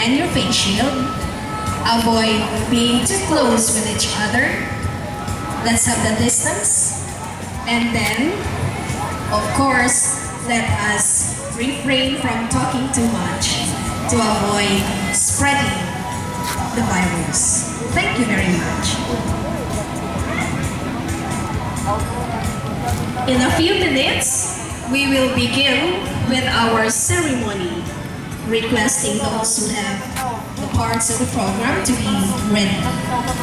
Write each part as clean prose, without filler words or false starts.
and your face shield. Avoid being too close with each other. Let's have the distance. And then, of course, let us refrain from talking too much to avoid spreading the virus. Thank you very much. In a few minutes, we will begin with our ceremony, requesting those who have the parts of the program to be ready.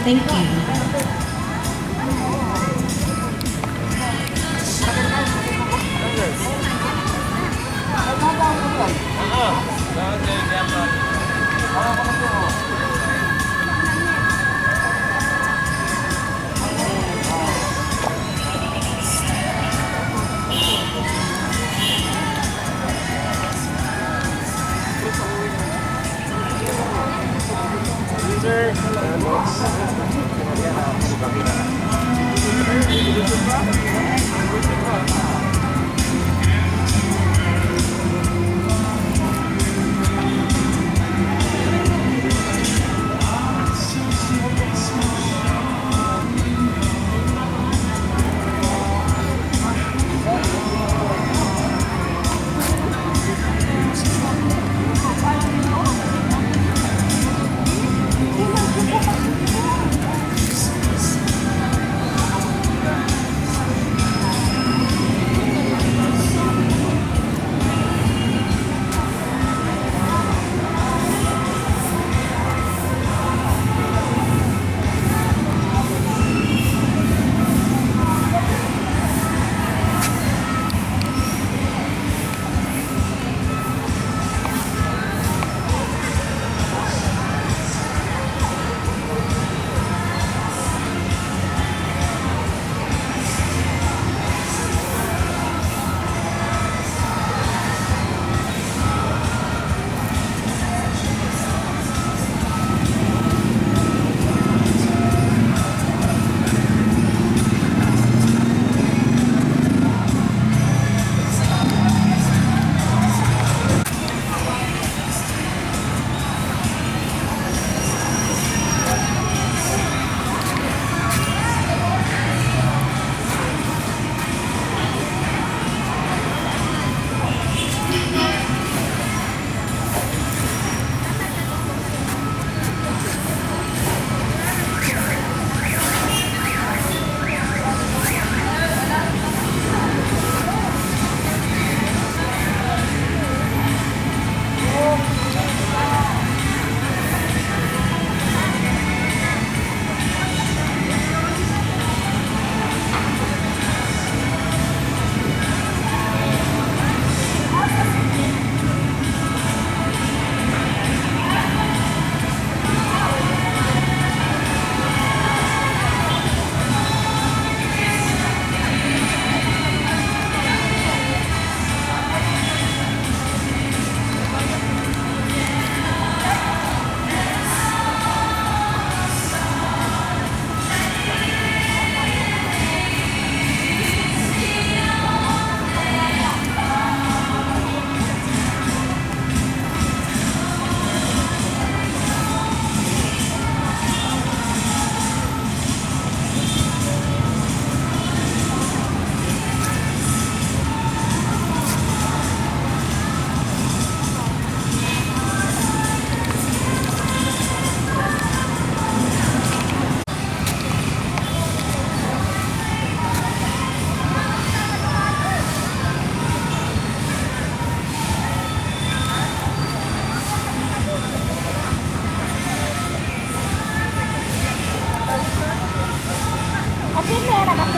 Thank you.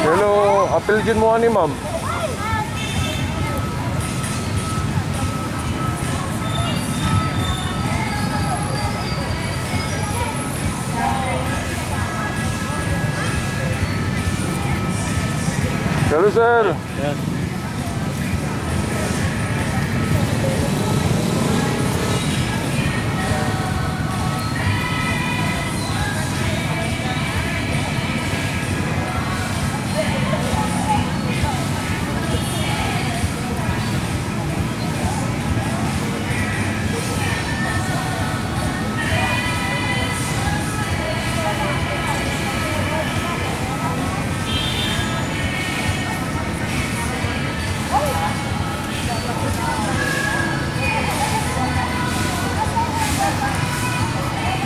Hello, apil gid mo ani ma'am. Hello sir. Yes.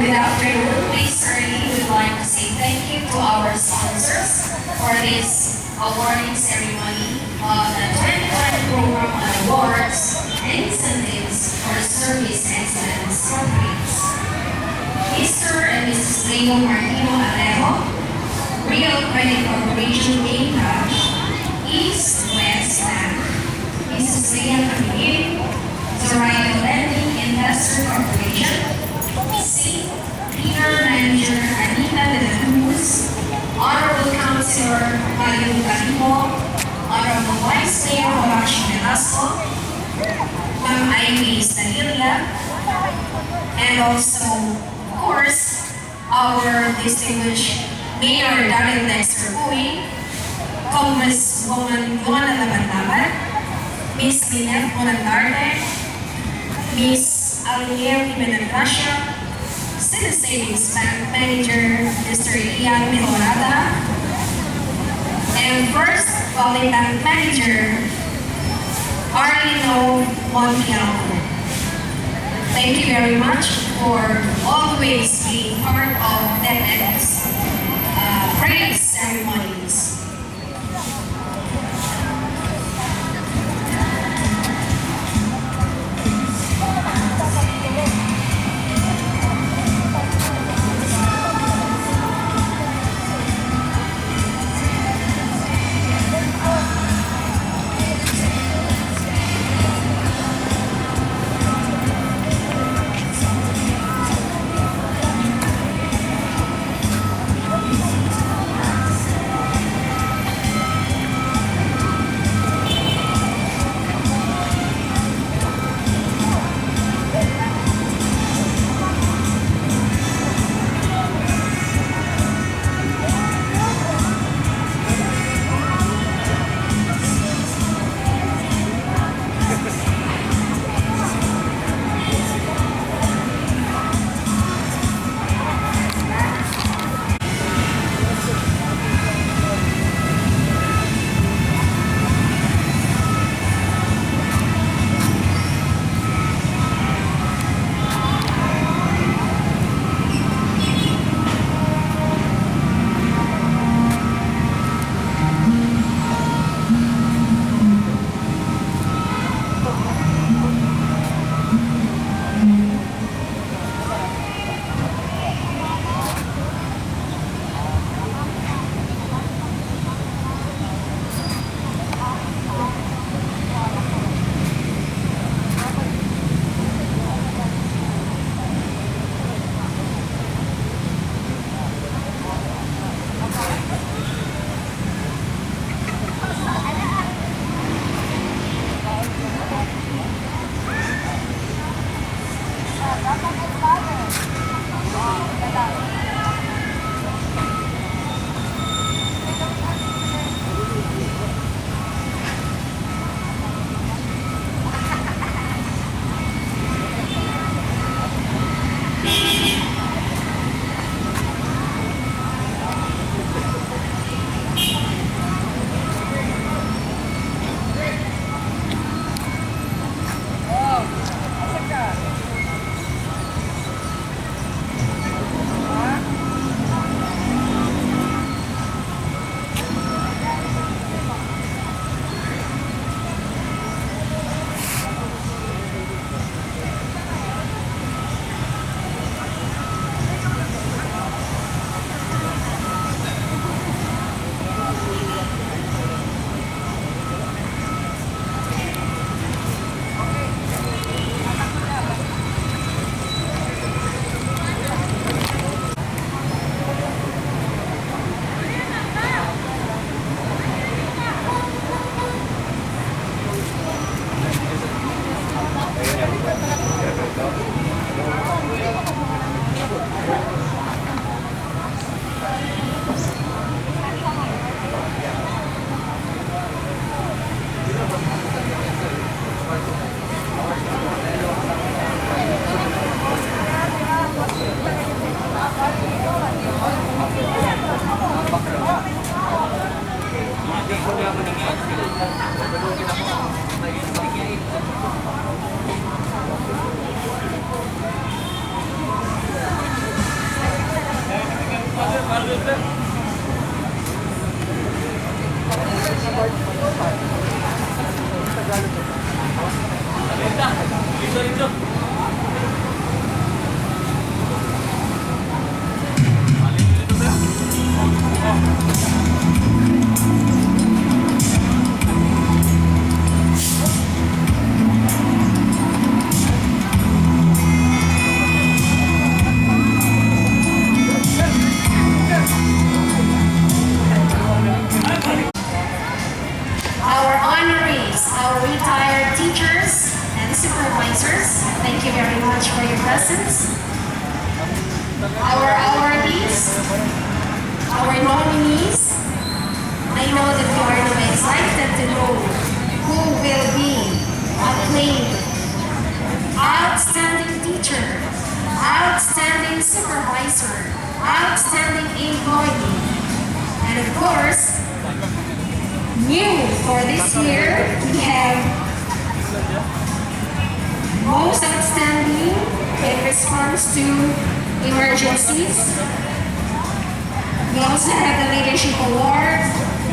Good afternoon. Please early, we'd like to say thank you to our sponsors for this awarding ceremony of the 2020 Program on Awards and Incentives for Service Excellence Conference. Mr. and Mrs. Leo Martino Alejo, Real Credit Corporation Main Branch, East West Bank, Mrs. Leah Camille, Zoraida Lending Investor Corporation, C. Peter Manager Anita de la Cruz, Honorable Councilor Mario Calimo, Honorable Vice Mayor Horacio Velasco, Ma'am Ivy Stanilla, and also, of course, our distinguished Mayor Darren Dexter Uy, Congresswoman Luana Laban-Laban, Miss Lynette Monandarte, Miss Alunier Pimenaggracia, City Savings Bank Manager Mr. Ian Mejorada, and First Valley Bank Manager Arlino Montiano. Thank you very much for always being part of DepEd's praise ceremonies. our awardees, our nominees. I know that you are now excited to know who will be acclaimed outstanding teacher, outstanding supervisor, outstanding employee, and of course, new for this year, we have most outstanding in response to emergencies. We also have the Leadership Award,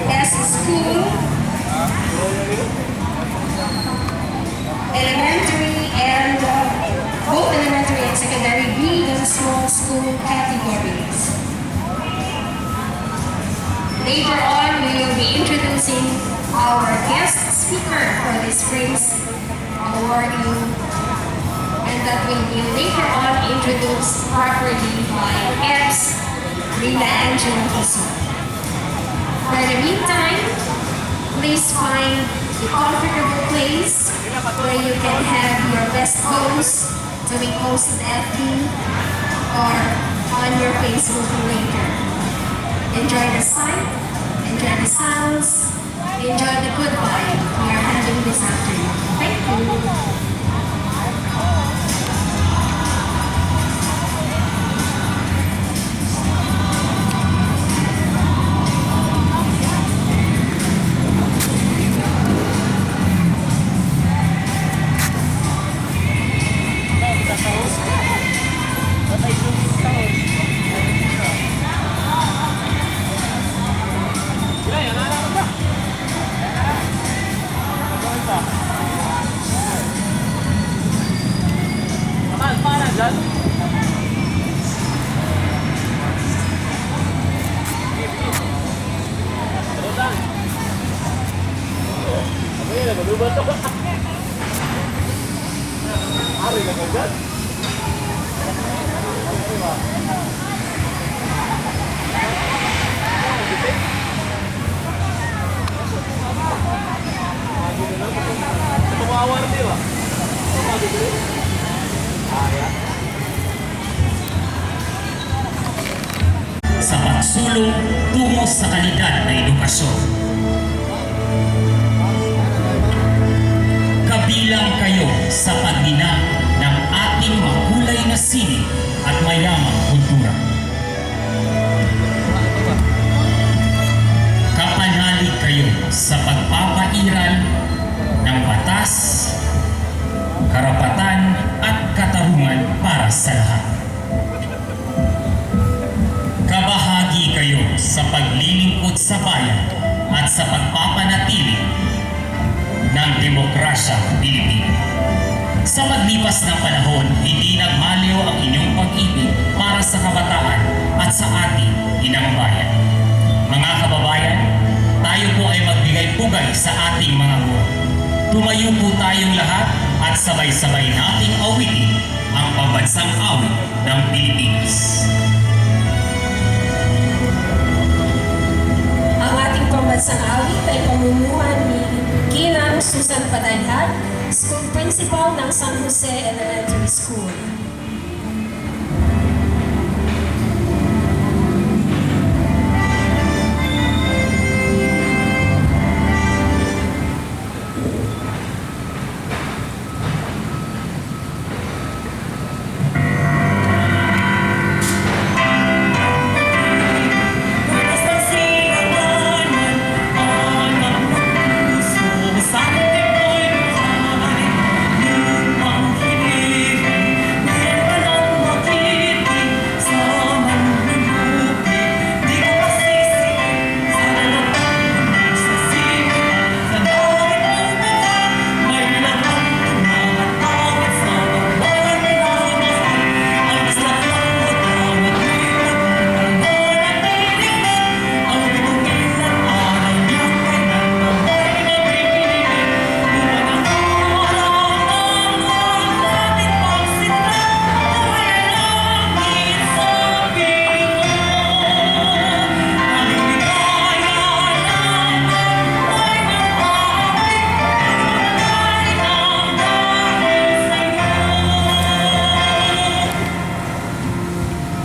Best School, elementary and both elementary and secondary big and small school categories. Later on, we will be introducing our guest speaker for this spring's awarding, and that will be later on introduced properly by EBS Rina Angela Huso. For the meantime, please find a comfortable place where you can have your best post to be posted FB or on your Facebook later. Enjoy the sight, enjoy the sounds, enjoy the good vibe we are having this afternoon. Thank you. Sa pagsulong tungo sa kalidad na edukasyon. Kabilang kayo sa pagdina ng ating makulay na sining at mayamang kultura. Kapanalig kayo sa pagpapairal ng batas, karapatan at katarungan para sa lahat. Kabahagi kayo sa paglilingkod sa bayan at sa pagpapanatili ng demokrasyang Pilipino. Sa paglipas ng panahon, hindi nagmaliw ang inyong pag-ibig para sa kabataan at sa ating inang bayan. Mga kababayan, tayo po ay magbigay pugay sa ating mga guro. Tumayo po tayong lahat at sabay-sabay nating awitin ang pambansang awit ng Pilipinas. Ang ating pambansang awit ay pamumuhan ni Ginang Susan Padayhan, School Principal ng San Jose Elementary School. Sa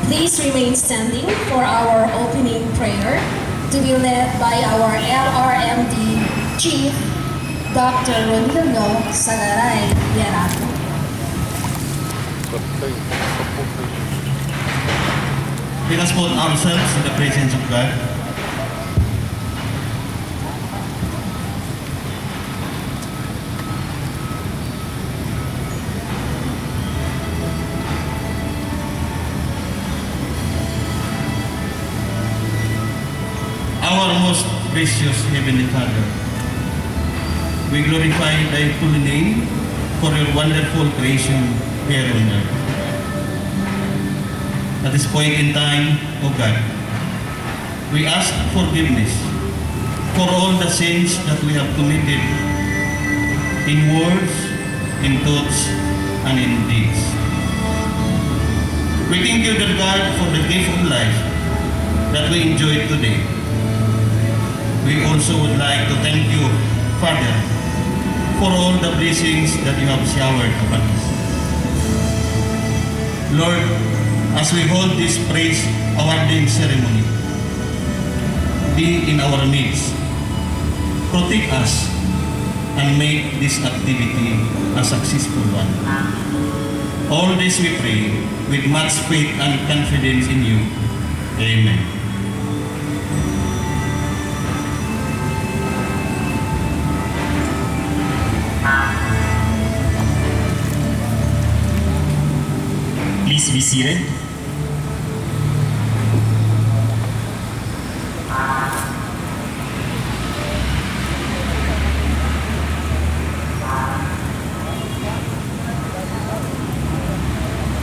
Please remain standing for our opening prayer to be led by our LRMD Chief, Dr. Ronildo Salaray Yarato. Let us put ourselves in the presence of God. Our most gracious Heavenly Father, we glorify Thy holy name for your wonderful creation here on earth. At this point in time, O God, we ask forgiveness for all the sins that we have committed in words, in thoughts, and in deeds. We thank you, dear God, for the gift of life that we enjoyed today. We also would like to thank you, Father, for all the blessings that you have showered upon us. Lord, as we hold this praise awarding ceremony, be in our midst, protect us, and make this activity a successful one. All this we pray with much faith and confidence in you. Amen. Please be seated.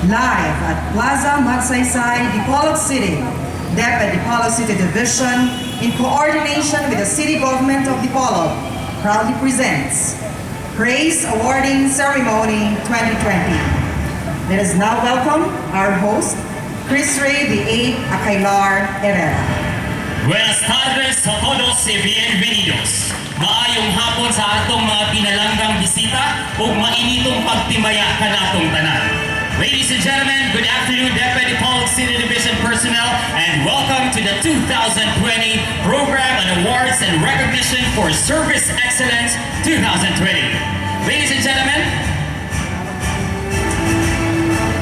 Live at Plaza Magsaysay, Dipolog City, DepEd Dipolog City Division, in coordination with the City Government of Dipolog, proudly presents Praise Awarding Ceremony 2020. Let us now welcome our host, Chris Ray VA Acailar Herrera. Buenas tardes a todos y bienvenidos. Maayong hapon sa atong mga pinalanggang bisita ug mainitong pagtimaya kanatong tanan. Ladies and gentlemen, good afternoon, DepEd Dipolog City Division personnel, and welcome to the 2020 Program and Awards and Recognition for Service Excellence 2020. Ladies and gentlemen,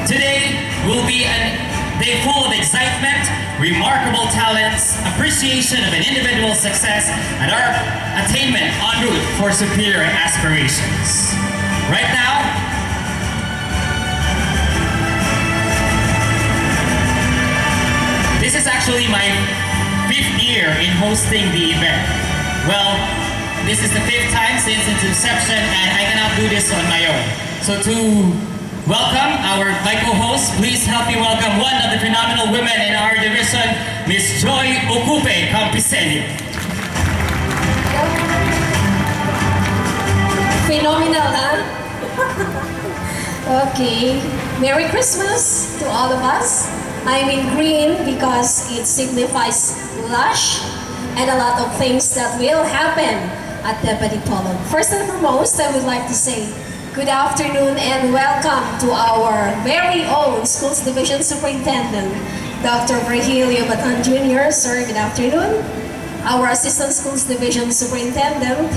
today will be a day full of excitement, remarkable talents, appreciation of an individual's success, and our attainment en route for superior aspirations. Right now, this is actually my 5th year in hosting the event. Well, this is the 5th time since its inception, and I cannot do this on my own. So to welcome our co-host, please help me welcome one of the phenomenal women in our division, Miss Joy Okupe Campiselli. Phenomenal, huh? Okay. Merry Christmas to all of us. I'm in green because it signifies lush and a lot of things that will happen at DepEd Dipolog. First and foremost, I would like to say good afternoon and welcome to our very own Schools Division Superintendent, Dr. Virgilio Batan Jr. Sir, good afternoon. Our Assistant Schools Division Superintendent,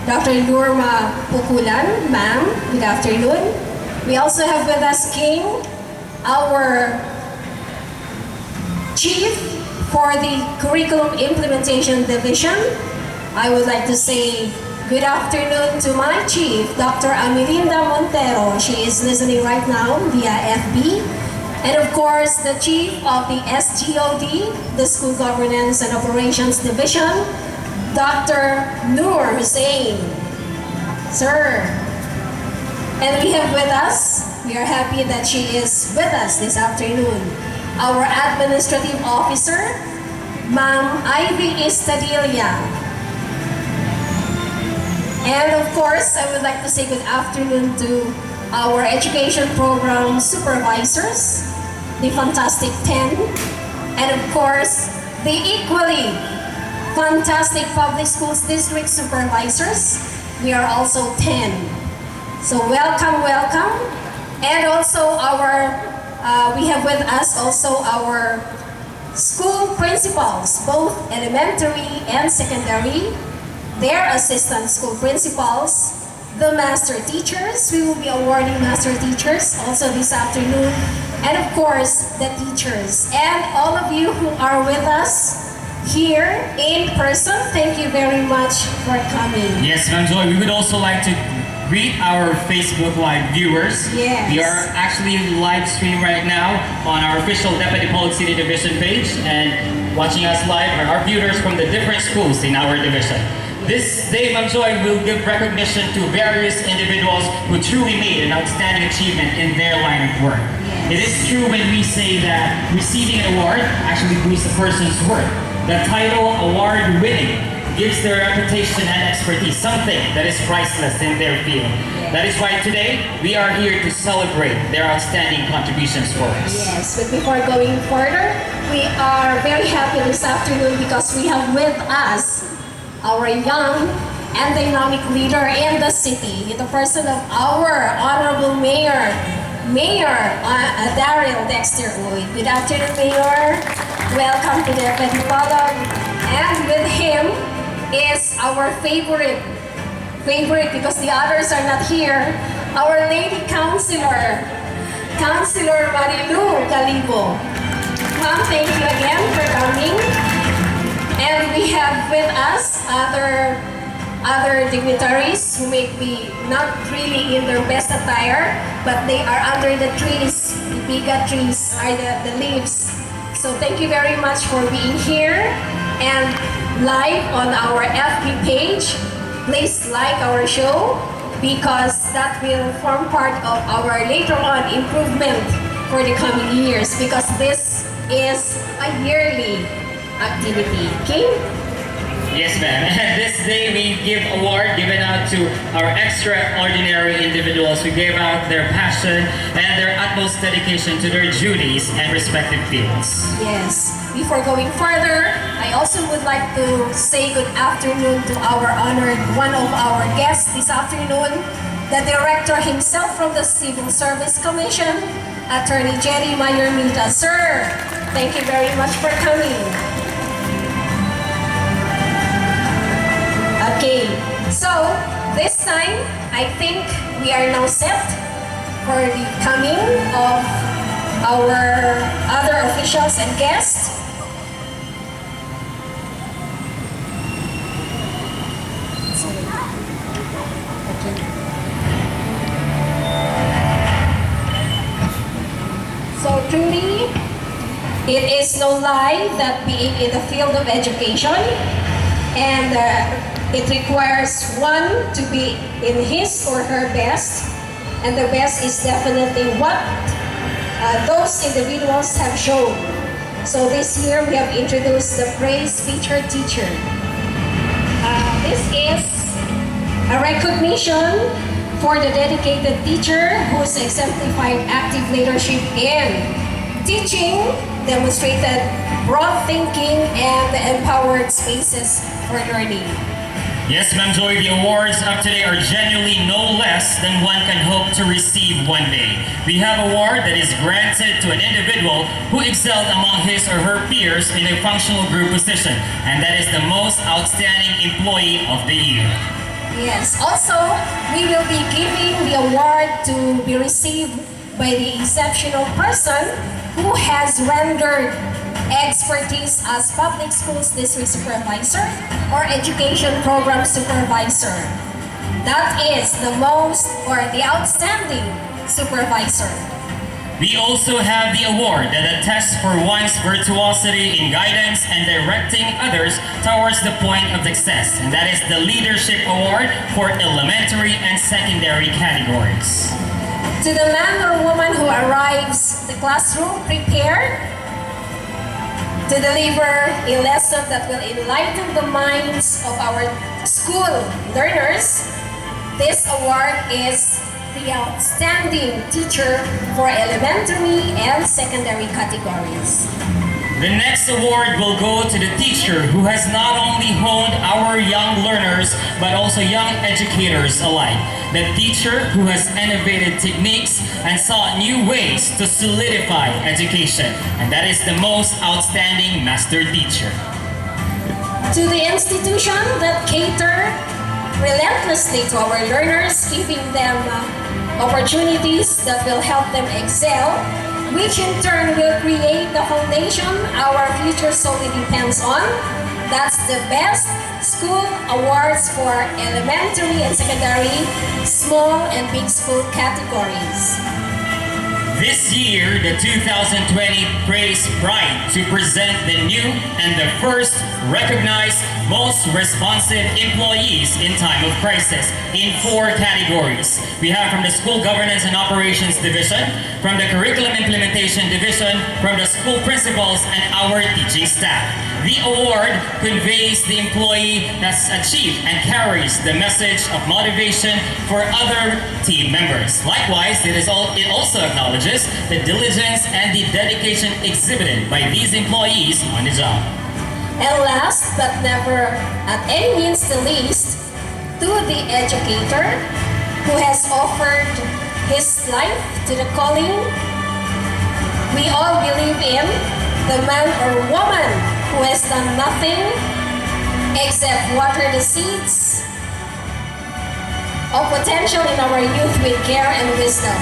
Dr. Norma Pukulan, ma'am, good afternoon. We also have with us King, our Chief for the Curriculum Implementation Division. I would like to say good afternoon to my Chief, Dr. Amelinda Montero. She is listening right now via FB. And of course, the Chief of the SGOD, the School Governance and Operations Division, Dr. Noor Hussein. Sir. And we have with us, we are happy that she is with us this afternoon, our Administrative Officer, Ma'am Ivy Estadilla. And of course, I would like to say good afternoon to our Education Program Supervisors, the Fantastic 10, and of course, the equally fantastic Public Schools District Supervisors. We are also 10. So welcome, welcome. And also our we have with us also our school principals, both elementary and secondary, their assistant school principals, the master teachers. We will be awarding master teachers also this afternoon, and of course the teachers and all of you who are with us here in person. Thank you very much for coming. Yes, Ma'am Joy, we would also like to greet our Facebook Live viewers. Yes. We are actually live stream right now on our official DepEd Dipolog City Division page, and watching us live are our viewers from the different schools in our division. This day, Ma'am Joy will give recognition to various individuals who truly made an outstanding achievement in their line of work. It is true when we say that receiving an award actually boosts a person's worth. The title award winning gives their reputation and expertise something that is priceless in their field. That is why today we are here to celebrate their outstanding contributions for us. Yes, but before going further, we are very happy this afternoon because we have with us our young and dynamic leader in the city, in the person of our Honorable Mayor Daryl Dexter Lloyd. Good afternoon, Mayor. Welcome to DepEd Dipolog. And with him is our favorite because the others are not here, our Lady Councilor Marilu Calibo. Ma'am, thank you again for coming. And we have with us other dignitaries who may be not really in their best attire, but they are under the trees. The biga trees are the leaves. So thank you very much for being here and live on our FB page. Please like our show because that will form part of our later on improvement for the coming years, because this is a yearly activity, okay? Yes, ma'am. And this day we give award given out to our extraordinary individuals who gave out their passion and their utmost dedication to their duties and respective fields. Yes. Before going further, I also would like to say good afternoon to our honored one of our guests this afternoon, the director himself from the Civil Service Commission, Attorney Jerry Mayer-Mita. Sir, thank you very much for coming. Okay, so this time, I think we are now set for the coming of our other officials and guests. So truly, it is no lie that being in the field of education and it requires one to be in his or her best, and the best is definitely what those individuals have shown. So this year we have introduced the Praise Featured Teacher. This is a recognition for the dedicated teacher who's exemplified active leadership in teaching, demonstrated broad thinking, and empowered spaces for learning. Yes, Ma'am Joy, the awards of today are genuinely no less than one can hope to receive one day. We have an award that is granted to an individual who excelled among his or her peers in a functional group position, and that is the most outstanding employee of the year. Yes, also, we will be giving the award to be received by the exceptional person who has rendered expertise as public schools district supervisor or education program supervisor. That is the most or the outstanding supervisor. We also have the award that attests for one's virtuosity in guidance and directing others towards the point of success, and that is the Leadership Award for elementary and secondary categories. To the man or woman who arrives the classroom prepared to deliver a lesson that will enlighten the minds of our school learners, this award is the Outstanding Teacher for Elementary and Secondary categories. The next award will go to the teacher who has not only honed our young learners, but also young educators alike. The teacher who has innovated techniques and sought new ways to solidify education. And that is the most outstanding master teacher. To the institution that cater relentlessly to our learners, giving them opportunities that will help them excel, which in turn will create the foundation our future solely depends on. That's the best school awards for elementary and secondary, small and big school categories. This year, the 2020 Praise Pride to present the new and the first recognized most responsive employees in time of crisis in 4 categories. We have from the School Governance and Operations Division, from the Curriculum Implementation Division, from the school principals, and our teaching staff. The award conveys the employee that's achieved and carries the message of motivation for other team members. Likewise, it also acknowledges the diligence and the dedication exhibited by these employees on the job. And last but never at any means the least, to the educator who has offered his life to the calling we all believe in, the man or woman who has done nothing except water the seeds of potential in our youth with care and wisdom.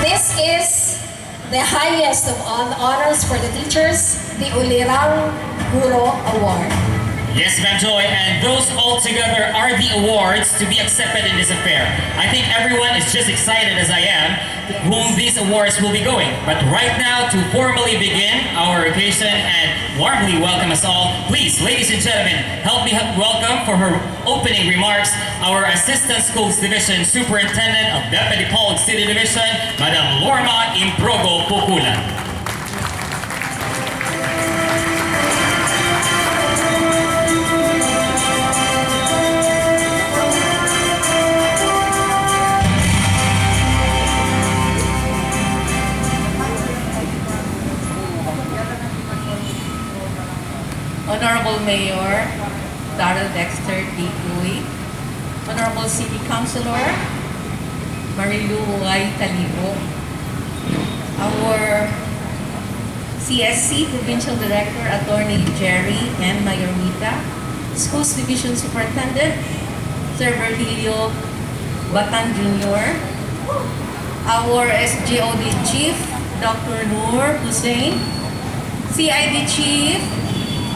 This is the highest of all honors for the teachers, the Ulirang Guro Award. Yes, Ma'am Joy, and those all together are the awards to be accepted in this affair. I think everyone is just excited as I am whom these awards will be going. But right now, to formally begin our occasion and warmly welcome us all, please, ladies and gentlemen, help me welcome for her opening remarks our Assistant Schools Division Superintendent of DepEd Dipolog City Division, Madam Lorma Improgo Pukulan. Honorable Mayor Dec14, Honorable City Councilor Marilu Talibo, our CSC Provincial Director Attorney Jerry and Mayormita, Schools Division Superintendent Sir Virgilio Batan Jr., our SGOD Chief Dr. Noor Hussein, CID Chief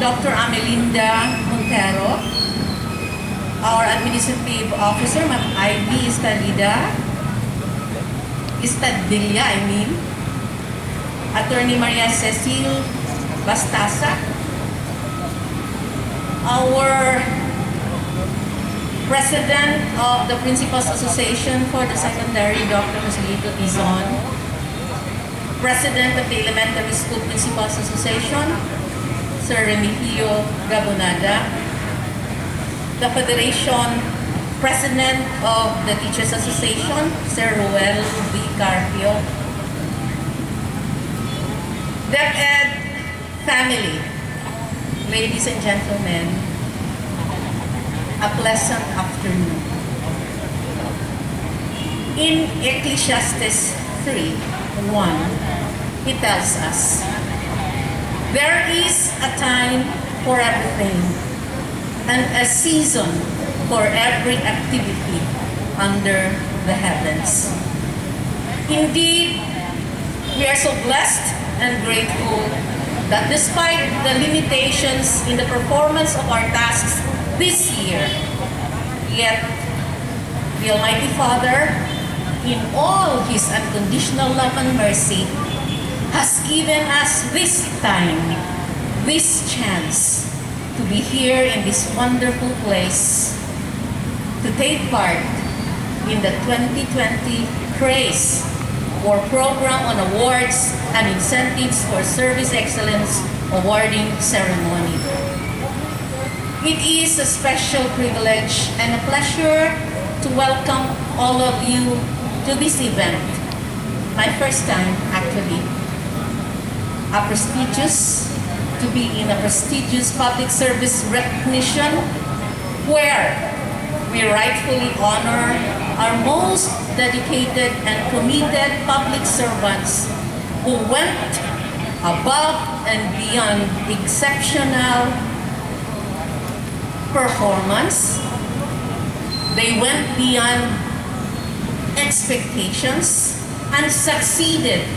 Dr. Amelinda Montero, our Administrative Officer, Ms. Ivy Estadilla, Attorney Maria Cecil Bastasa, our President of the Principals Association for the Secondary, Dr. Joselito Tizon, President of the Elementary School Principals Association, Sir Remigio Gabonada, the Federation President of the Teachers Association, Sir Ruel V. Carpio, DepEd family, ladies and gentlemen, a pleasant afternoon. In Ecclesiastes 3:1, it tells us, there is a time for everything and a season for every activity under the heavens. Indeed, we are so blessed and grateful that despite the limitations in the performance of our tasks this year, yet the Almighty Father, in all His unconditional love and mercy, has given us this time, this chance to be here in this wonderful place to take part in the 2020 Praise or Program on Awards and Incentives for Service Excellence awarding ceremony. It is a special privilege and a pleasure to welcome all of you to this event. My first time, actually. to be in a prestigious public service recognition where we rightfully honor our most dedicated and committed public servants who went above and beyond exceptional performance. They went beyond expectations and succeeded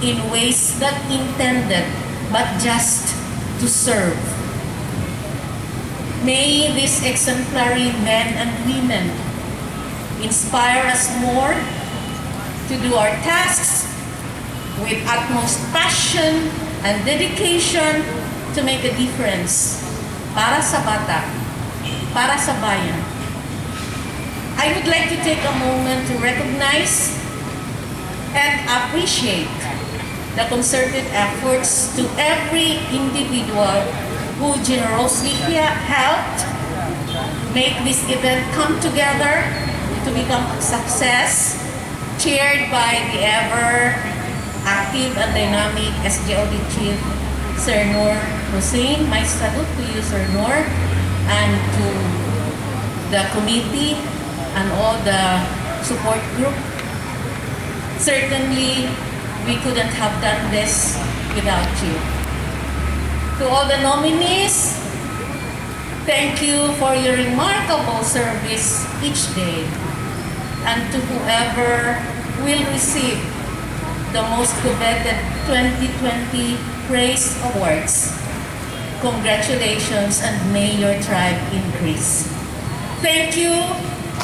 in ways that intended but just to serve. May these exemplary men and women inspire us more to do our tasks with utmost passion and dedication to make a difference para sa bata, para sa bayan. I would like to take a moment to recognize and appreciate the concerted efforts to every individual who generously helped make this event come together to become a success, chaired by the ever-active and dynamic SGOD Chief, Sir Noor Hussein. My salute to you, Sir Noor, and to the committee and all the support group. Certainly, we couldn't have done this without you. To all the nominees, thank you for your remarkable service each day. And to whoever will receive the most coveted 2020 Praise Awards, congratulations and may your tribe increase. Thank you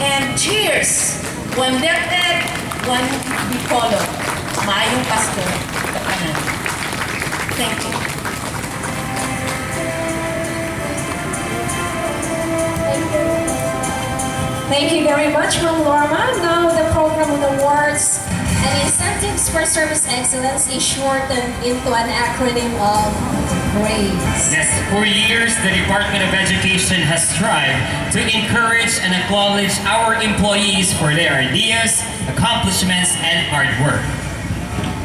and cheers! One DepEd, one Dipolog. Maayong Pasko sa kanan. Thank you. Thank you very much, Ma'am Lorma. Now the program on awards and incentives for service excellence is shortened into an acronym of GRACE. Yes, for years, the Department of Education has strived to encourage and acknowledge our employees for their ideas, accomplishments, and hard work.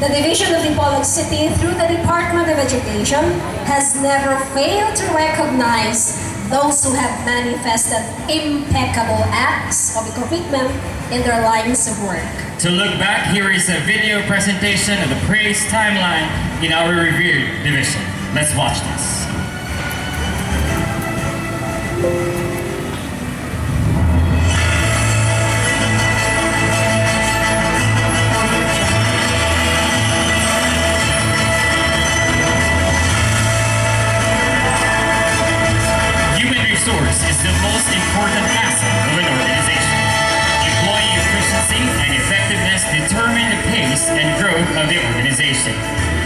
The Division of Dipolog City, through the Department of Education, has never failed to recognize those who have manifested impeccable acts of commitment in their lines of work. To look back, here is a video presentation of the praise timeline in our revered division. Let's watch this. Human resource is the most important asset of an organization. Employee efficiency and effectiveness determine the pace and growth of the organization.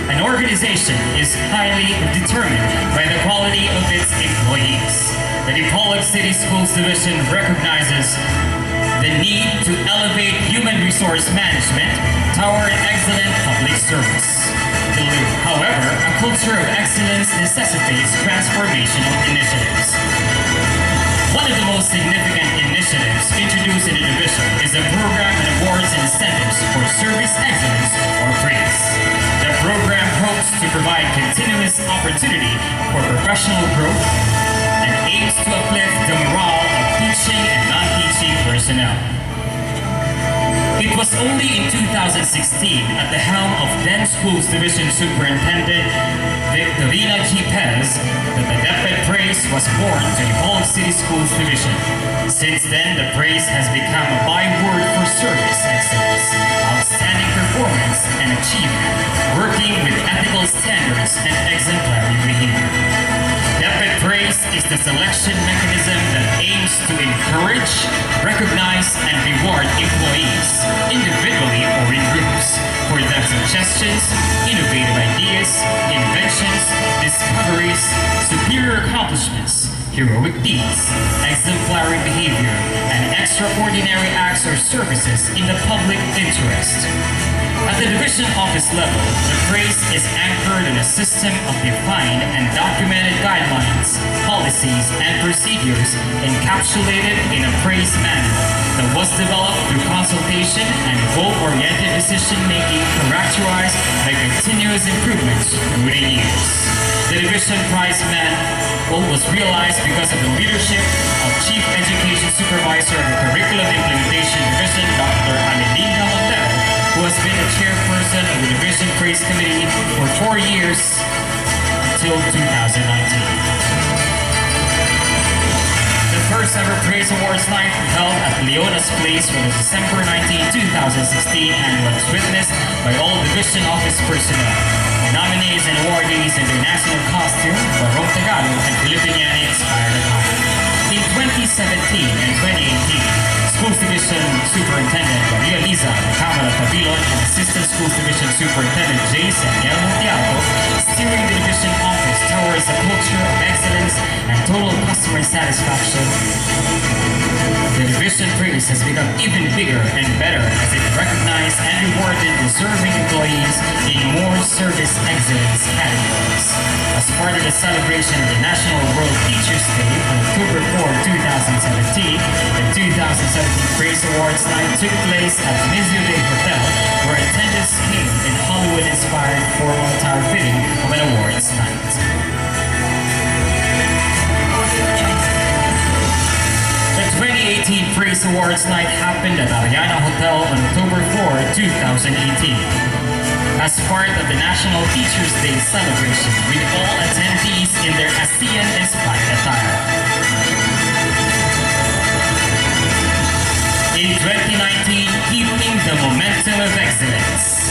An organization is highly determined by the quality of its employees. The Dipolog City Schools Division recognizes the need to elevate human resource management toward excellent public service. However, a culture of excellence necessitates transformational initiatives. One of the most significant initiatives introduced in the division is the program and awards and incentives for service excellence or praise. The program hopes to provide continuous opportunity for professional growth and aims to uplift the morale of teaching and non-teaching personnel. It was only in 2016 at the helm of then Schools Division Superintendent Victorina G. Pez that the DepEd Praise was born to the Dipolog City Schools Division. Since then, the praise has become a byword for service excellence, outstanding performance, and achievement, working with ethical standards and exemplary behavior. DepEd Praise is the selection mechanism that aims to encourage, recognize, and reward employees, individually or in groups, for their suggestions, innovative ideas, inventions, discoveries, superior accomplishments, heroic deeds, exemplary behavior, and extraordinary acts or services in the public interest. At the division office level, the praise is anchored in a a system of defined and documented guidelines, policies, and procedures encapsulated in a praise manual that was developed through consultation and goal-oriented decision-making characterized by continuous improvements through the years. The Division Prize Manual was realized because of the leadership of Chief Education Supervisor of the Curriculum Implementation Division, Dr. Amelinda Montero, who has been the chairperson of the Division Praise Committee for 4 years until 2019. The first ever Praise Awards night held at Leona's Place on December 19, 2016 and was witnessed by all division office personnel. The nominees and awardees in their national costume, Barong Tagalog and Filipiniani inspired attire. In 2017 and 2018, Schools Division Superintendent Maria Liza Kamala Tabilon and Assistant Schools Division Superintendent Jason Montiago steering the division office towards a culture of excellence and total customer satisfaction. The division praise has become even bigger and better as it recognized and rewarded deserving employees in more service excellence categories. As part of the celebration of the National World Teachers Day on October 4, 2017, the 2017 Praise Awards night took place at Mizio Day Hotel, where attendance came in Hollywood-inspired formal attire fitting of an awards night. The 2018 Praise Awards night happened at Ariana Hotel on October 4, 2018. As part of the National Teachers Day celebration, with all attendees in their ASEAN-inspired attire. In 2019, keeping the momentum of excellence.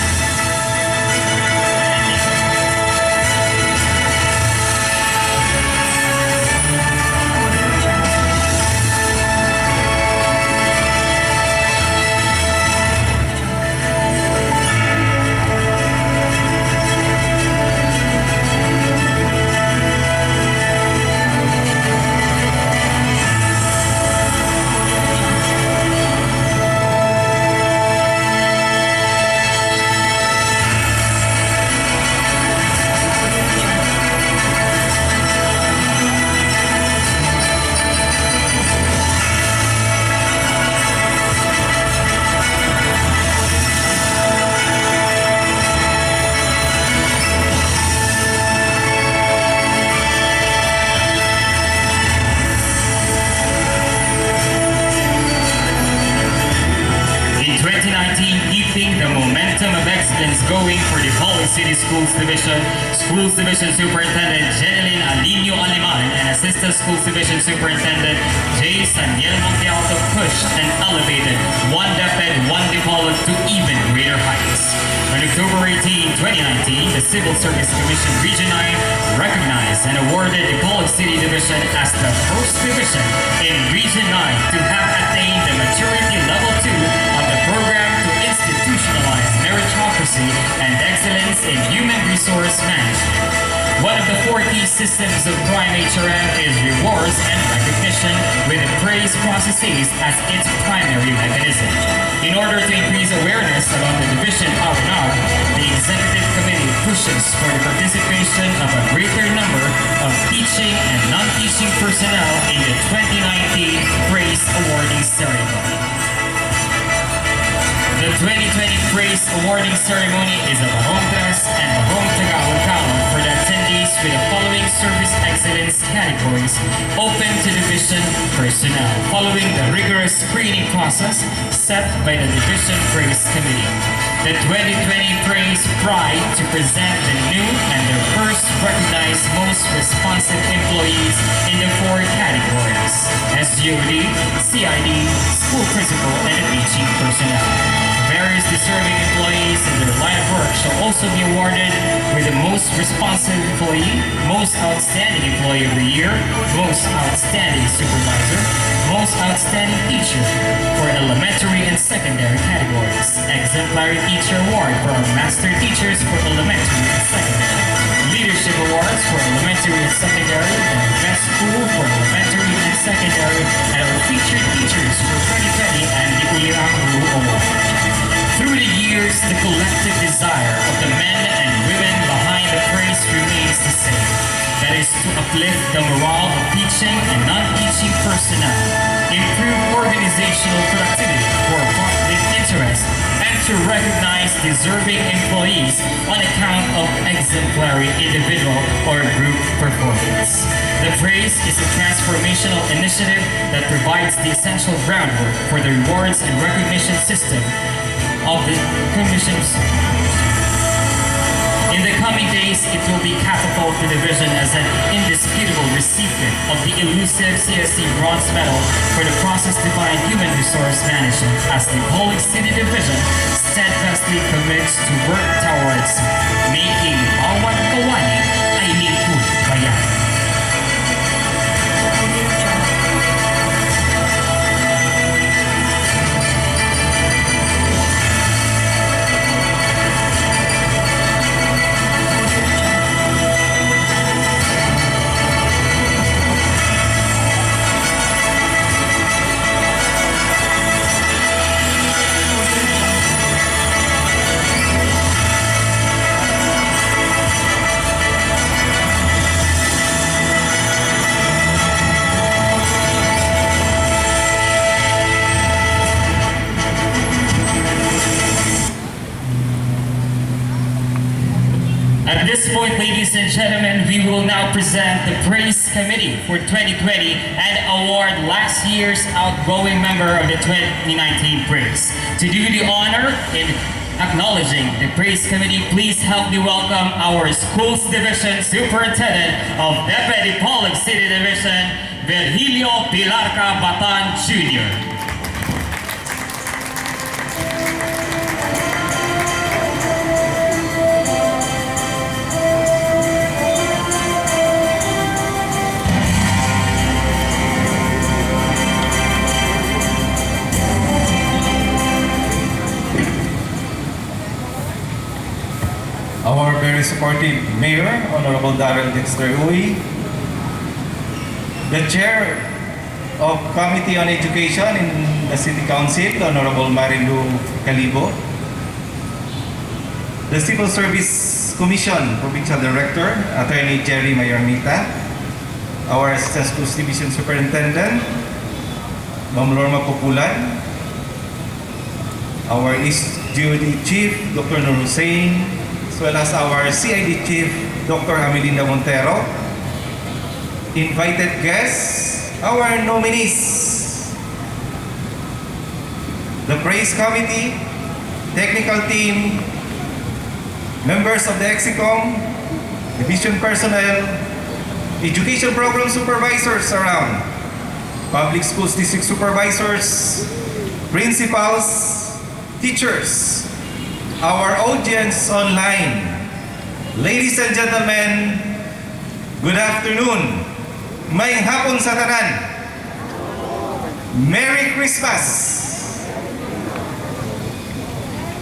Going for the Dipolog City Schools Division, Schools Division Superintendent Jeneline Alinio Aliman and Assistant Schools Division Superintendent J. Saniel Montialto pushed and elevated one DepEd, one Dipolog to even greater heights. On October 18, 2019, the Civil Service Commission Region 9 recognized and awarded Dipolog City Division as the first division in Region 9 to have attained the maturity level 2 of the program to institutionalize meritocracy and excellence in human resource management. One of the 4 key systems of Prime HRM is rewards and recognition, with the praise processes as its primary mechanism. In order to increase awareness about the division R&R, the Executive Committee pushes for the participation of a greater number of teaching and non-teaching personnel in the 2019 Praise Awarding Ceremony. The 2020 Praise Awarding Ceremony is a Barong Dress and Barong Tagalog gown for the attendees with the following service excellence categories open to division personnel, following the rigorous screening process set by the Division Praise Committee. The 2020 Praise Pride to present the new and their first recognized most responsive employees in the 4 categories: SGOD, CID, school principal, and teaching personnel. Various deserving employees in their line of work shall also be awarded with the Most Responsive Employee, Most Outstanding Employee of the Year, Most Outstanding Supervisor, Most Outstanding Teacher for elementary and secondary categories, Exemplary Teacher Award for our Master Teachers for elementary and secondary, Leadership Awards for elementary and secondary, and our Best School for elementary and secondary, and our Featured Teachers for 2020 and the Ulirang Guru Award. Through the years, the collective desire of the men and women behind the Praise uplift the morale of teaching and non-teaching personnel, improve organizational productivity for public interest, and to recognize deserving employees on account of exemplary individual or group performance. The praise is a transformational initiative that provides the essential groundwork for the rewards and recognition system of the Commission's. In the coming days, it will be catapulted the division as an indisputable recipient of the elusive CSC Bronze Medal for the process-defined human resource management as the Dipolog City Division steadfastly commits to work towards making bawat kawani ay lingkod bayan. At this point, ladies and gentlemen, we will now present the Praise Committee for 2020 and award last year's outgoing member of the 2019 Praise. To do the honor in acknowledging the Praise Committee, please help me welcome our Schools Division Superintendent of DepEd Dipolog City Division, Virgilio Pilarca Batan Jr. Our very supportive Mayor, Honorable Dec14, the Chair of Committee on Education in the City Council, Honorable Marilu Calibo, the Civil Service Commission Provincial Director, Attorney Jerry Mayormita, our Assistant Schools Division Superintendent, Ma'am Lorma Pupulan, our East GOD Chief, Dr. Nur Hussein, as well as our CID Chief, Dr. Amelinda Montero, invited guests, our nominees, the Praise Committee, technical team, members of the EXICOM, division personnel, education program supervisors around, public schools district supervisors, principals, teachers, our audience online. Ladies and gentlemen, good afternoon. May hapon sa tanan. Merry Christmas.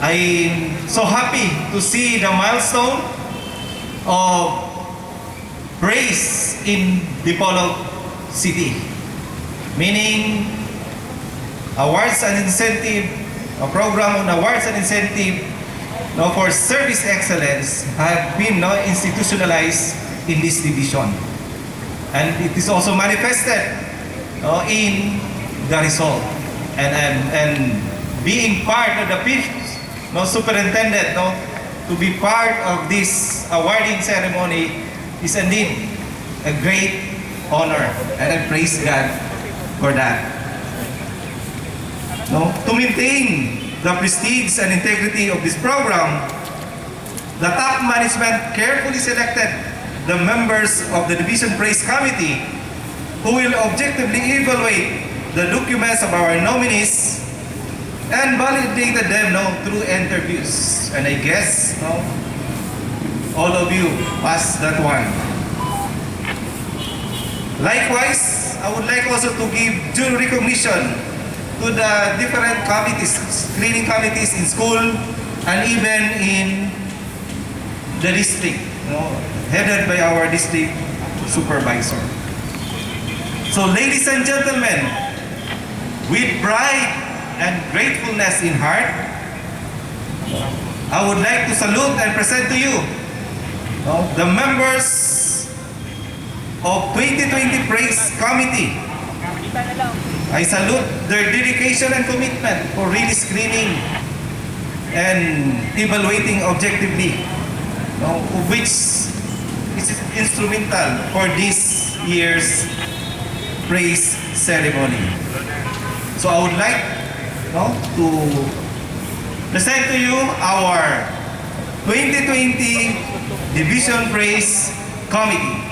I'm so happy to see the milestone of praise in Dipolog City. Meaning, awards and incentive, a program on awards and incentive for service excellence have been institutionalized in this division. And it is also manifested in the result. And being part of the fifth superintendent to be part of this awarding ceremony is indeed a great honor. And I praise God for that. To maintain the prestige and integrity of this program, the top management carefully selected the members of the Division Praise Committee who will objectively evaluate the documents of our nominees and validated them through interviews. And I guess all of you passed that one. Likewise, I would like also to give due recognition to the different committees, screening committees in school and even in the district, headed by our district supervisor. So ladies and gentlemen, with pride and gratefulness in heart, I would like to salute and present to you the members of 2020 Praise Committee. I salute their dedication and commitment for really screening and evaluating objectively, which is instrumental for this year's praise ceremony. So I would like to present to you our 2020 Division Praise Committee.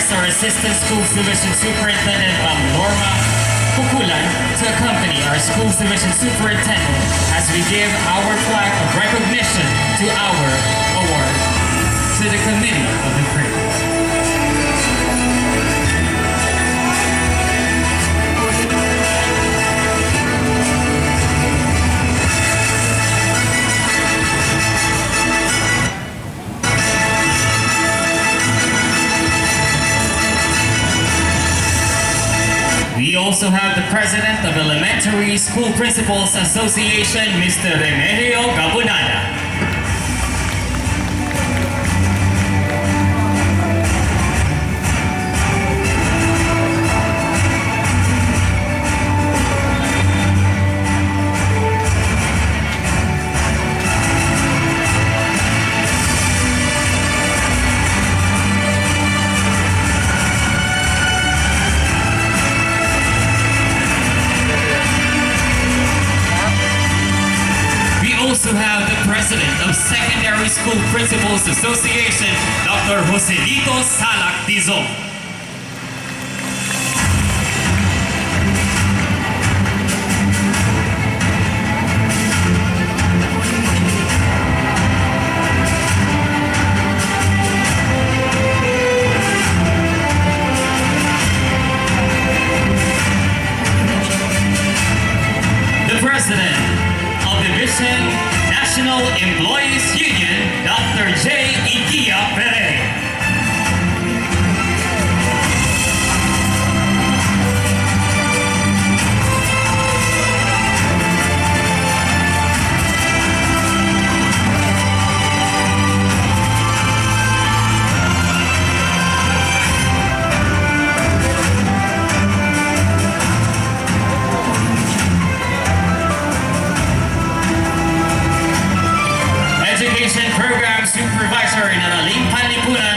Our Assistant Schools Division Superintendent, Norma Pukulan, to accompany our Schools Division Superintendent as we give our flag of recognition to our award to the Committee of the Praise. We also have the President of Elementary School Principals Association, Mr. Remigio Gabonada. Also have the President of Secondary School Principals Association, Dr. Joselito Salak Tizon. The President of Division National Employees Union, Dr. J. Ikia Pereira. Education Program Supervisor Naraling Panlipunan,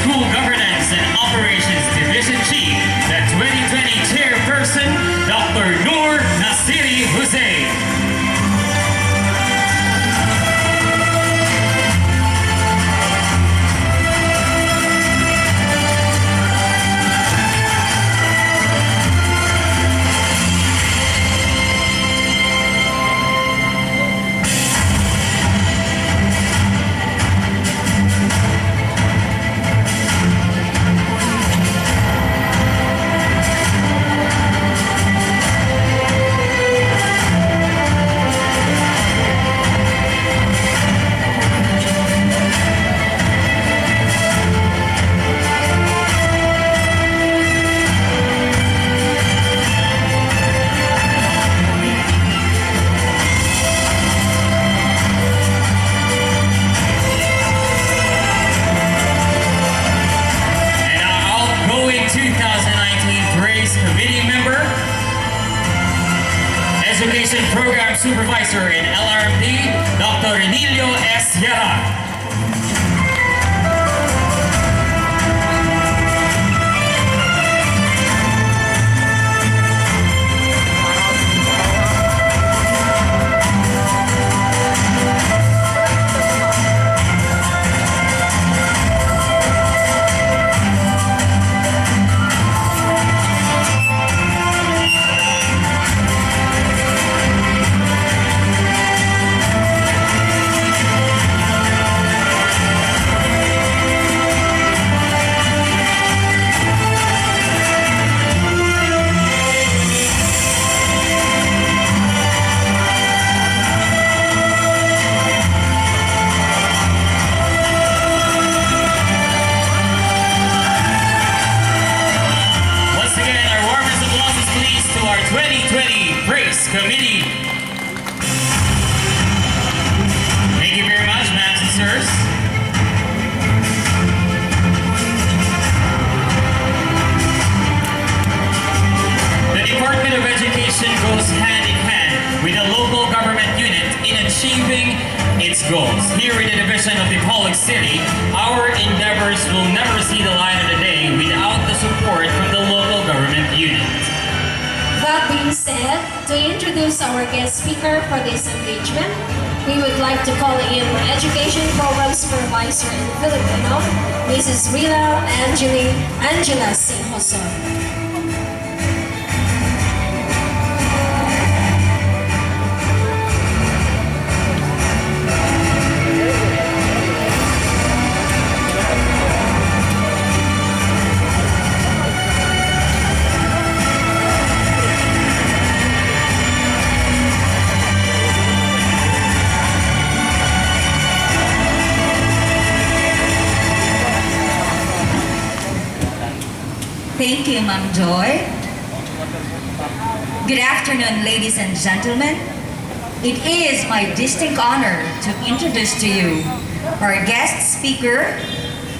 School Governance and Operations Division Chief, the 2020 Chairperson, Dr. Noor Nasiri Hussein. Education Program Supervisor in LRMD, Dr. Emilio S. Yara. Committee. Thank you very much, ma'am and sirs. The Department of Education goes hand in hand with the local government unit in achieving its goals. Here in the division of Dipolog City, our endeavors will never see the light of the day without the support from the local government unit. That being said, to introduce our guest speaker for this engagement, we would like to call in Education Program Supervisor in Filipino, Mrs. Rila Angela Sinhoson. Thank you, Ma'am Joy. Good afternoon, ladies and gentlemen. It is my distinct honor to introduce to you our guest speaker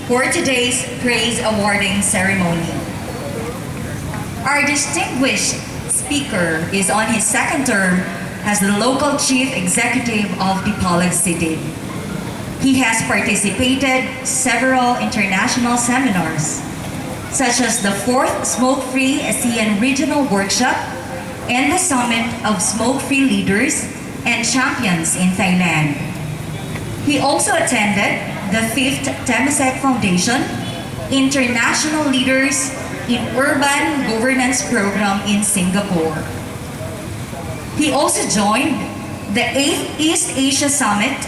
for today's praise awarding ceremony. Our distinguished speaker is on his second term as the local chief executive of Dipolog City. He has participated several international seminars, such as the 4th Smoke-Free ASEAN Regional Workshop and the Summit of Smoke-Free Leaders and Champions in Thailand. He also attended the 5th Temasek Foundation International Leaders in Urban Governance Program in Singapore. He also joined the 8th East Asia Summit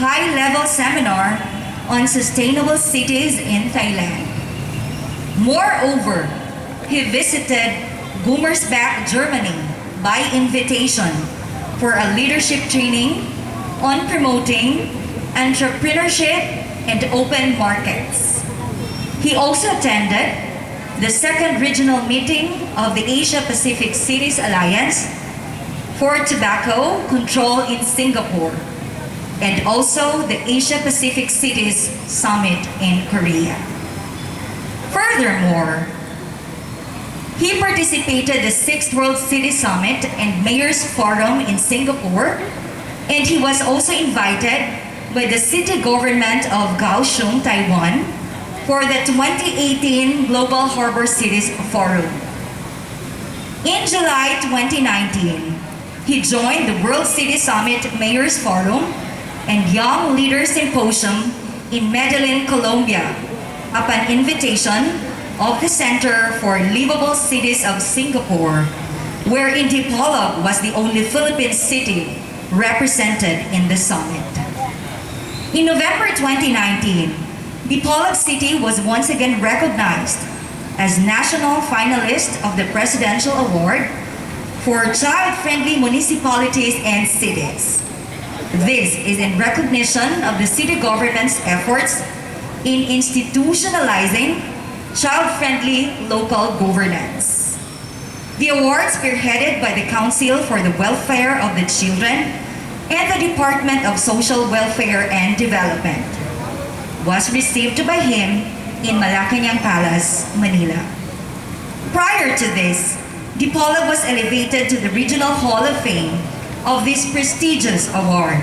High-Level Seminar on Sustainable Cities in Thailand. Moreover, he visited Gummersbach, Germany by invitation for a leadership training on promoting entrepreneurship and open markets. He also attended the 2nd regional meeting of the Asia-Pacific Cities Alliance for Tobacco Control in Singapore, and also the Asia-Pacific Cities Summit in Korea. Furthermore, he participated the 6th World City Summit and Mayors Forum in Singapore, and he was also invited by the city government of Kaohsiung, Taiwan, for the 2018 Global Harbor Cities Forum. In July 2019, he joined the World City Summit Mayors Forum and Young Leaders Symposium in Medellin, Colombia, upon invitation of the Center for Livable Cities of Singapore, wherein Dipolog was the only Philippine city represented in the summit. In November 2019, Dipolog City was once again recognized as national finalist of the Presidential Award for Child-Friendly Municipalities and Cities. This is in recognition of the city government's efforts in institutionalizing child-friendly local governance. The award, spearheaded by the Council for the Welfare of the Children and the Department of Social Welfare and Development, was received by him in Malacañang Palace, Manila. Prior to this, Dipolog was elevated to the Regional Hall of Fame of this prestigious award,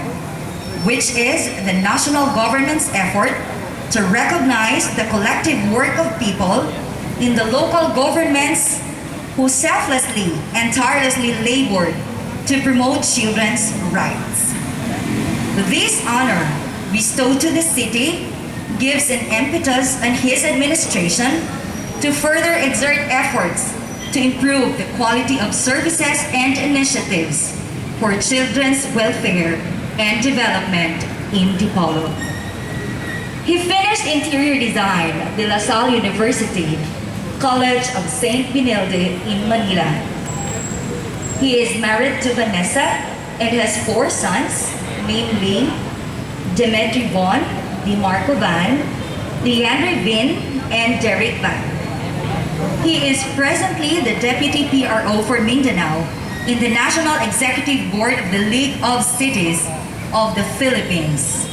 which is the national government's effort to recognize the collective work of people in the local governments who selflessly and tirelessly labored to promote children's rights. This honor bestowed to the city gives an impetus on his administration to further exert efforts to improve the quality of services and initiatives for children's welfare and development in Dipolog. He finished interior design at De La Salle University, College of St. Benilde in Manila. He is married to Vanessa and has 4 sons, namely Demetri Von, DeMarco Van, Leandre Vin, and Derek Van. He is presently the Deputy PRO for Mindanao in the National Executive Board of the League of Cities of the Philippines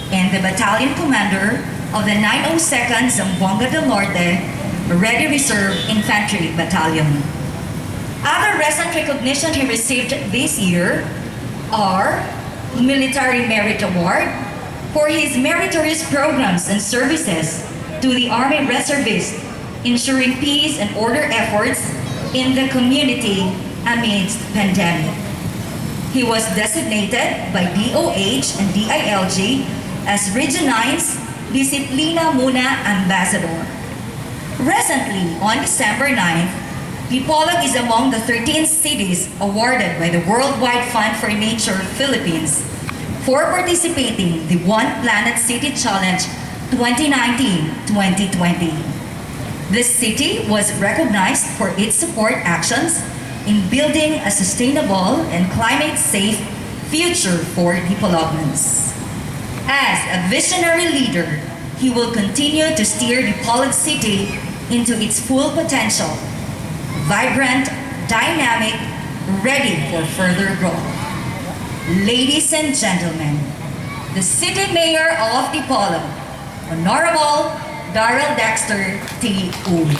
and the Battalion Commander of the 902nd Zamboanga del Norte Ready Reserve Infantry Battalion. Other recent recognition he received this year are Military Merit Award for his meritorious programs and services to the Army Reservists, ensuring peace and order efforts in the community amidst pandemic. He was designated by DOH and DILG as Region 9's Disiplina Muna Ambassador. Recently, on December 9th, Dipolog is among the 13 cities awarded by the Worldwide Fund for Nature Philippines for participating the One Planet City Challenge 2019-2020. This city was recognized for its support actions in building a sustainable and climate-safe future for Dipologans. As a visionary leader, he will continue to steer Dipolog City into its full potential, vibrant, dynamic, ready for further growth. Ladies and gentlemen, the City Mayor of Dipolog, Honorable Darrell Dexter T. Uli.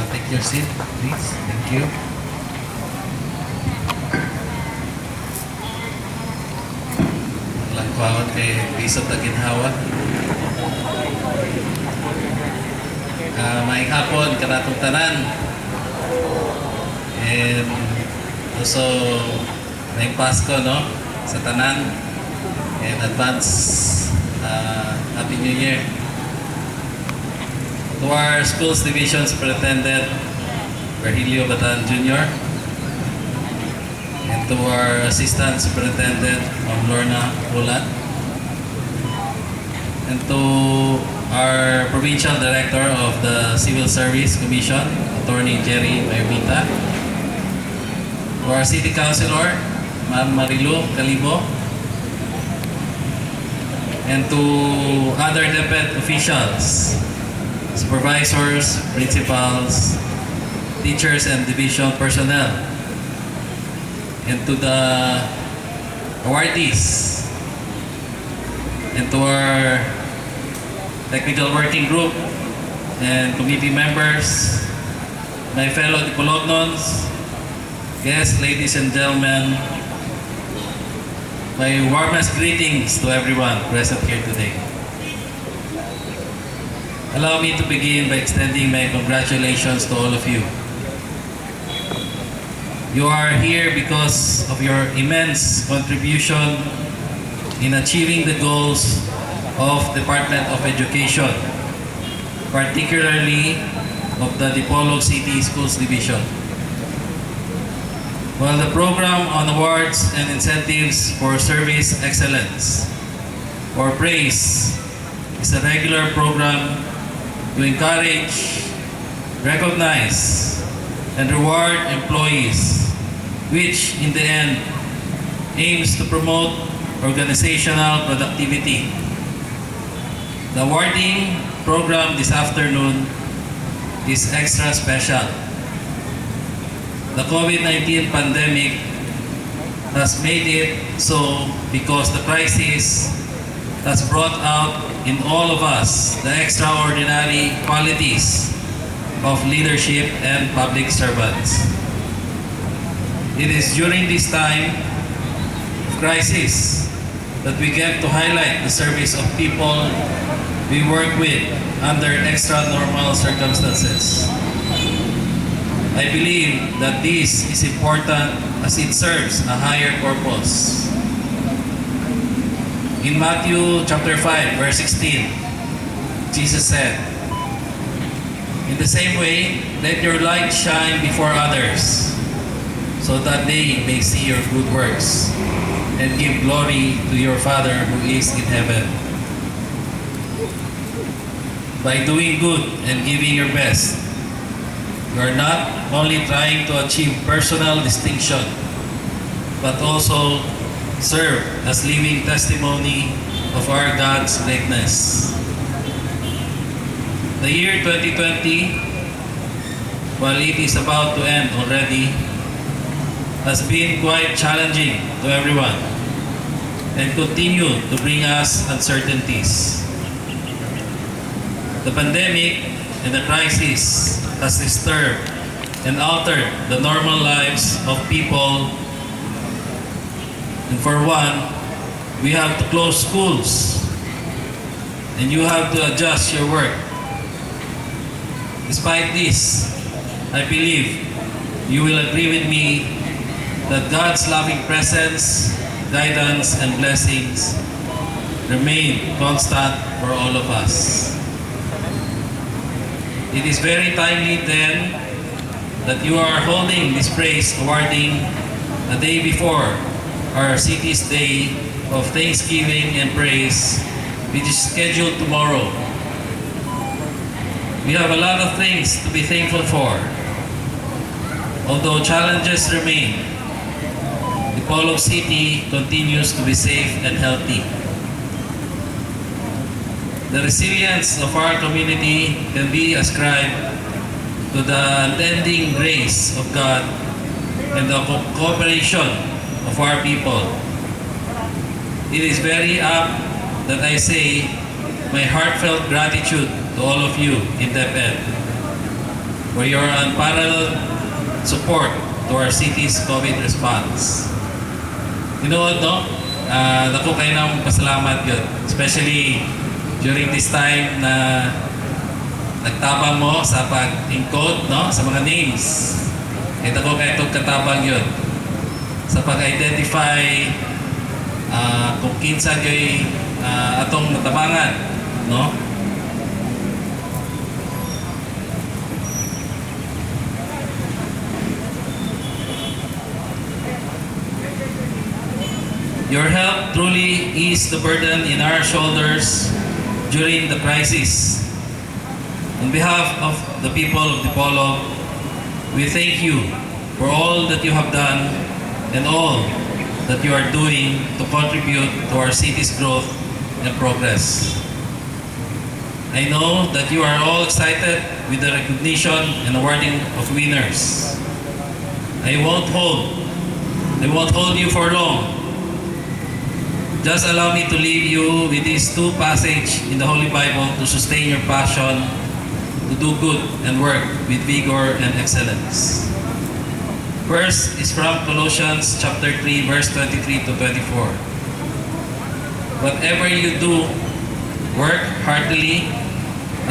Take your seat, please. Thank you. Langkawat kay Bisot na ginhawa. Maayong hapon, kanatong tanan. And also, maayong Pasko, no? Sa tanan. And advance Happy New Year. To our Schools Division Superintendent, Virgilio Batan Jr. And to our Assistant Superintendent, Ma'am Lorna Ulat. And to our Provincial Director of the Civil Service Commission, Attorney Jerry Mayobita. To our City Councilor, Ma'am Marilu Calibo. And to other DepEd officials, supervisors, principals, teachers, and division personnel. And to the awardees. And to our technical working group and committee members, my fellow Dipolognons, guests, ladies and gentlemen, my warmest greetings to everyone present here today. Allow me to begin by extending my congratulations to all of you. You are here because of your immense contribution in achieving the goals of Department of Education, particularly of the Dipolog City Schools Division. While the program on awards and incentives for service excellence or praise is a regular program to encourage, recognize, and reward employees, which in the end aims to promote organizational productivity. The awarding program this afternoon is extra special. The COVID-19 pandemic has made it so because the crisis has brought out in all of us the extraordinary qualities of leadership and public servants. It is during this time of crisis that we get to highlight the service of people we work with under extra normal circumstances. I believe that this is important as it serves a higher purpose. In Matthew chapter 5, verse 16, Jesus said, "In the same way, let your light shine before others, so that they may see your good works and give glory to your Father who is in heaven." By doing good and giving your best, you are not only trying to achieve personal distinction, but also serve as living testimony of our God's greatness. The year 2020, while it is about to end already, has been quite challenging to everyone and continue to bring us uncertainties. The pandemic and the crisis has disturbed and altered the normal lives of people. And for one, we have to close schools and you have to adjust your work. Despite this, I believe you will agree with me that God's loving presence, guidance, and blessings remain constant for all of us. It is very timely then that you are holding this praise awarding a day before our city's day of thanksgiving and praise, which is scheduled tomorrow. We have a lot of things to be thankful for. Although challenges remain, Dipolog City continues to be safe and healthy. The resilience of our community can be ascribed to the unending grace of God and the cooperation of our people. It is very apt that I say my heartfelt gratitude to all of you in DepEd for your unparalleled support to our city's COVID response. You know what, no? Naku kayo ng pasalamat yun. Especially during this time na nagtabang mo sa pag-encode, no? Sa mga names. Ito ko kayo itong katabang yun. Sa pag-identify kung kinsa kayo atong natabangan, no? Your help truly eased the burden in our shoulders during the crisis. On behalf of the people of Dipolog, we thank you for all that you have done and all that you are doing to contribute to our city's growth and progress. I know that you are all excited with the recognition and awarding of winners. I won't hold you for long. Just allow me to leave you with these two passages in the Holy Bible to sustain your passion to do good and work with vigor and excellence. Verse is from Colossians chapter 3, verse 23 to 24. Whatever you do, work heartily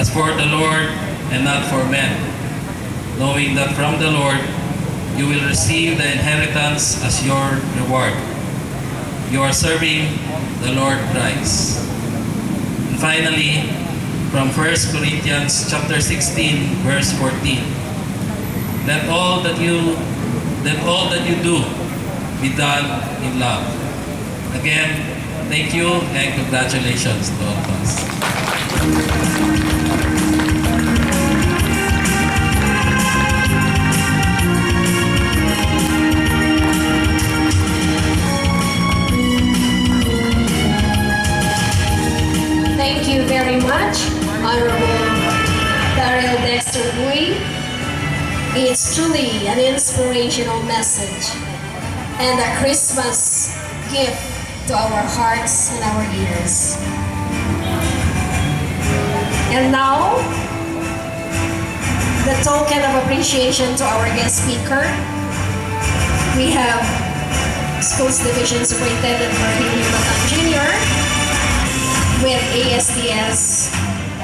as for the Lord and not for men, knowing that from the Lord you will receive the inheritance as your reward. You are serving the Lord Christ. And finally, from 1 Corinthians chapter 16, verse 14. Let all that you do be done in love. Again, thank you and congratulations to all of us. Thank you very much, Honorable Dec14. It's truly an inspirational message and a Christmas gift to our hearts and our ears. And now, the token of appreciation to our guest speaker. We have Schools Division Superintendent Martin Matan Jr. with ASTS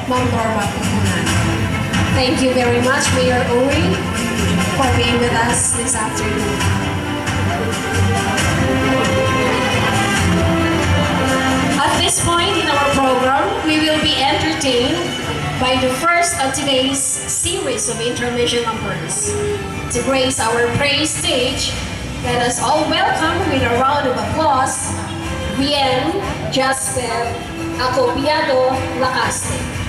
Ma'am Norma Pupunan. Thank you very much, Mayor Owie, for being with us this afternoon. At this point in our program, we will be entertained by the first of today's series of intermission numbers. To grace our praise stage, let us all welcome with a round of applause, Bien Jasper Acopiado Lacaste.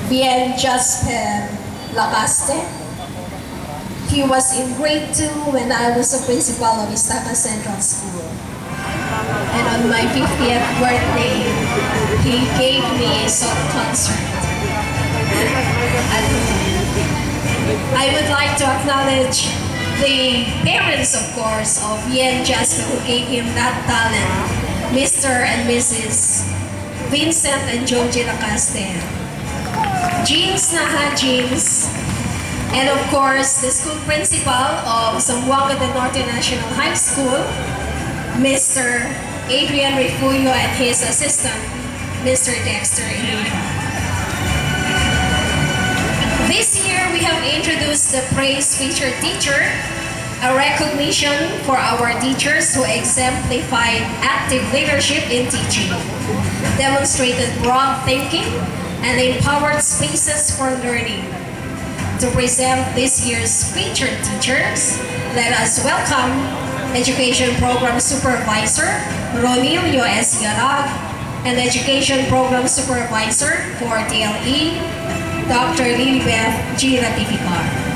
Bien Jasper Lacaste. He was in grade 2 when I was the principal of Istapa Central School. And on my 50th birthday, he gave me a song concert. And I would like to acknowledge the parents, of course, of Bien Jasper who gave him that talent, Mr. and Mrs. Vincent and Joji Lacaste. Jeans Naha Jeans, and of course the school principal of Zamboanga del Norte National High School, Mr. Adrian Refugio, and his assistant, Mr. Dexter Iluka. This year we have introduced the Praise Featured Teacher, a recognition for our teachers who exemplified active leadership in teaching, demonstrated broad thinking, and empowered spaces for learning. To present this year's featured teachers, let us welcome Education Program Supervisor Ronilio S. Yarag and Education Program Supervisor for DLE, Dr. Lilibeth G. Ratificar.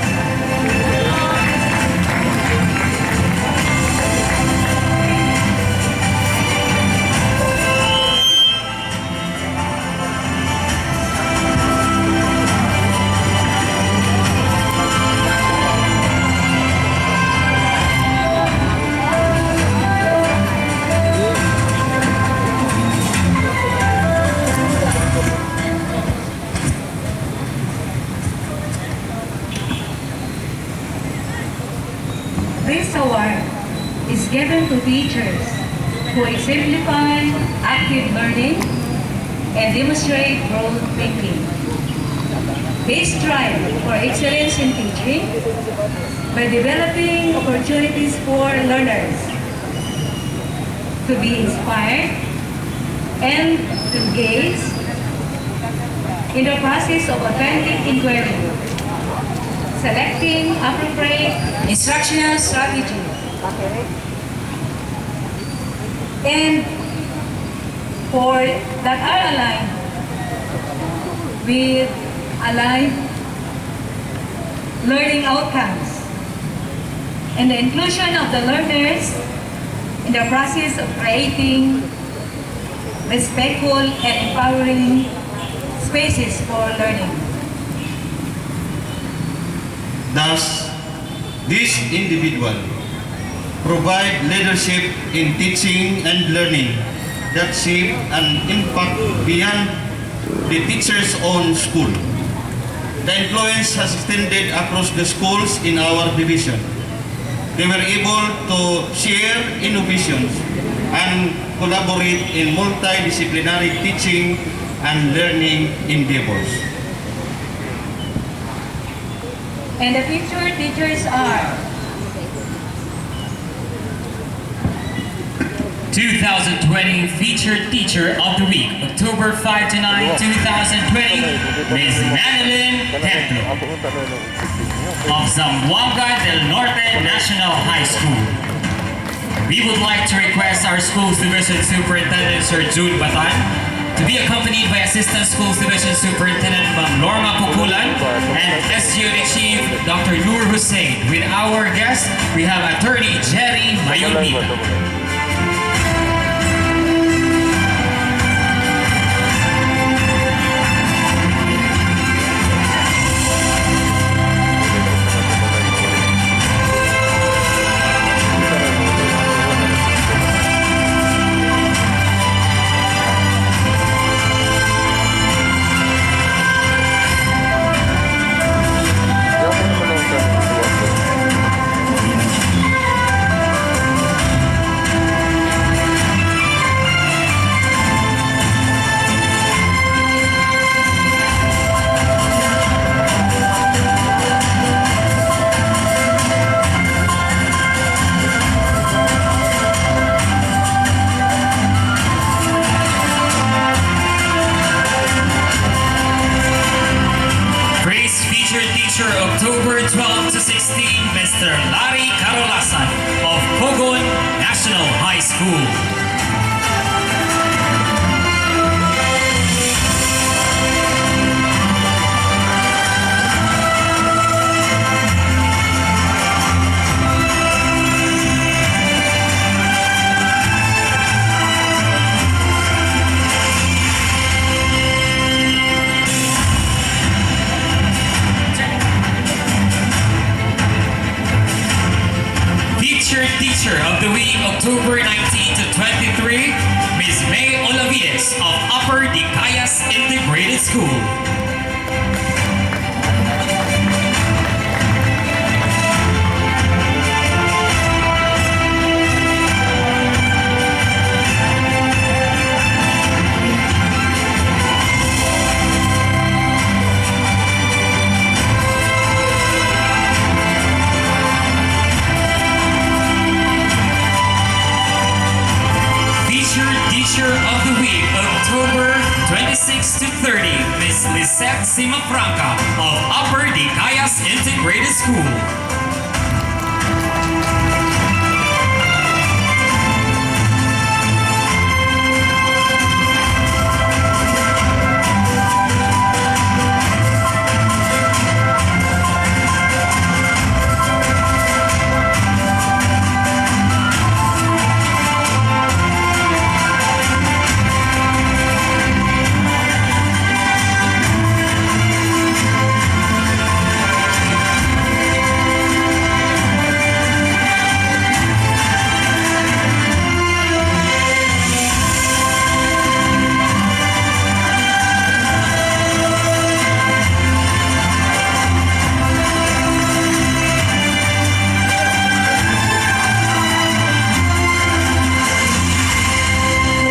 This award is given to teachers who exemplify active learning and demonstrate broad thinking. They strive for excellence in teaching by developing opportunities for learners to be inspired and to engage in the process of authentic inquiry, selecting appropriate instructional strategy, and for that are aligned with aligned learning outcomes and the inclusion of the learners in the process of creating respectful and empowering spaces for learning. Thus, this individual provide leadership in teaching and learning that shape and impact beyond the teacher's own school. The influence has extended across the schools in our division. They were able to share innovations and collaborate in multidisciplinary teaching and learning endeavors. And the future teachers are 2020 Featured Teacher of the Week, October 5 to 9, 2020, Ms. Madeline Templo of Zamboanga del Norte National High School. We would like to request our school's Division Superintendent, Sir Jude Batan, to be accompanied by Assistant Schools Division Superintendent Ma'am Norma Pukulan and SGUD Chief Dr. Noor Hussein. With our guest, we have Attorney Jerry Mayulmita. October 12 to 16, Mr. Larry Carolasan of Pogon National High School. Teacher of the Week, October 19 to 23, Ms. May Olavides of Upper Dicayas Integrated School. Teacher of the Week, October 26 to 30, Ms. Lisette Simafranca of Upper Dicayas Integrated School.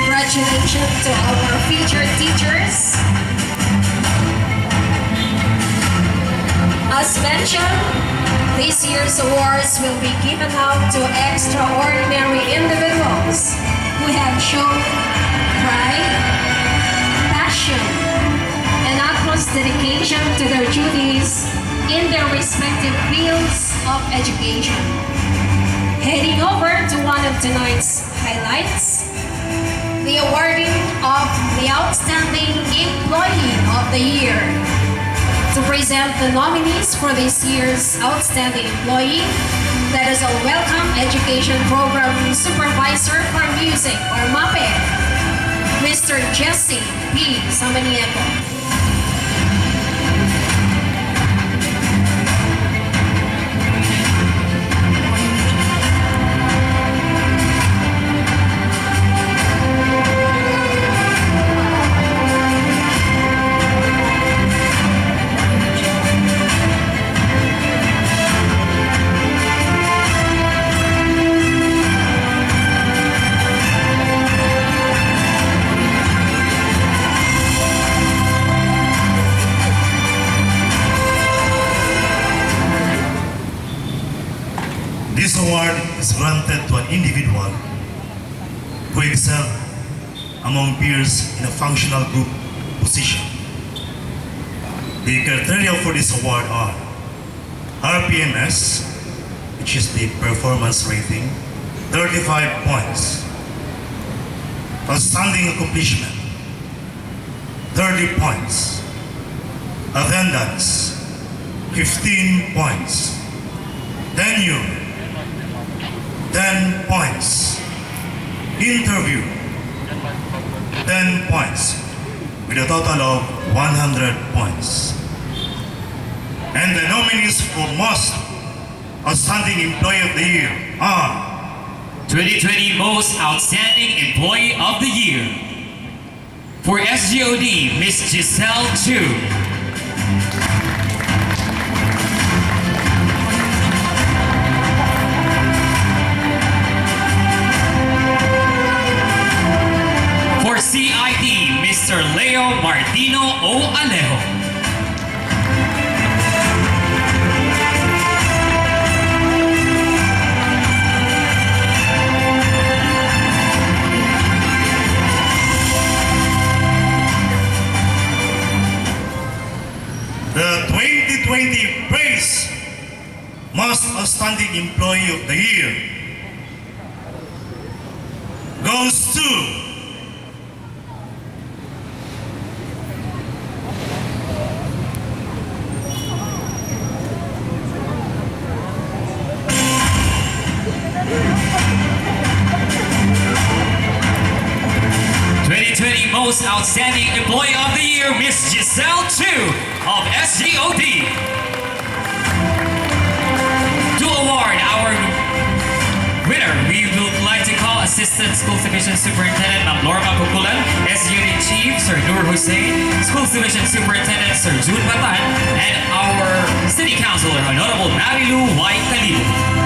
Congratulations to our featured teachers. As mentioned, this year's awards will be given out to extraordinary individuals who have shown pride, passion, and utmost dedication to their duties in their respective fields of education. Heading over to one of tonight's highlights, the awarding of the Outstanding Employee of the Year. To present the nominees for this year's Outstanding Employee, that is a Welcome Education Program Supervisor for Music, or MAPE, Mr. Jesse P. Samaniego. This award is granted to an individual who excelled among peers in a functional group position. The criteria for this award are RPMS, which is the performance rating, 35 points. Outstanding accomplishment, 30 points. Attendance, 15 points. Tenure, 10 points. Interview, 10 points, with a total of 100 points. And the nominees for Most Outstanding Employee of the Year are 2020 Most Outstanding Employee of the Year. For SGOD, Ms. Giselle Chu. For CID, Mr. Leo Martino O. Alejo. The 2020 Praise Most Outstanding Employee of the Year goes to Most Outstanding Employee of the Year, Ms. Giselle Chu of SGOD. To award our winner Assistant School Division Superintendent Ma'am Norma Pukulan, SUD Chief Sir Nur Hussein, School Division Superintendent Sir June Batan, and our City Councilor Honorable Marilu Y. Calibo.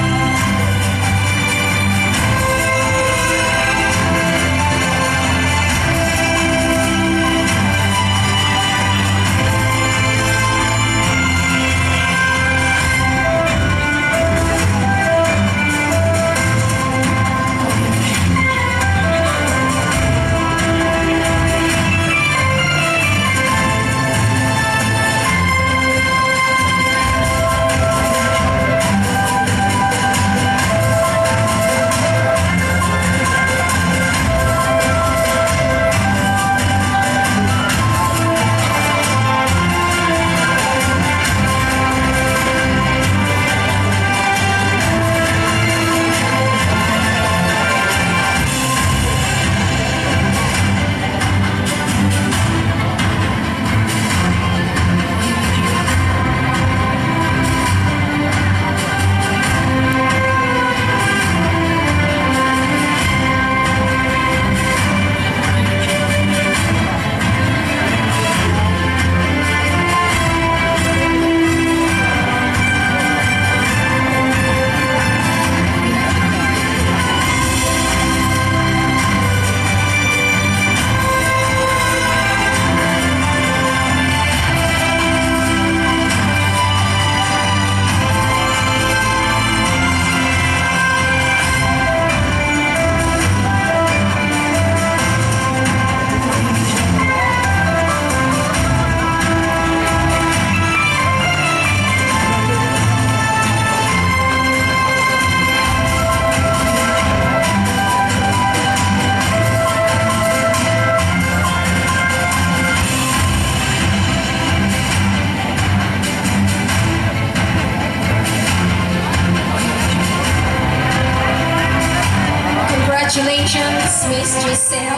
Congratulations, Miss Giselle,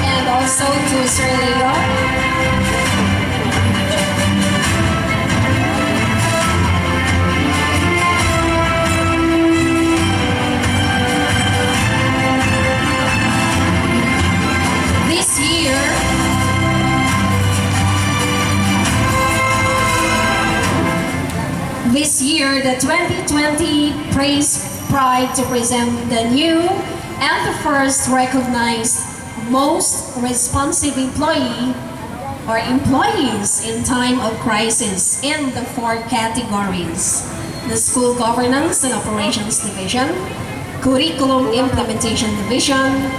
and also to Sir Leo. This year, the 2020 Praise Pride to present the new and the first recognized most responsive employee or employees in time of crisis in the 4 categories: the School Governance and Operations Division, Curriculum Implementation Division,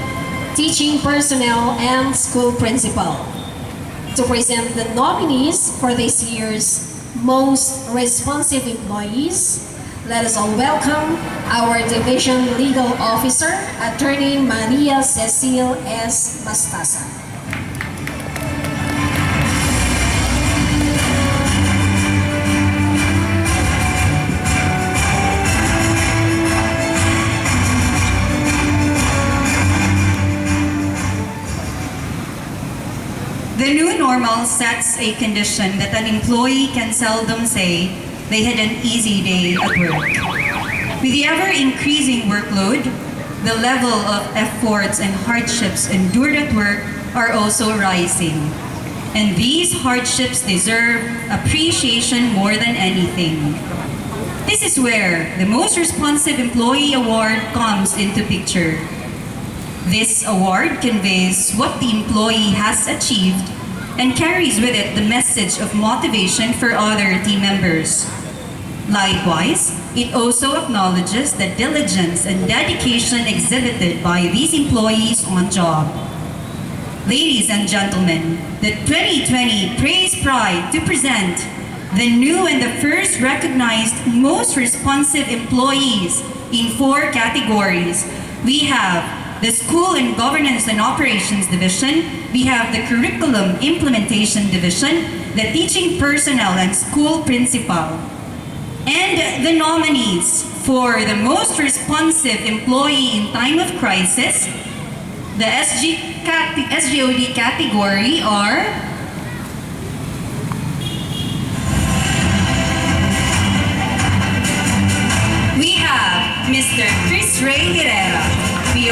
Teaching Personnel, and School Principal. To present the nominees for this year's most responsive employees, let us all welcome our Division Legal Officer, Attorney Maria Cecile S. Bastasa. The new normal sets a condition that an employee can seldom say they had an easy day at work. With the ever-increasing workload, the level of efforts and hardships endured at work are also rising. And these hardships deserve appreciation more than anything. This is where the Most Responsive Employee Award comes into picture. This award conveys what the employee has achieved and carries with it the message of motivation for other team members. Likewise, it also acknowledges the diligence and dedication exhibited by these employees on job. Ladies and gentlemen, the 2020 Praise Pride to present the new and the first recognized most responsive employees in 4 categories. We have the School and Governance and Operations Division, we have the Curriculum Implementation Division, the Teaching Personnel and School Principal. And the nominees for the most responsive employee in time of crisis, the SGOD category are we have Mr. Chris Ray Herrera. We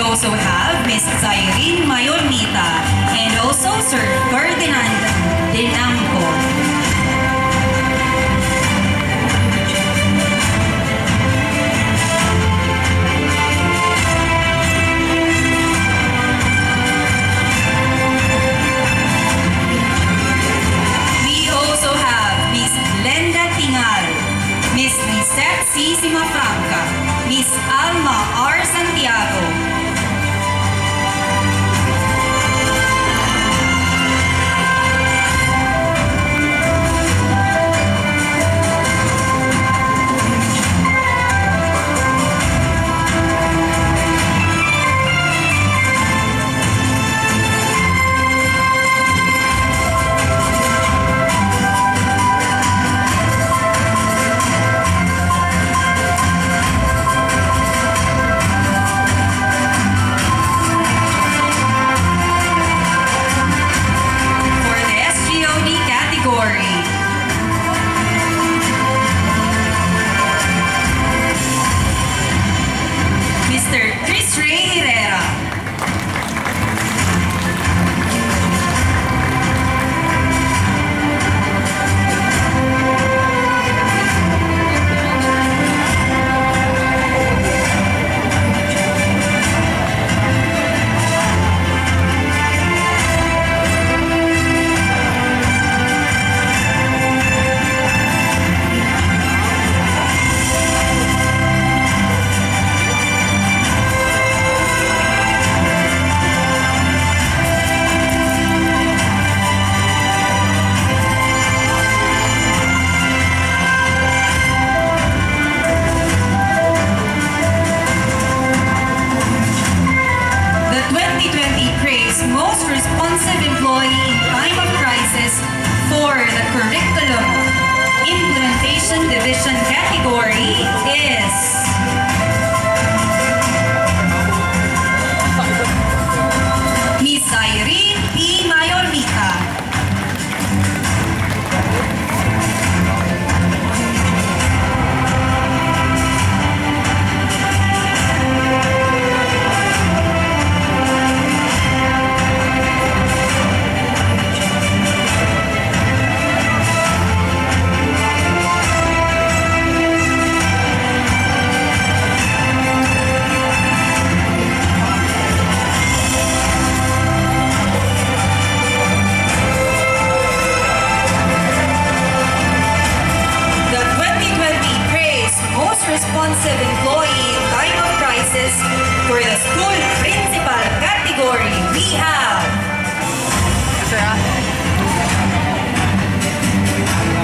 For the school principal category, we have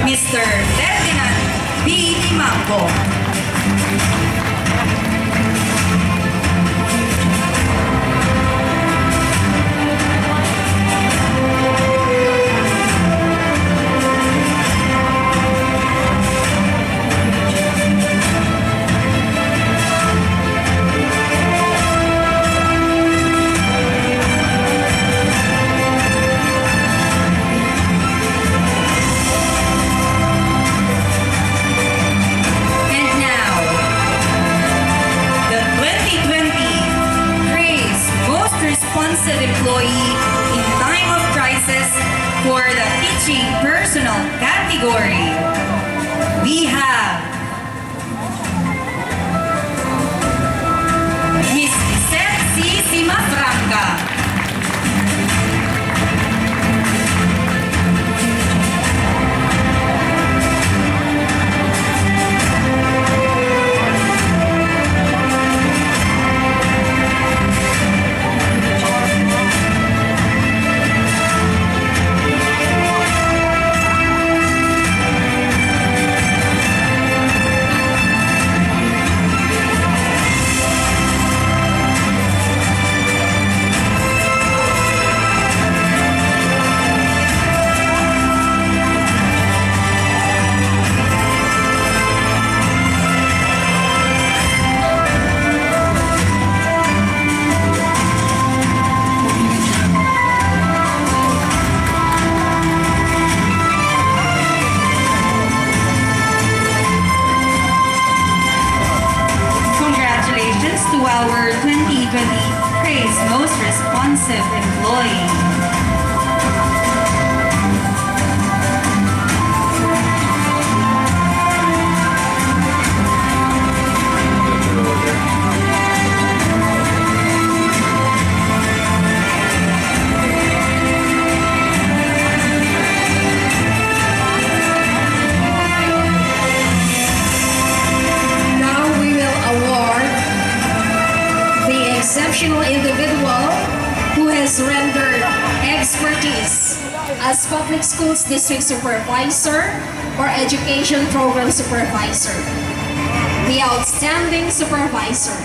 Mr. Ferdinand B. Limango. Responsive employee in time of crisis for the teaching personnel category. We have Miss Lisette C. Simafranca. To our 2020 Praise Most Responsive Employee. Exceptional individual who has rendered expertise as public schools district supervisor or education program supervisor, the outstanding supervisor,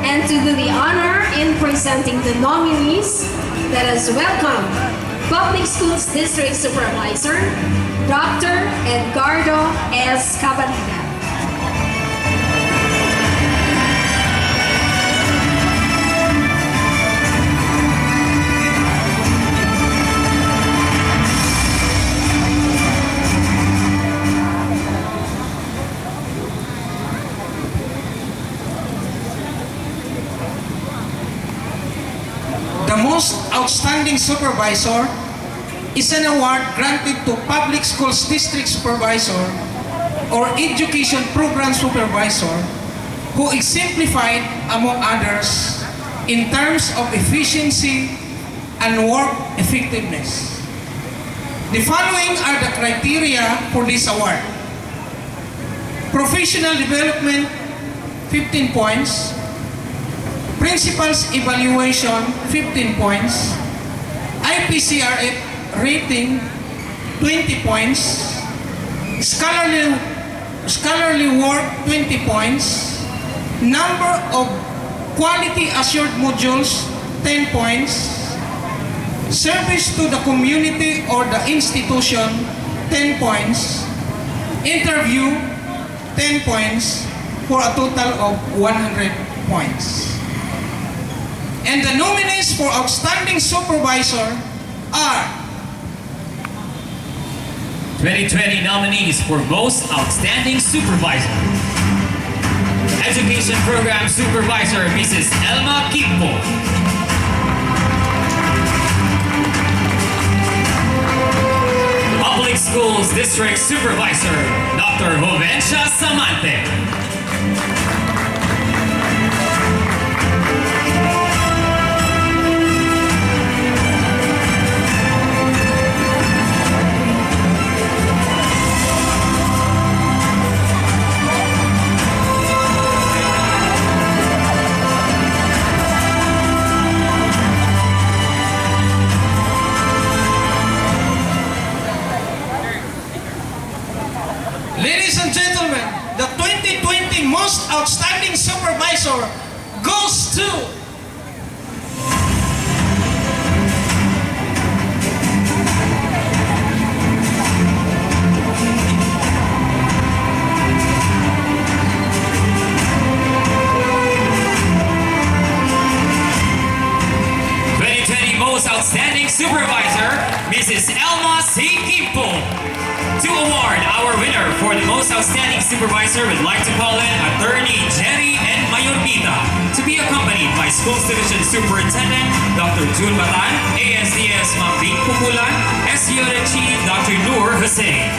and to do the honor in presenting the nominees, let us welcome public schools district supervisor Dr. Edgardo S. Cabanilla. The most outstanding supervisor is an award granted to public schools district supervisor or education program supervisor who exemplified, among others, in terms of efficiency and work effectiveness. The following are the criteria for this award. Professional development, 15 points. Principal's evaluation, 15 points. IPCRF rating, 20 points. Scholarly work, 20 points. Number of quality assured modules, 10 points. Service to the community or the institution, 10 points. Interview, 10 points, for a total of 100 points. And the nominees for Outstanding Supervisor are 2020 nominees for Most Outstanding Supervisor. Education Program Supervisor, Mrs. Elma Kimpo. Public Schools District Supervisor, Dr. Jovencia Samante. most outstanding supervisor goes to Most Outstanding Supervisor, Mrs. Elma C. Kimpo. To award our winner for the Most Outstanding Supervisor, we'd like to call in Attorney Jerry N. Mayorbita, to be accompanied by Schools Division Superintendent Dr. June Batan, ASDS Ma'am Vic Pukulan, SU Chief Dr. Noor Hussein.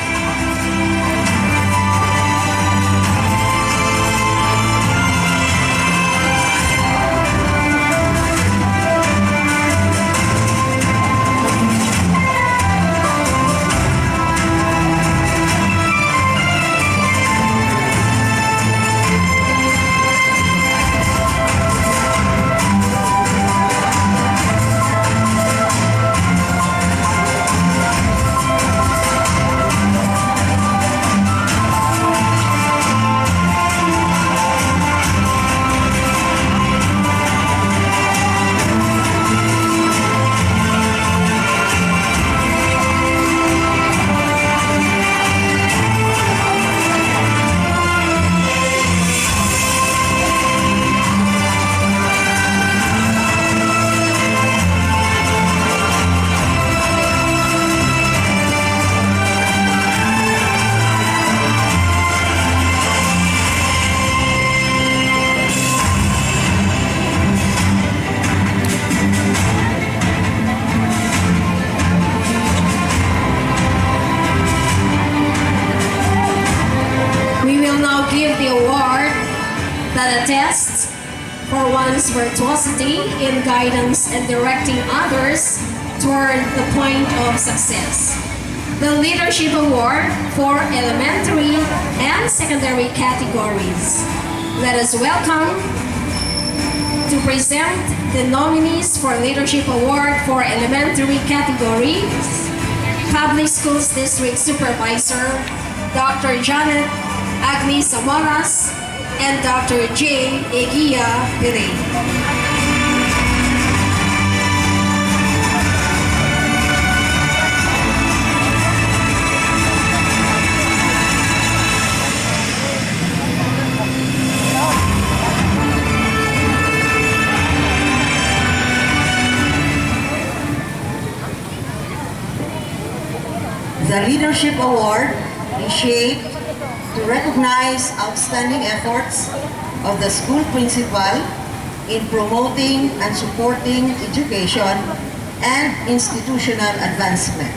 Give the award that attests for one's virtuosity in guidance and directing others toward the point of success. The Leadership Award for elementary and secondary categories. Let us welcome to present the nominees for Leadership Award for elementary categories. Public Schools District Supervisor Dr. Janet Agni Samoras and Dr. J. Eguia Pire. The Leadership Award is shaped to recognize outstanding efforts of the school principal in promoting and supporting education and institutional advancement,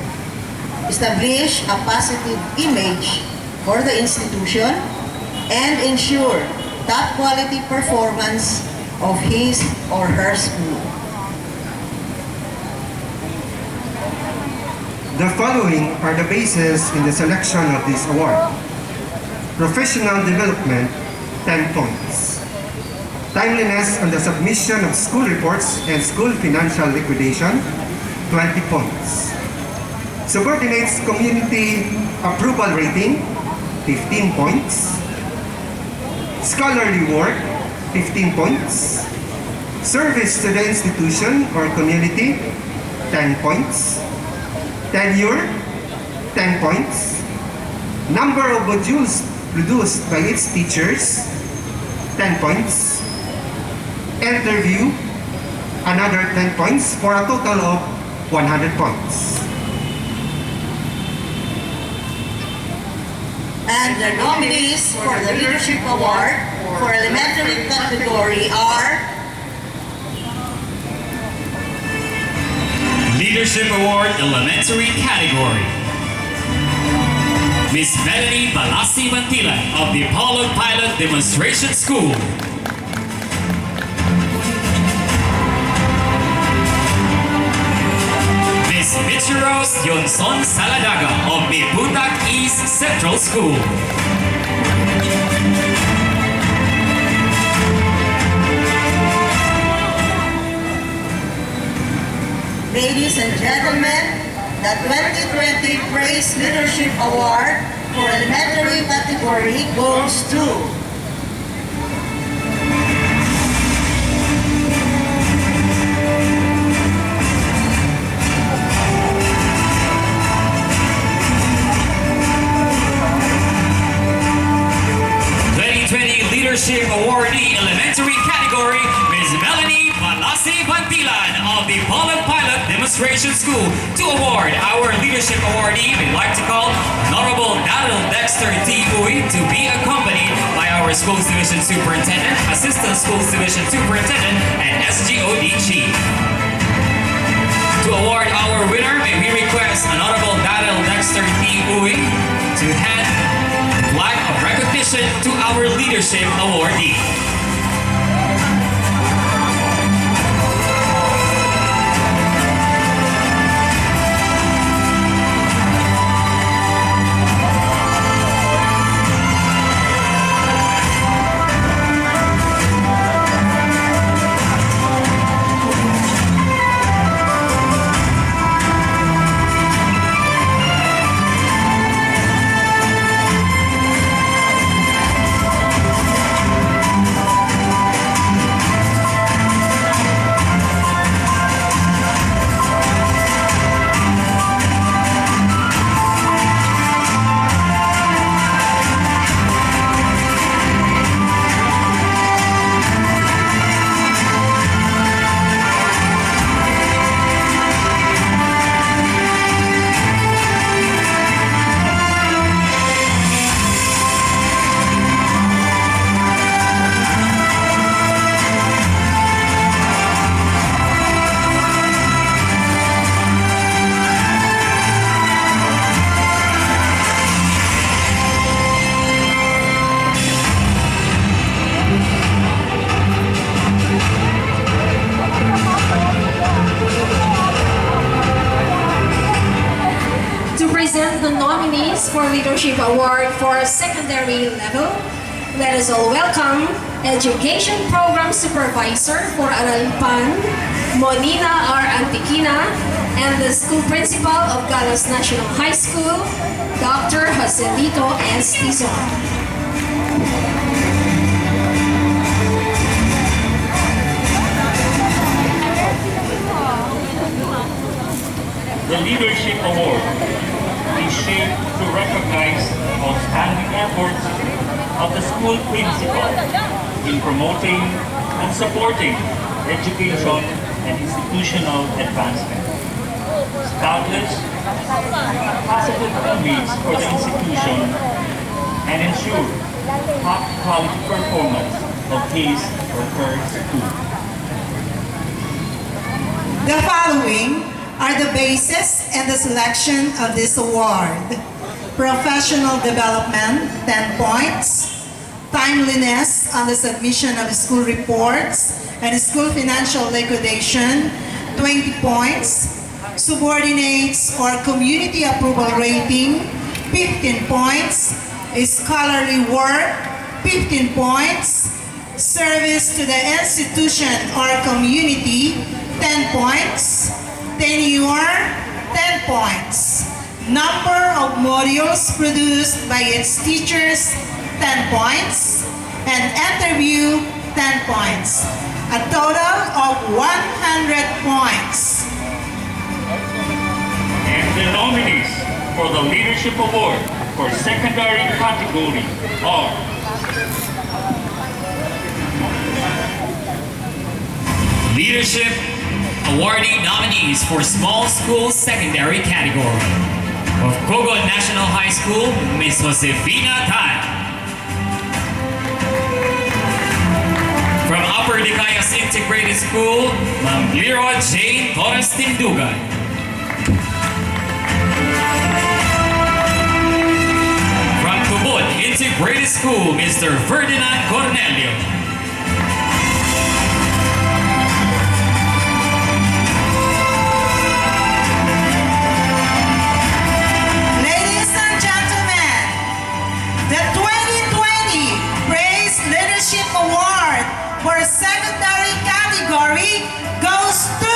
establish a positive image for the institution, and ensure top quality performance of his or her school. The following are the bases in the selection of this award. Professional development, 10 points. Timeliness on the submission of school reports and school financial liquidation, 20 points. Subordinates community approval rating, 15 points. Scholarly work, 15 points. Service to the institution or community, 10 points. Tenure, 10 points. Number of modules produced by its teachers, 10 points. Interview, another 10 points for a total of 100 points. And the nominees for the Leadership Award for elementary category are Leadership Award Elementary Category, Miss Melanie Balasi Mantilan of the Dipolog Pilot Demonstration School. Miss Michiros Yonson Saladaga of the Butak East Central School. Ladies and gentlemen, the 2020 Praise Leadership Award for elementary category goes to Leadership Awardee Elementary category, Ms. Melanie Palasi Bantilan of the Dipolog Pilot Demonstration School. To award our Leadership Awardee, we'd like to call Honorable Dec14 to be accompanied by our Schools Division Superintendent, Assistant Schools Division Superintendent, and SGOD Chief. To award our winner, may we request Honorable Dec14 to hand the flag of recognition to our Leadership Awardee. The nominees for Leadership Award for secondary level, let us all welcome Education Program Supervisor for Aralipan, Monina R. Antiquina, and the School Principal of Galas National High School, Dr. Joselito S. Tizon. The Leadership Award is shaped to recognize outstanding efforts of the school principal in promoting and supporting education and institutional advancement, establish positive image for the institution, and ensure top quality performance of his or her school. The following are the basis and the selection of this award. Professional development, 10 points. Timeliness on the submission of school reports and school financial liquidation, 20 points. Subordinates or community approval rating, 15 points. Scholarly work, 15 points. Service to the institution or community, 10 points. Tenure, 10 points. Number of modules produced by its teachers, 10 points. And interview, 10 points. A total of 100 points. And the nominees for the Leadership Award for secondary category are Leadership Awardee nominees for Small School Secondary category. Of Cogon National High School, Ms. Josefina Tan. From Upper Dicayas Integrated School, Ma'am Lira Jane Torres Tindugan. From Tubod Integrated School, Mr. Ferdinand Cornelio. Award for secondary category goes to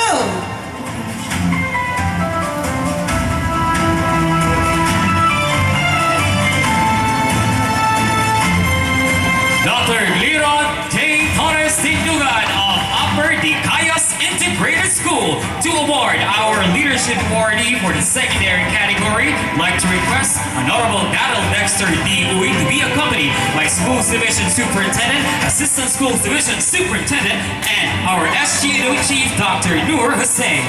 Dr. Lira J. Torres Tindugan of Upper Dicayas Integrated School. To award our Leadership Awardee for the secondary category, I'd like to request Honorable Daryl Dexter D. Uy to be accompanied by Schools Division Superintendent, Assistant Schools Division Superintendent, and our SGNO Chief Dr. Noor Hussein.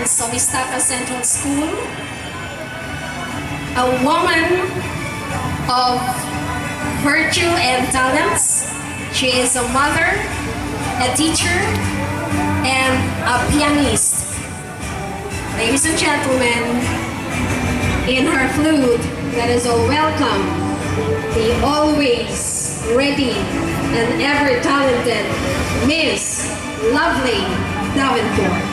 Of Estaca Central School, a woman of virtue and talents. She is a mother, a teacher, and a pianist. Ladies and gentlemen, in her flute, let us all welcome the always ready and ever talented Miss Lovely Davenport.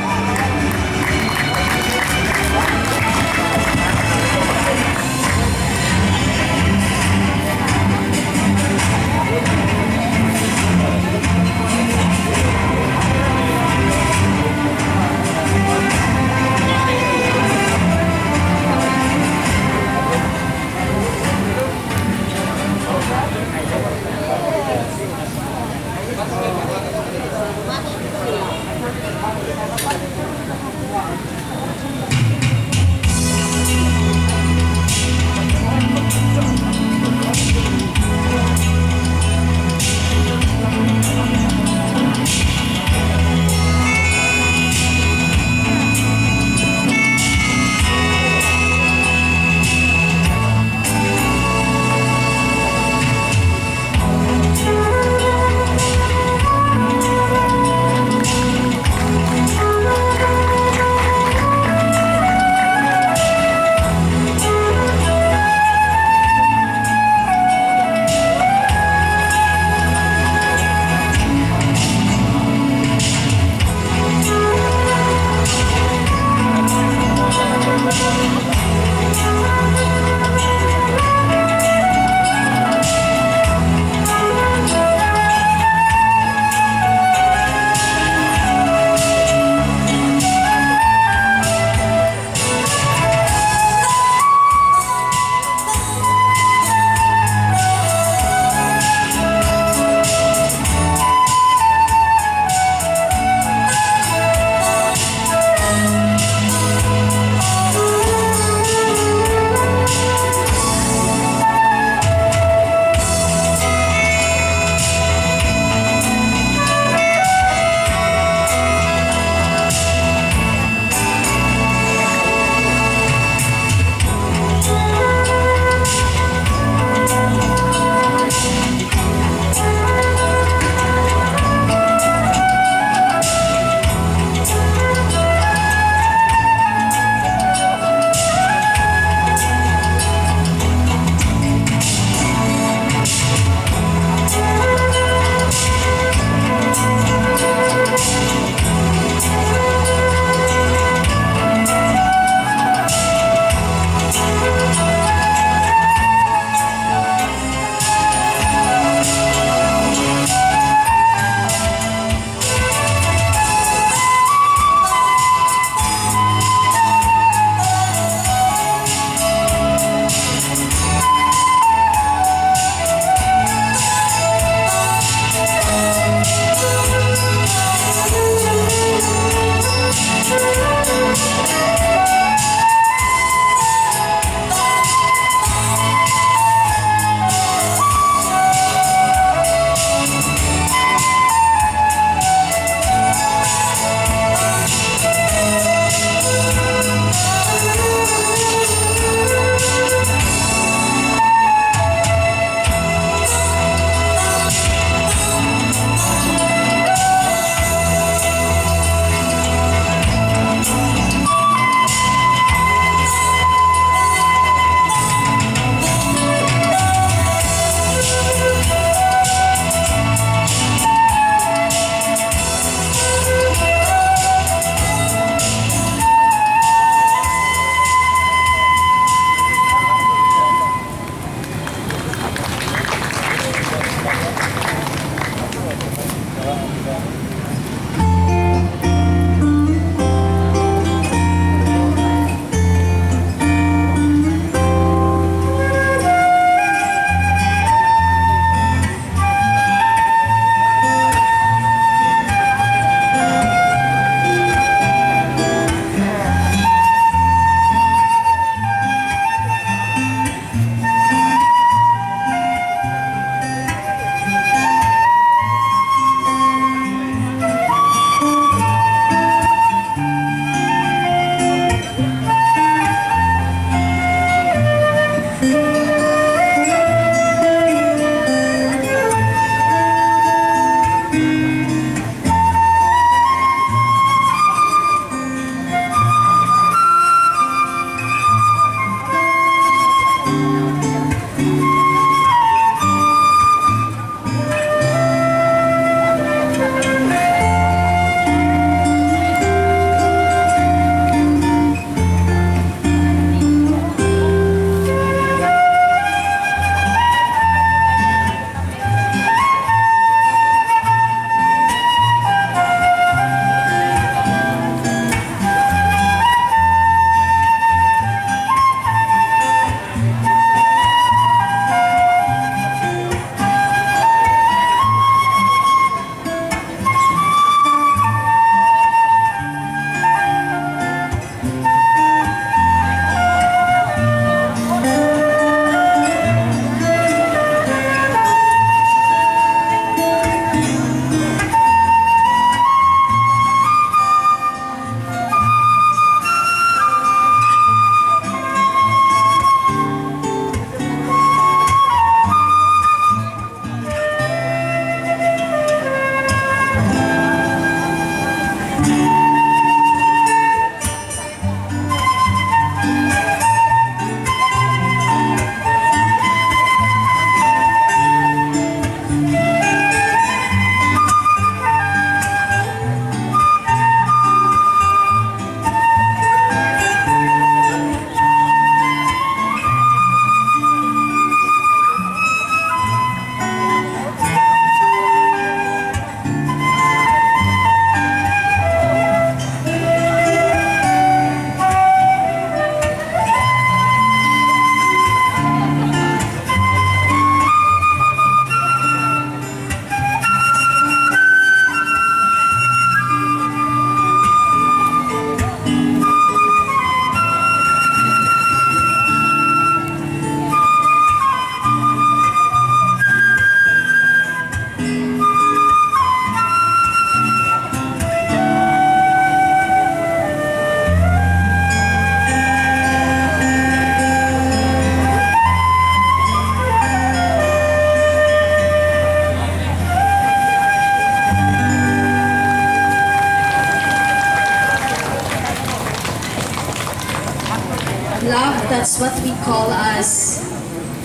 what we call as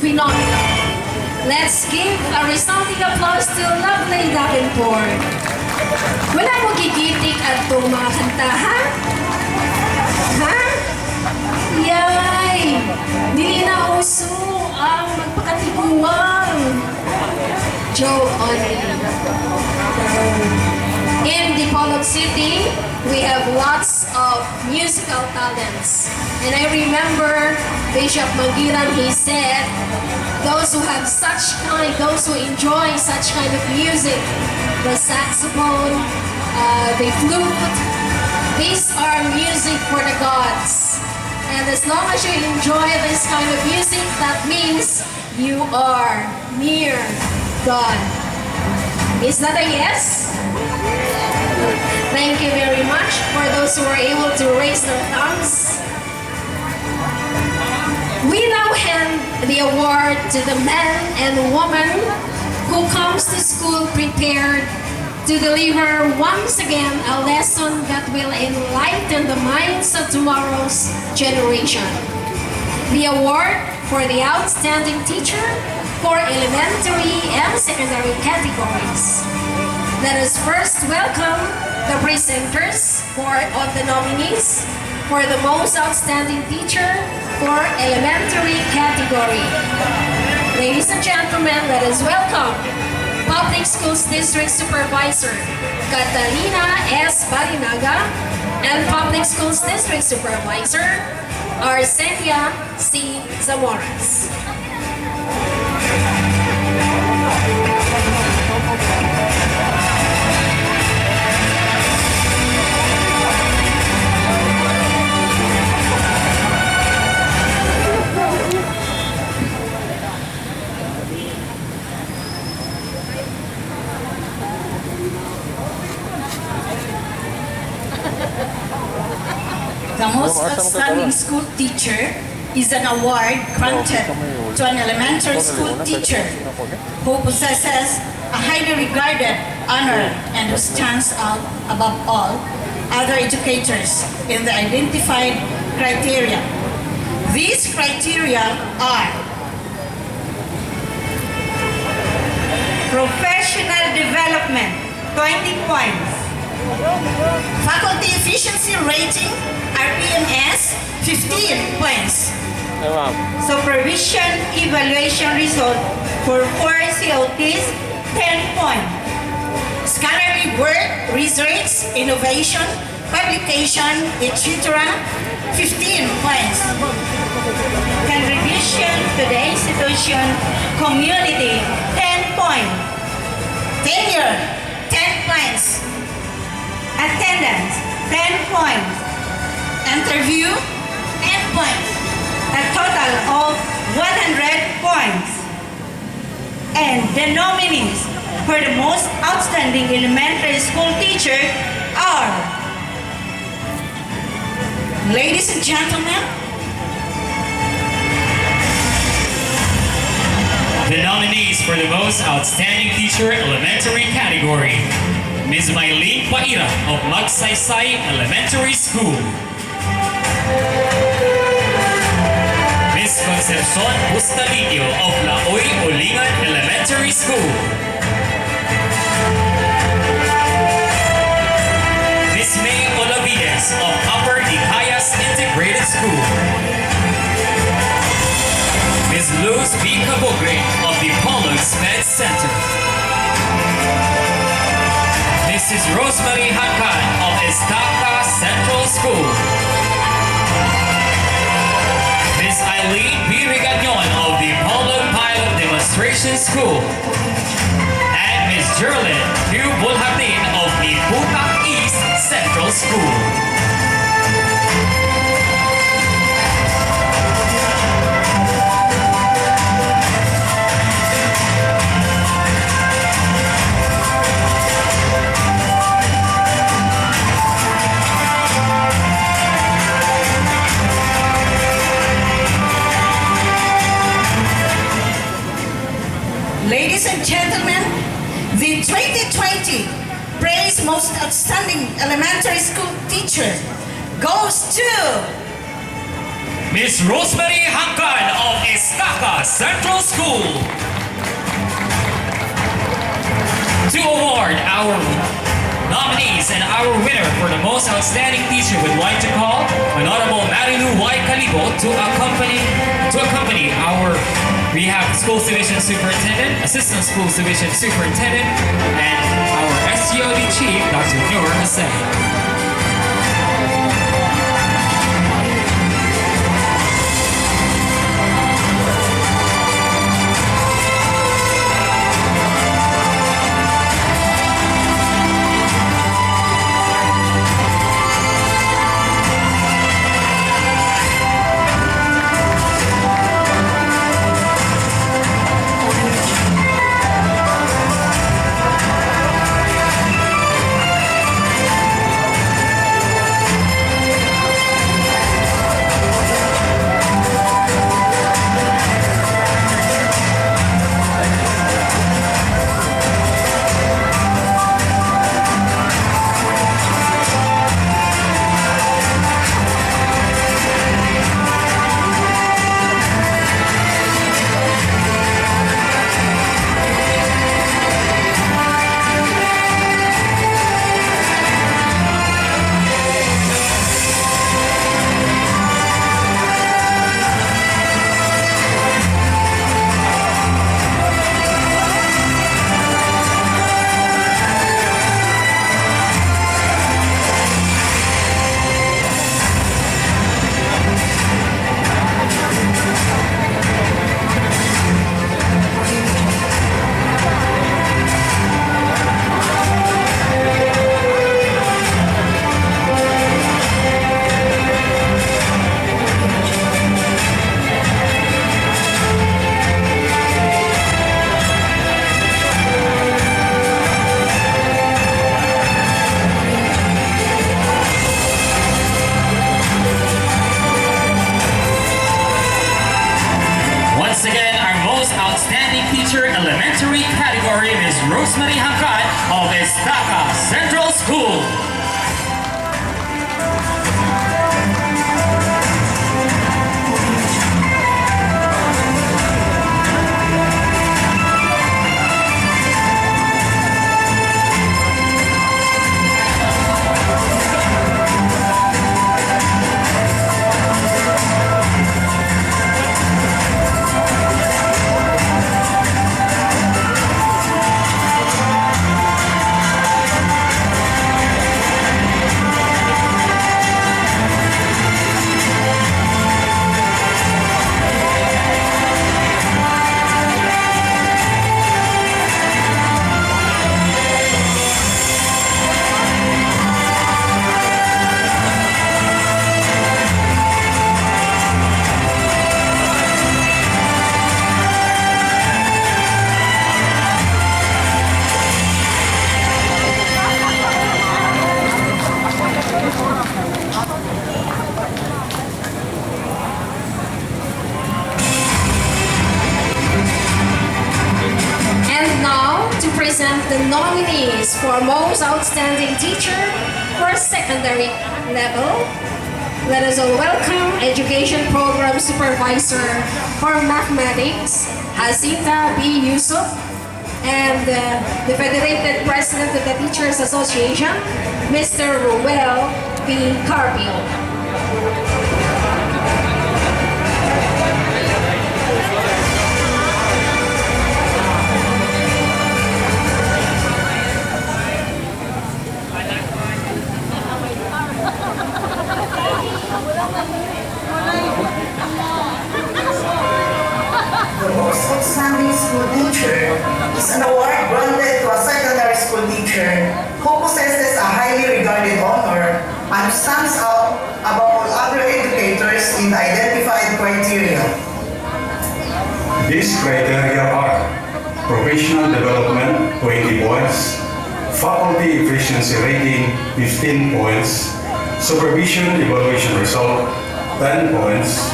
phenomenal. Let's give a resounding applause to lovely Davenport. Wala mo gigitik at itong mga kanta, ha? Ha? Yay! Dili na uso ang magpakatiguang. Joke only. In Dipolog City, we have lots of musical talents. And I remember Bishop Mangiran, he said, those who have those who enjoy such kind of music, the saxophone, the flute, these are music for the gods. And as long as you enjoy this kind of music, that means you are near God. Is that a yes? Thank you very much for those who are able to raise their thumbs. We now hand the award to the man and woman who comes to school prepared to deliver once again a lesson that will enlighten the minds of tomorrow's generation. The award for the outstanding teacher for elementary and secondary categories. Let us first welcome the presenters of the nominees for the most outstanding teacher for elementary category. Ladies and gentlemen, let us welcome Public Schools District Supervisor Catalina S. Barinaga and Public Schools District Supervisor Arcelia C. Zamoras. The most outstanding school teacher is an award granted to an elementary school teacher who possesses a highly regarded honor and who stands out above all other educators in the identified criteria. These criteria are professional development, 20 points. Faculty efficiency rating, RPMS, 15 points. Supervision evaluation result for 4 COTs, 10 points. Scholarly work, research, innovation, publication, etc., 15 points. Contribution to the institution, community, 10 points. Tenure, 10 points. Attendance, 10 points. Interview, 10 points. A total of 100 points. And the nominees for the most outstanding elementary school teacher are, ladies and gentlemen, the nominees for the most outstanding teacher elementary category: Ms. Maylene Paira of Magsaysay Elementary School, Ms. Concepcion Bustalillo of Laoy Ulingan Elementary School, Ms. May Olavides of Upper Dicayas Integrated School, Ms. Luz B. Cabogre of the Dipolog Med Center, Mrs. Rosemary Hakan of Estaca Central School, Ms. Eileen B. Rigagnon of the Dipolog Pilot Demonstration School, and Ms. Jerlyn Q. Bulhatin of the Putak East Central School. ladies and gentlemen, the 2020 Praise Most Outstanding Elementary School Teacher goes to Miss Rosemary Hangkan of Estaca Central School. To award our nominees and our winner for the most outstanding teacher, we'd like to call Honorable Marilu Y. Calibo to accompany we have Schools Division Superintendent, Assistant Schools Division Superintendent, and our SGOD Chief, Dr. Noor Hussain. Elementary category, Ms. Rosemary Hangkan of Estaca Central School. The nominees for Most Outstanding Teacher for Secondary Level. Let us all welcome Education Program Supervisor for Mathematics, Hasita B. Yusuf, and the Federated President of the Teachers Association, Mr. Ruel B. Carpio. The most outstanding school teacher is an award granted to a secondary school teacher who possesses a highly regarded honor and stands out above all other educators in the identified criteria. These criteria are professional development 20 points, faculty efficiency rating 15 points, supervision evaluation result 10 points.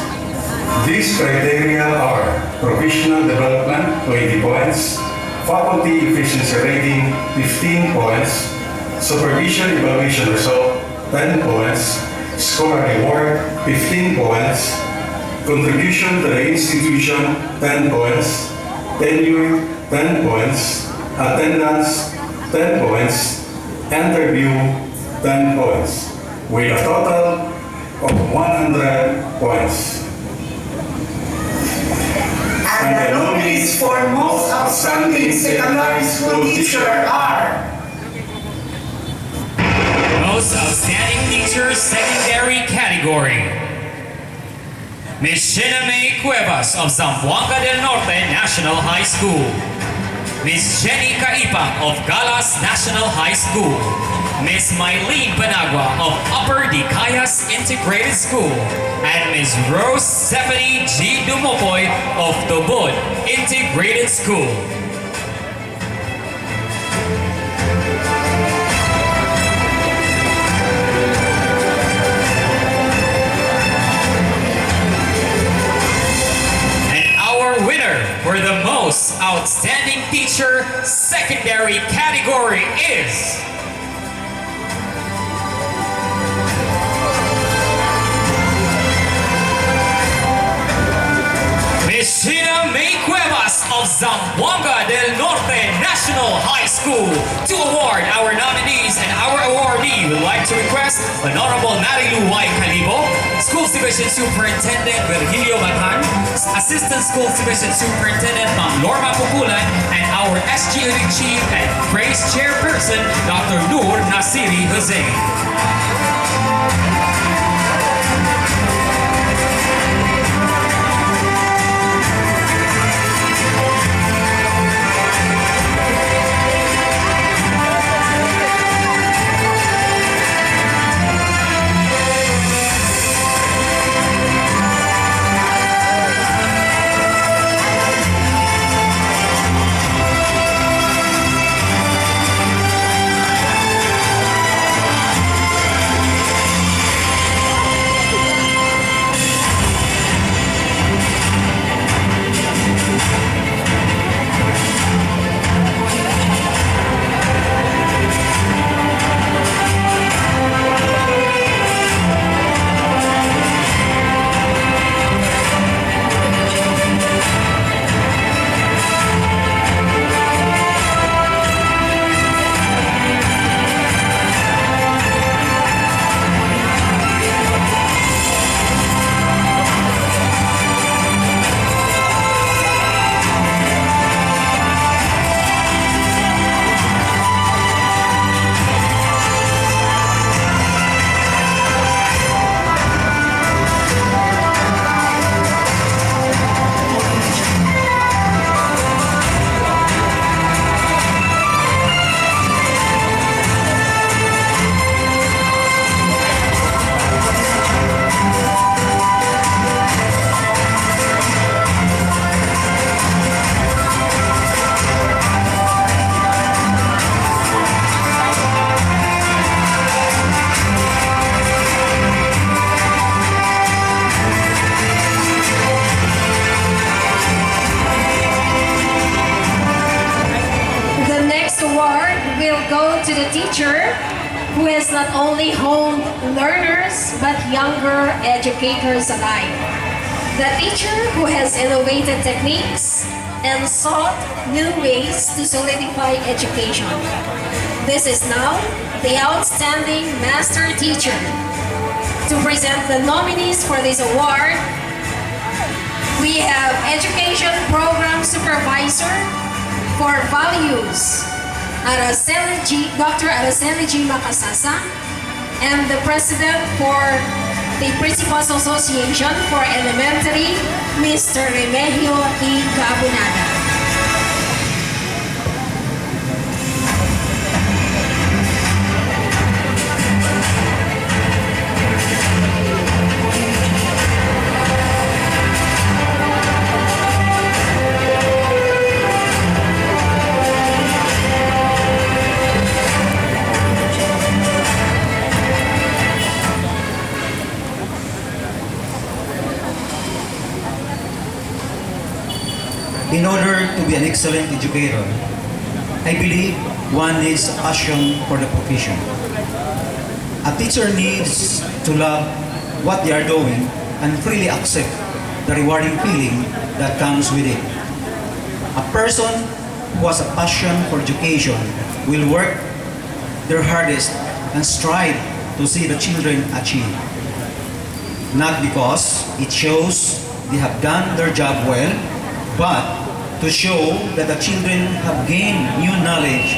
These criteria are professional development 20 points, faculty efficiency rating 15 points, supervision evaluation result 10 points, scholar reward 15 points, contribution to the institution, 10 points, tenure, 10 points, attendance, 10 points, interview, 10 points, with a total of 100 points. And the nominees for most outstanding secondary school teacher are Most Outstanding Teacher Secondary Category, Ms. Sheena May Cuevas of Zamboanga del Norte National High School, Ms. Jenny Caipang of Galas National High School, Ms. Mylene Panagua of Upper Dicayas Integrated School, and Ms. Rose Stephanie G. Dumopoy of Tobod Integrated School. For the most outstanding teacher secondary category is Ms. Sheena May Cuevas of Zamboanga del Norte National High School. To award our nominees and our awardee, we would like to request Honorable Marilu Y. Calibo, Schools Division Superintendent Virgilio Batan, Assistant Schools Division Superintendent Ma'am Lorma Pukulan, and our SG Unit Chief and Praise Chairperson Dr. Noor Nasiri Hussein. To the teacher who has not only honed learners but younger educators alike. The teacher who has innovated techniques and sought new ways to solidify education. This is now the Outstanding Master Teacher. To present the nominees for this award, we have Education Program Supervisor for Values, Dr. Araceli G. Macasasa, and the President for the Principals Association for Elementary, Mr. Remigio E. Cabunada. In order to be an excellent educator, I believe one needs passion for the profession. A teacher needs to love what they are doing and freely accept the rewarding feeling that comes with it. A person who has a passion for education will work their hardest and strive to see the children achieve. Not because it shows they have done their job well, but to show that the children have gained new knowledge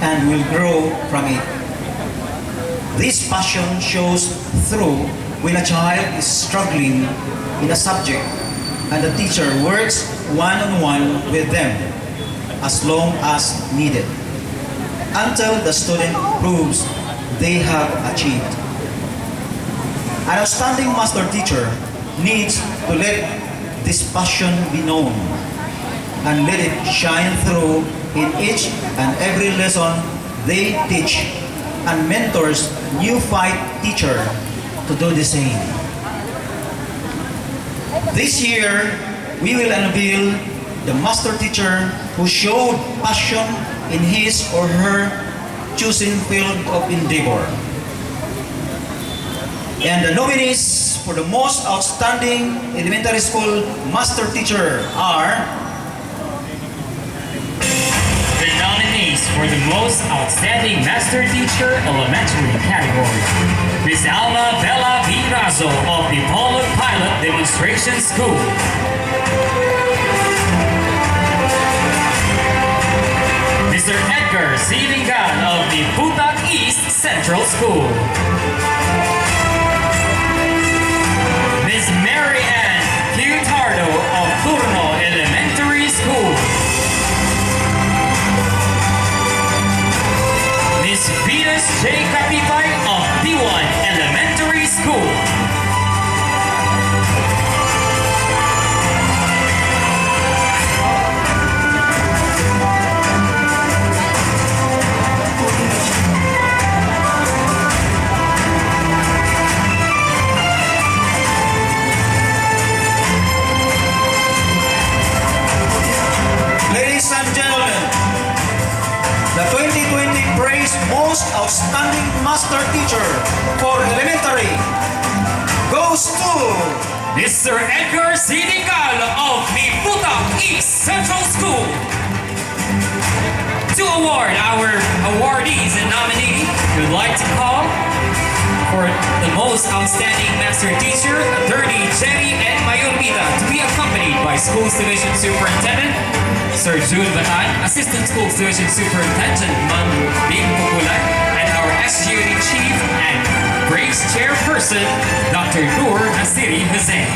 and will grow from it. This passion shows through when a child is struggling in a subject and the teacher works one-on-one with them as long as needed until the student proves they have achieved. An outstanding master teacher needs to let this passion be known and let it shine through in each and every lesson they teach, and mentors neophyte teacher to do the same. This year, we will unveil the master teacher who showed passion in his or her chosen field of endeavor. And the nominees for the most outstanding elementary school master teacher are the nominees for the most outstanding master teacher elementary category: Ms. Alma Bella Virazo of the Dipolog Pilot Demonstration School, Mr. Edgar Silingan of the Putak East Central School, Ms. Mary Ann Piutardo of Turno Elementary School, Ms. Venus J. Capitay of D1 Elementary School, Ladies and gentlemen, the 2020 Praise Most Outstanding Master Teacher for Elementary goes to Mr. Edgar Silingan of the Putak East Central School. To award our awardees and nominee, we'd like to call for the most outstanding master teacher, Attorney Jerry N. Mayorbita, to be accompanied by Schools Division Superintendent Sir June Batan, Assistant Schools Division Superintendent Ma'am Bing Pukulay, and our SGUD Chief and Grace Chairperson, Dr. Noor Nasiri Hussain.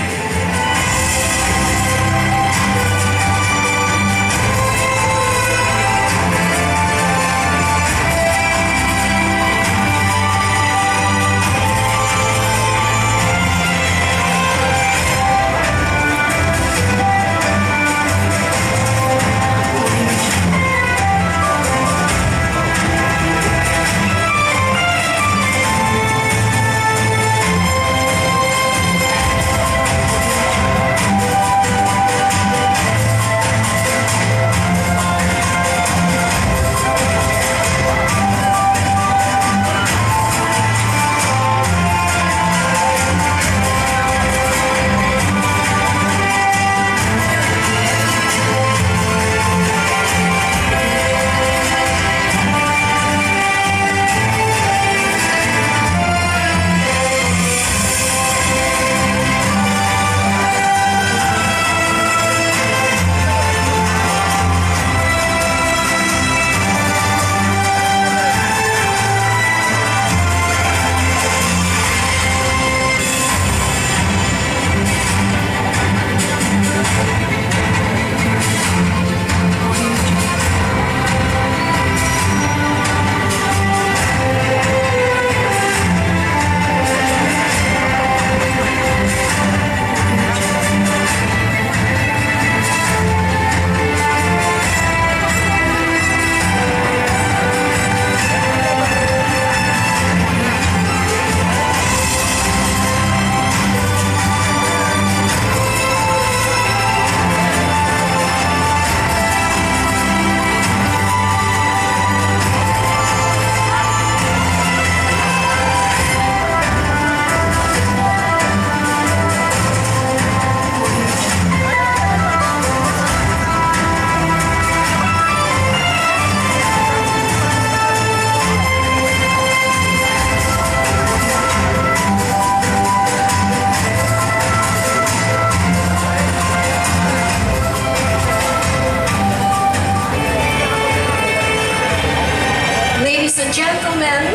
gentlemen,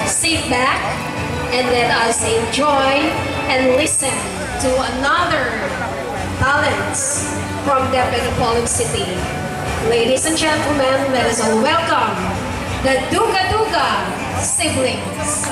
sit back and let us enjoy and listen to another talents from DepEd Dipolog City. Ladies and gentlemen, let us all welcome the Duga Duga siblings.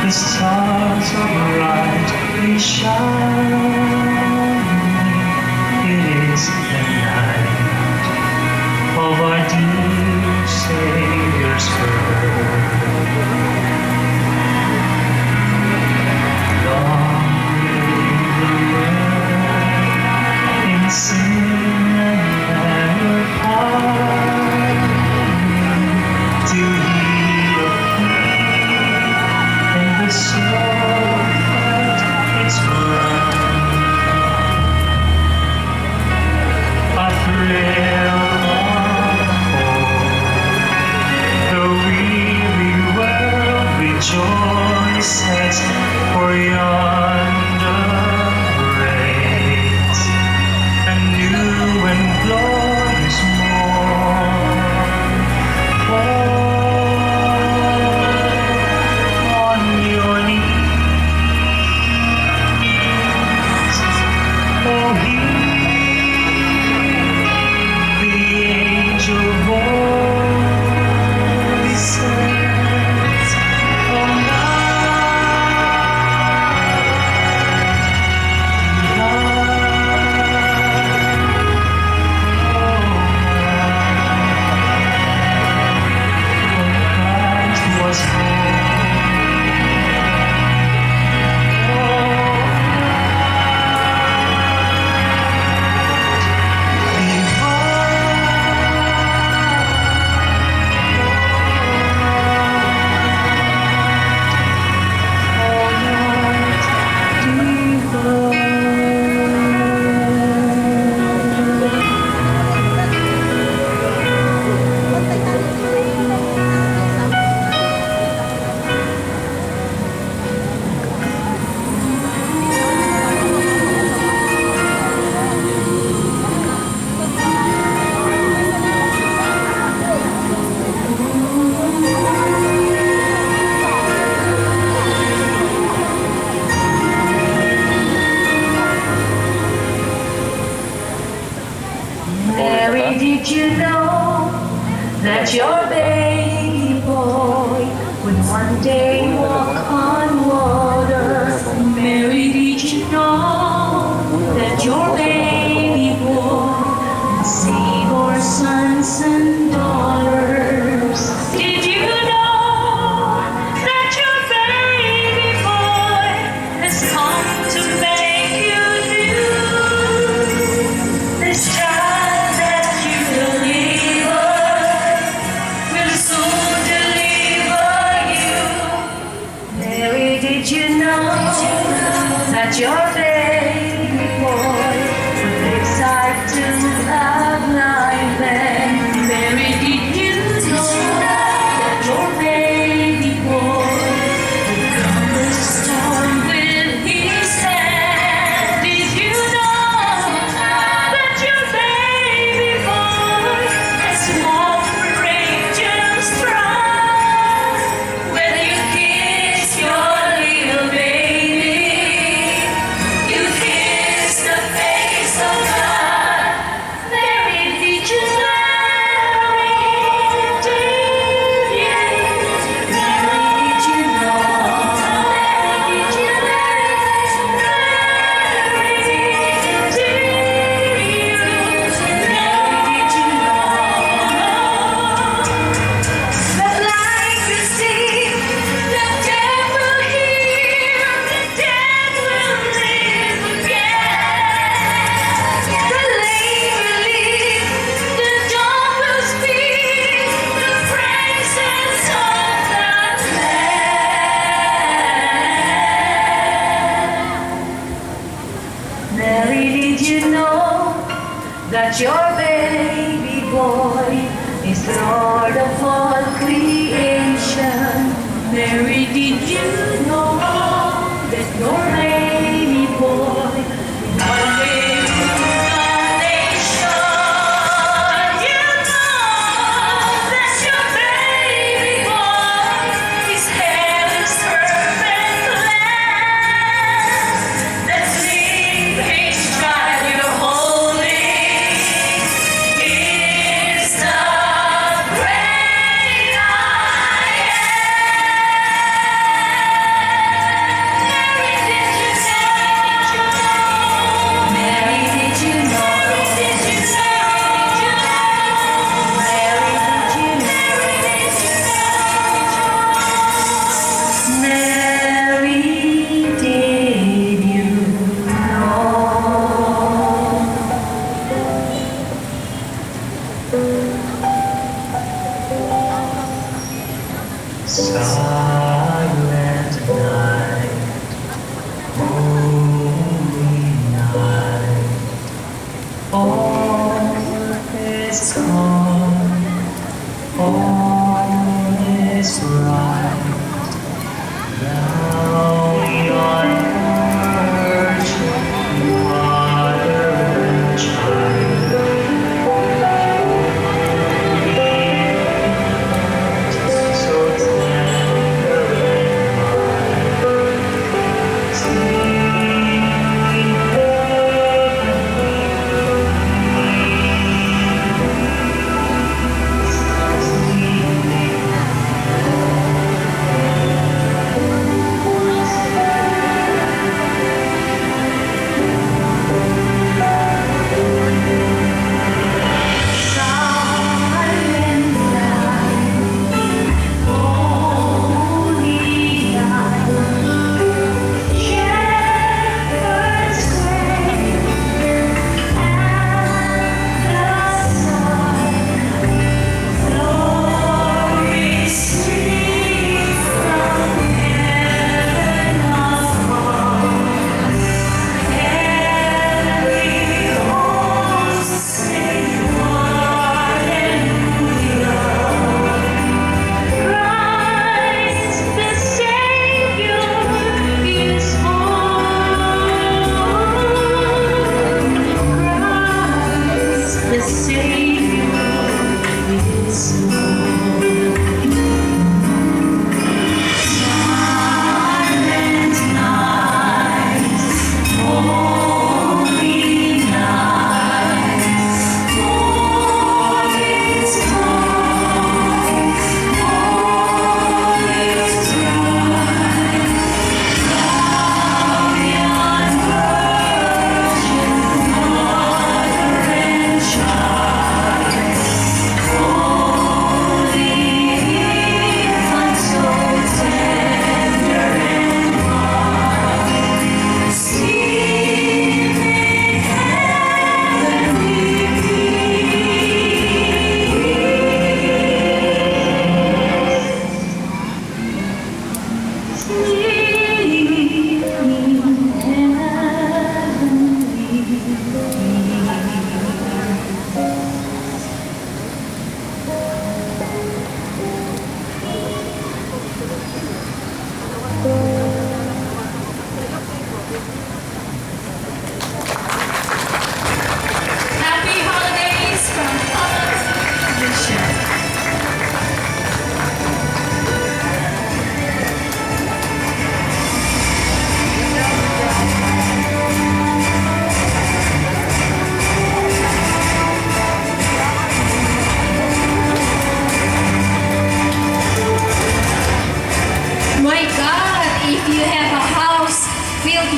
The stars are brightly shining. It is the night of our dear Savior's birth. Long live the in sin and error pining, to heal the soul that its breath. that your baby boy would one day walk on water. Mary, did you know that your baby boy would save our sons and daughters? Did you know that your baby boy has come to make you new? This child that you deliver will soon deliver you. Mary, did you know that your baby boy would decide to have life? And Mary, did you know that your baby boy would calm the storm with his hand? Did you know that your baby boy has walked where angels thrive? When you kiss your little baby, you kiss the face of God. Mary, did you know? Mary, did you know that your baby boy is Lord of all creation? Mary, did you know that your baby boy one day will rule the nation? You know that your baby boy is heaven's perfect plan. Let's leave his child you're holding. Is the great I am. Mary, did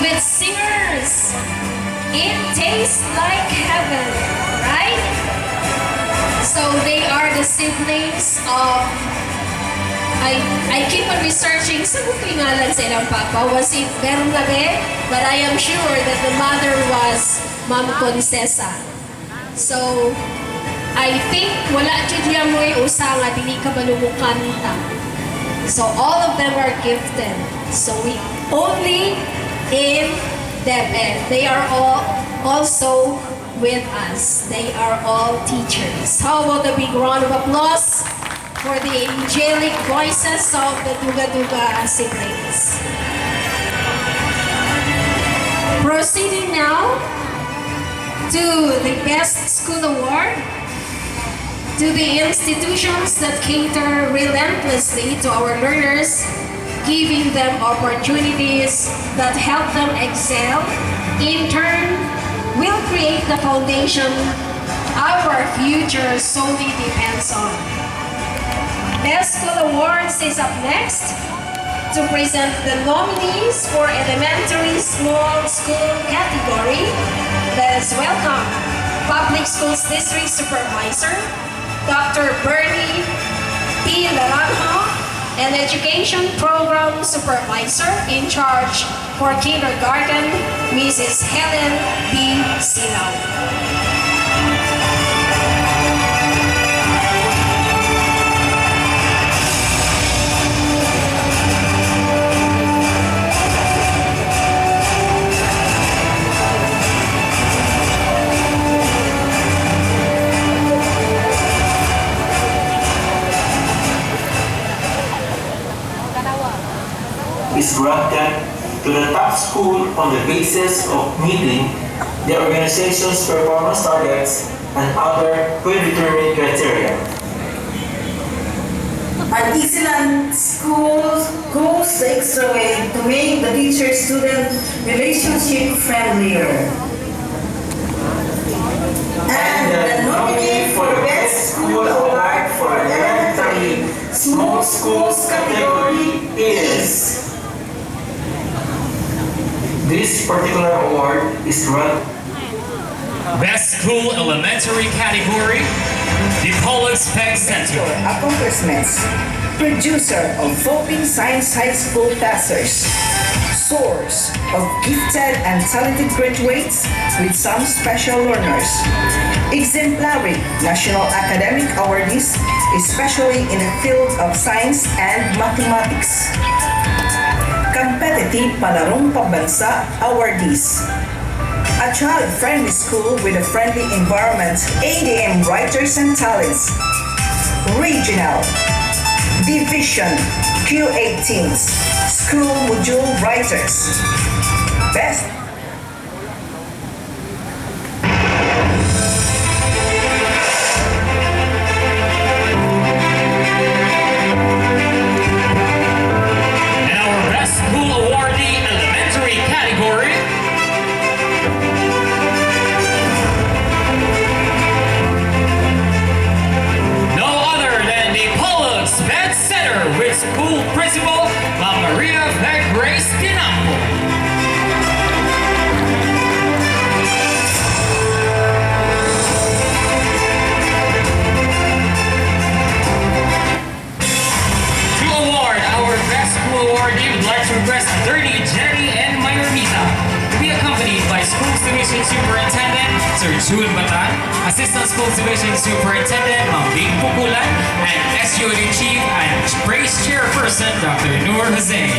with singers. It tastes like heaven, right? So they are the siblings of, I keep on researching sa ngalan sa ilang papa. Was it Bernabe? But I am sure that the mother was Ma'am Concesa. So, I think wala dyan mo usa nga dili ka balumukanta. So all of them are gifted. So we only in DepEd. They are all also with us. They are all teachers. How about a big round of applause for the angelic voices of the Duga-Duga siblings. Proceeding now to the Best School Award, to the institutions that cater relentlessly to our learners, giving them opportunities that help them excel, in turn, will create the foundation our future solely depends on. Best School Awards is up next to present the nominees for Elementary Small School category. Let us welcome Public Schools District Supervisor, Dr. Bernie P. Laranjo, and Education Program Supervisor in charge for Kindergarten, Mrs. Helen B. Silao. Is granted to the top school on the basis of meeting the organization's performance targets and other predetermined criteria. An excellent school goes the extra way to make the teacher-student relationship friendlier. And the nominee for Best School Award for Elementary Small Schools category is... This particular award is granted Best School Elementary category, Dipolog Spec Center. Accomplishments. Producer of Philippine Science High School passers. Source of gifted and talented graduates with some special learners. Exemplary National Academic Awardees, especially in the field of science and mathematics. Competitive Palarong Pambansa Awardees. A child-friendly school with a friendly environment, ADM writers and talents. Regional Division Q18s, School Module Writers. Best School Principal, Maria Grace Dinampo. To award our Best School Awardee, we'd like to request Attorney Jerry and Mayorita to be accompanied by Schools Division Superintendent Sir June Batan, Assistant Schools Division Superintendent Ma'am Bing Pukulan, and SUD Chief and Praise Chairperson Dr. Noor Hussein.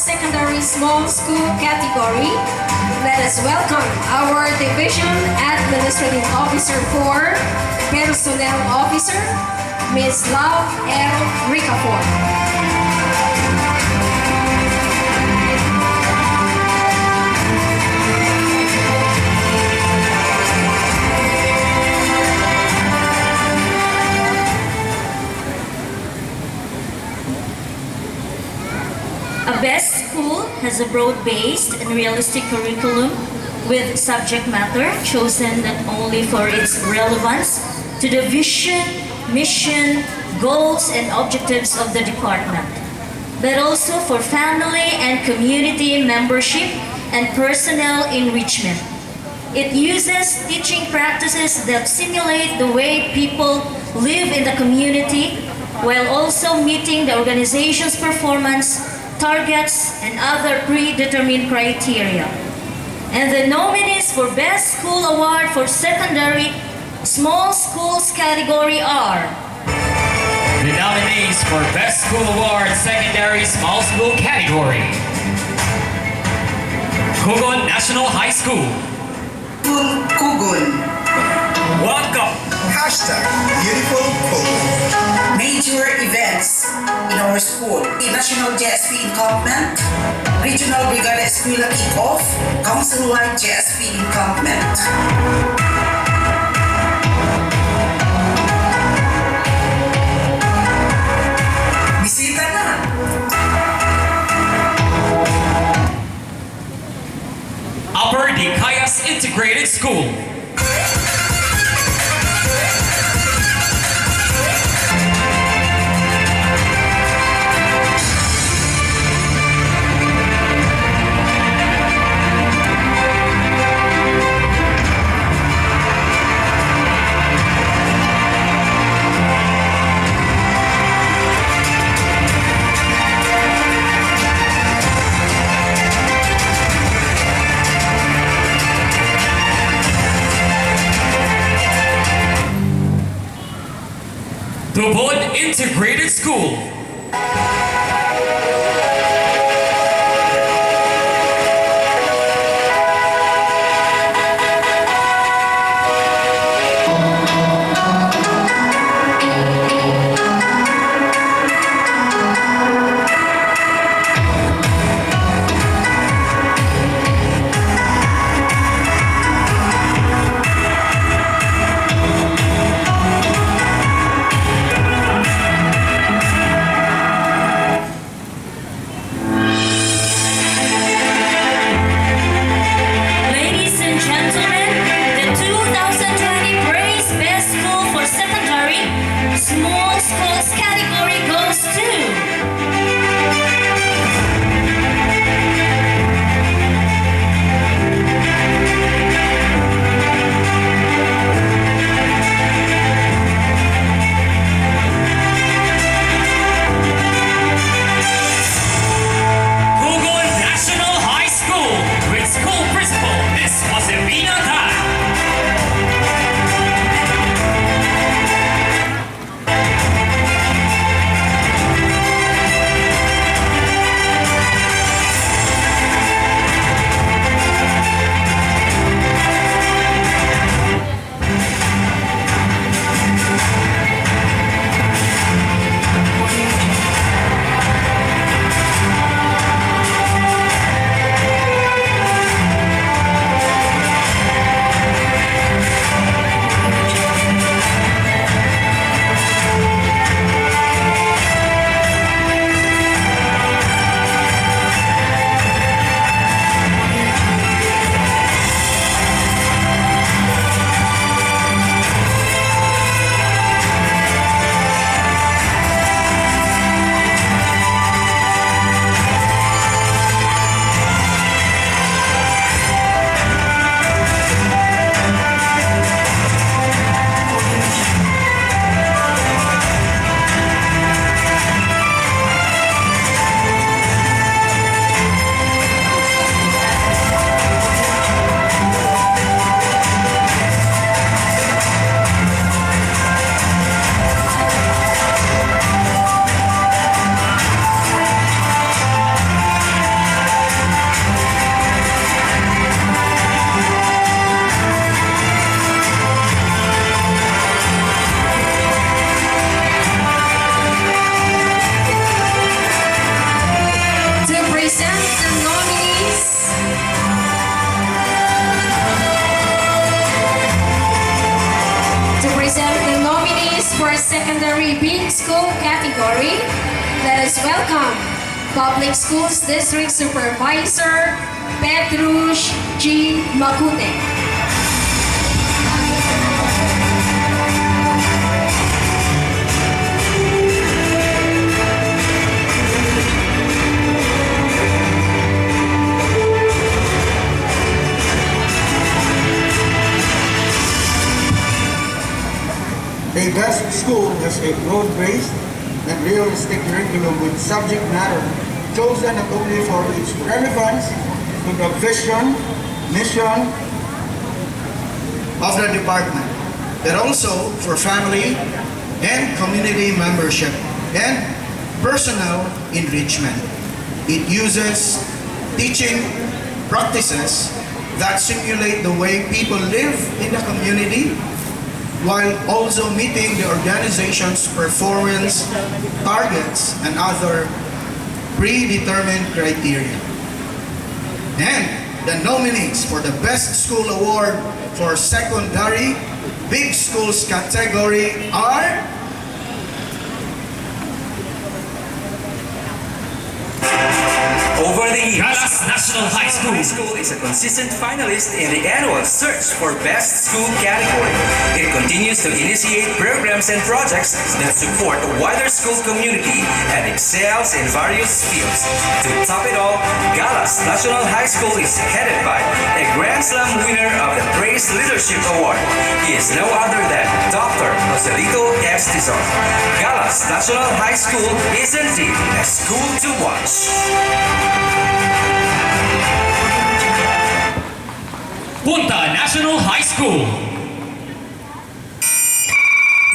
Secondary Small School category, let us welcome our Division Administrative Officer 4, Personnel Officer, Ms. Love L. Ricafort. A best school has a broad-based and realistic curriculum with subject matter chosen not only for its relevance to the vision, mission, goals, and objectives of the department, but also for family and community membership and personnel enrichment. It uses teaching practices that simulate the way people live in the community while also meeting the organization's performance targets, and other predetermined criteria. And the nominees for Best School Award for Secondary Small Schools category are The nominees for Best School Award Secondary Small School category: Kugon National High School. Kugon. Welcome. Hashtag Beautiful Kugon. Major events in our school: the National JSP Encampment, Regional Brigada Eskwela Kick-Off, Council-wide JSP Encampment. Bisita na! Upper Dicayas Integrated School. DepEd Integrated School. Ladies and gentlemen, the 2020 Praise Best School for Secondary Small Schools category goes to Kugon National High School with school principal Miss Josefina Tan. our secondary big school category, let us welcome Public Schools District Supervisor Petrush G. Makute. A best school has a broad-based and realistic curriculum with subject matter chosen not only for its relevance to the vision, mission of the department, but also for family and community membership and personal enrichment. It uses teaching practices that simulate the way people live in the community, while also meeting the organization's performance targets and other predetermined criteria. And the nominees for the Best School Award for Secondary Big Schools category are Over the years, Galas National High School is a consistent finalist in the annual search for Best School category. It continues to initiate programs and projects that support a wider school community and excels in various fields. To top it all, Galas National High School is headed by a Grand Slam winner of the Praise Leadership Award. He is no other than Dr. Joselito S. Tizon. Galas National High School is indeed a school to watch. Punta National High School.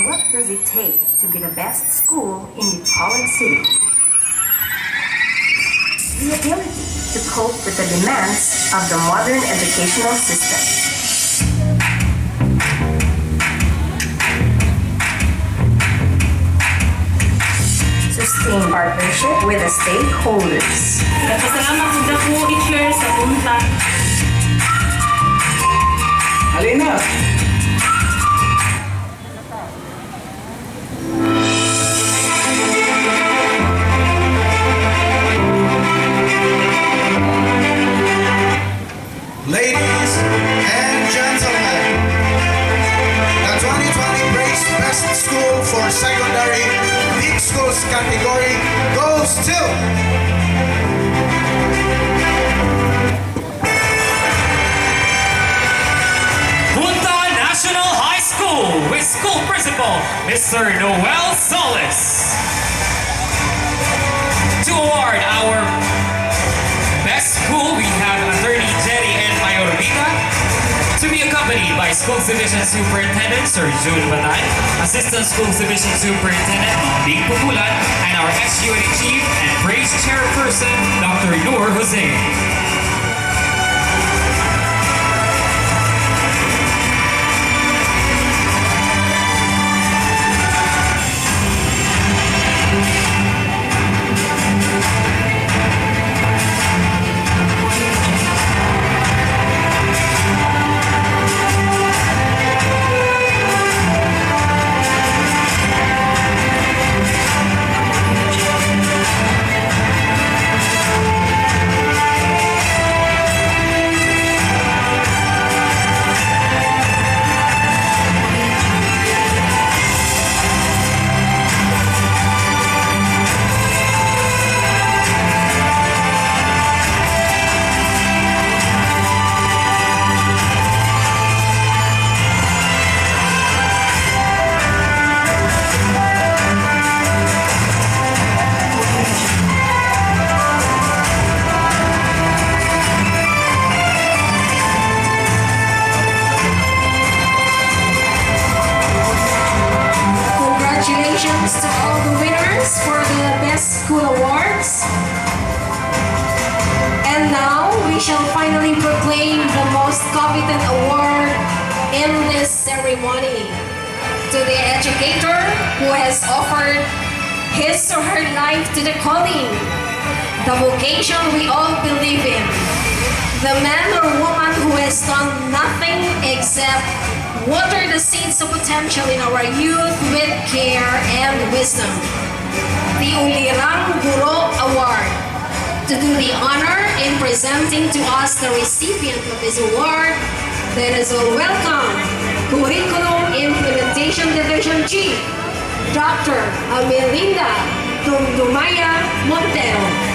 What does it take to be the best school in Dipolog City? The ability to cope with the demands of the modern educational system. Sustain partnership with the stakeholders. Nagpasalamat sa po teacher sa punta. Alina! Ladies and gentlemen, the 2020 Praise Best School for Secondary Big Schools category goes to Punta National High School with school principal Mr. Noel Solis. To award our best school, we have Attorney Jerry and Mayor Rita. To be accompanied by Schools Division Superintendent Sir June Batay, Assistant Schools Division Superintendent Big Pupulan, and our ex-unit chief and praise chairperson Dr. Noor Jose. Congratulations to all the winners for the Best School Awards. And now we shall finally proclaim the most competent award in this ceremony to the educator who has offered his or her life to the calling, the vocation we all believe in, the man or woman who has done nothing except water the seeds of potential in our youth with care and wisdom. The Ulirang Guro Award. To do the honor in presenting to us the recipient of this award, let us all welcome Curriculum Implementation Division Chief, Dr. Amelinda Dumdumaya Montero.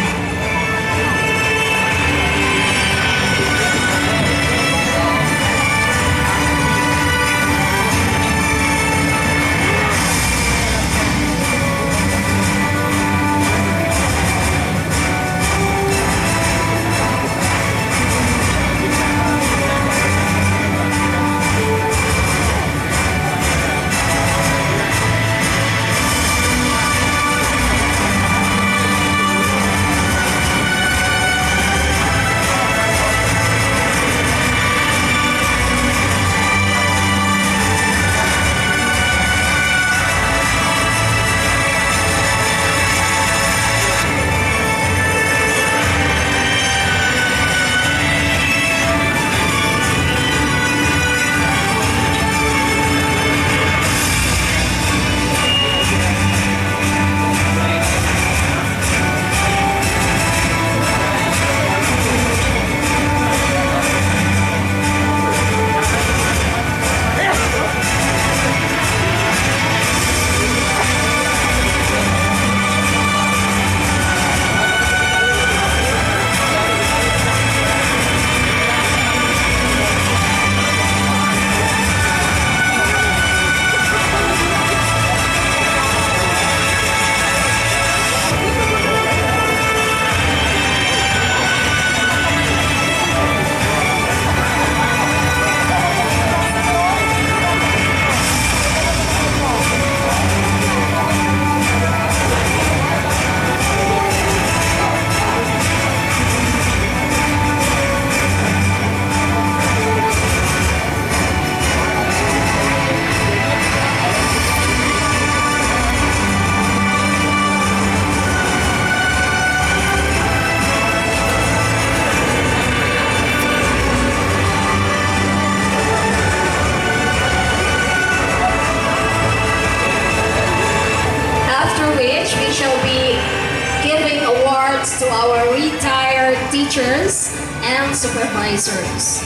To our retired teachers and supervisors.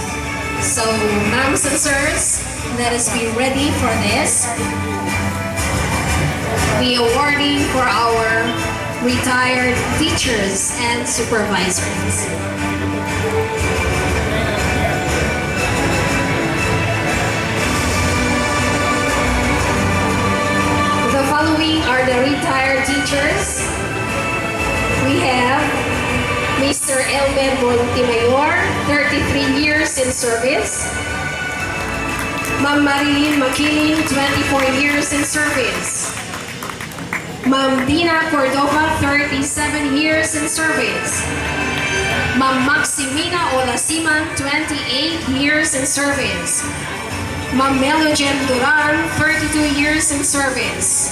So, ma'ams and sirs, let us be ready for this. The awarding for our retired teachers and supervisors. The following are the retired teachers. We have Mr. Elmer Montemayor, 33 years in service. Ma'am Marilyn Makiling, 24 years in service. Ma'am Dina Cordova, 37 years in service. Ma'am Maximina Olasiman, 28 years in service. Ma'am Melogen Duran, 32 years in service.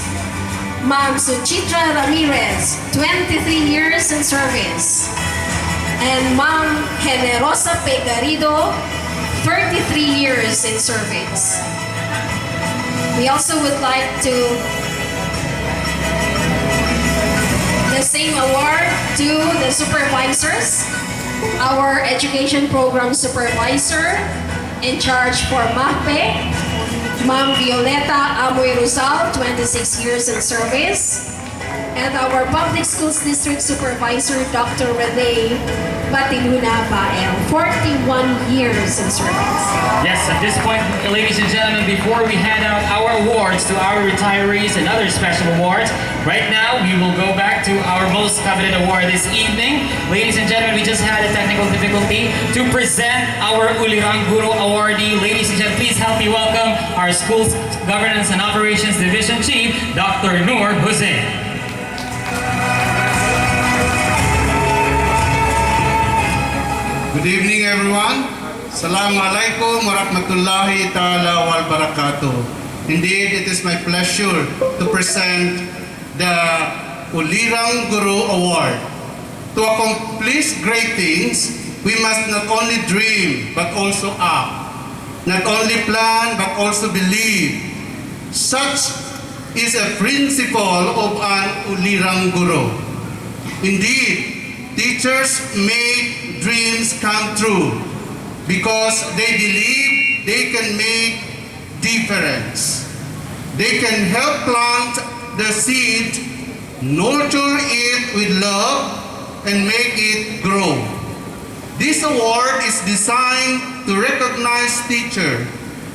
Ma'am Suchitra Ramirez, 23 years in service. And Ma'am Generosa Pegarido, 33 years in service. We also would like to the same award to the supervisors. Our education program supervisor in charge for MAPE, Ma'am Violeta Amoy Rosal, 26 years in service. And our Public Schools District Supervisor, Dr. Rene Batiluna Bael, 41 years in service. Yes, at this point, ladies and gentlemen, before we hand out our awards to our retirees and other special awards, right now we will go back to our most coveted award this evening. Ladies and gentlemen, we just had a technical difficulty to present our Ulirang Guro awardee. Ladies and gentlemen, please help me welcome our Schools Governance and Operations Division Chief, Dr. Noor Hussein. Good evening, everyone. Assalamualaikum warahmatullahi ta'ala wal barakatuh. Indeed, it is my pleasure to present the Ulirang Guru Award. To accomplish great things, we must not only dream but also act. not only plan but also believe. Such is a principle of an ulirang guro. Indeed, teachers make dreams come true because they believe they can make difference. They can help plant the seed, nurture it with love, and make it grow. This award is designed to recognize teacher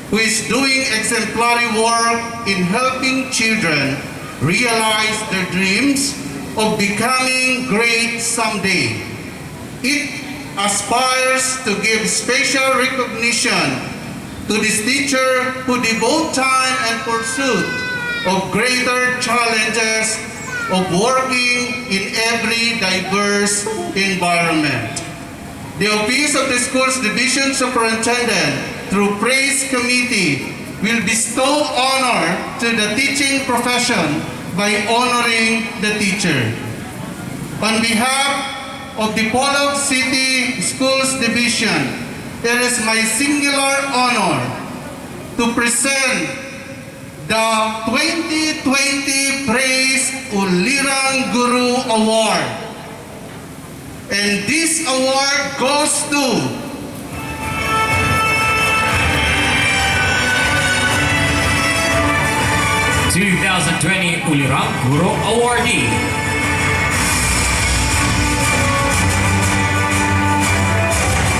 who is doing exemplary work in helping children realize their dreams of becoming great someday. It aspires to give special recognition to this teacher who devote time and pursuit of greater challenges of working in every diverse environment. The Office of the School's Division Superintendent, through Praise Committee, will bestow honor to the teaching profession by honoring the teacher. On behalf of the Dipolog City Schools Division, it is my singular honor to present the 2020 Praise Ulirang Guru Award. And this award goes to 2020 Ulirang Guru Awardee,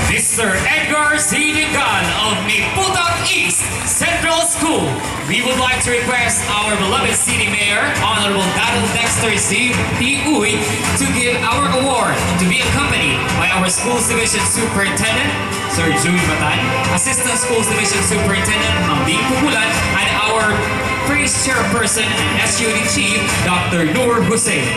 Mr. Edgar C. Digan of Niputak East Central School. We would like to request our beloved City Mayor, Honorable Dec14 Uy, to give our award, to be accompanied by our Schools Division Superintendent, Sir Jude Batan, Assistant Schools Division Superintendent, Ma'am Bing Pupulan, and our Praise Chairperson and SUD Chief, Dr. Noor Hussein.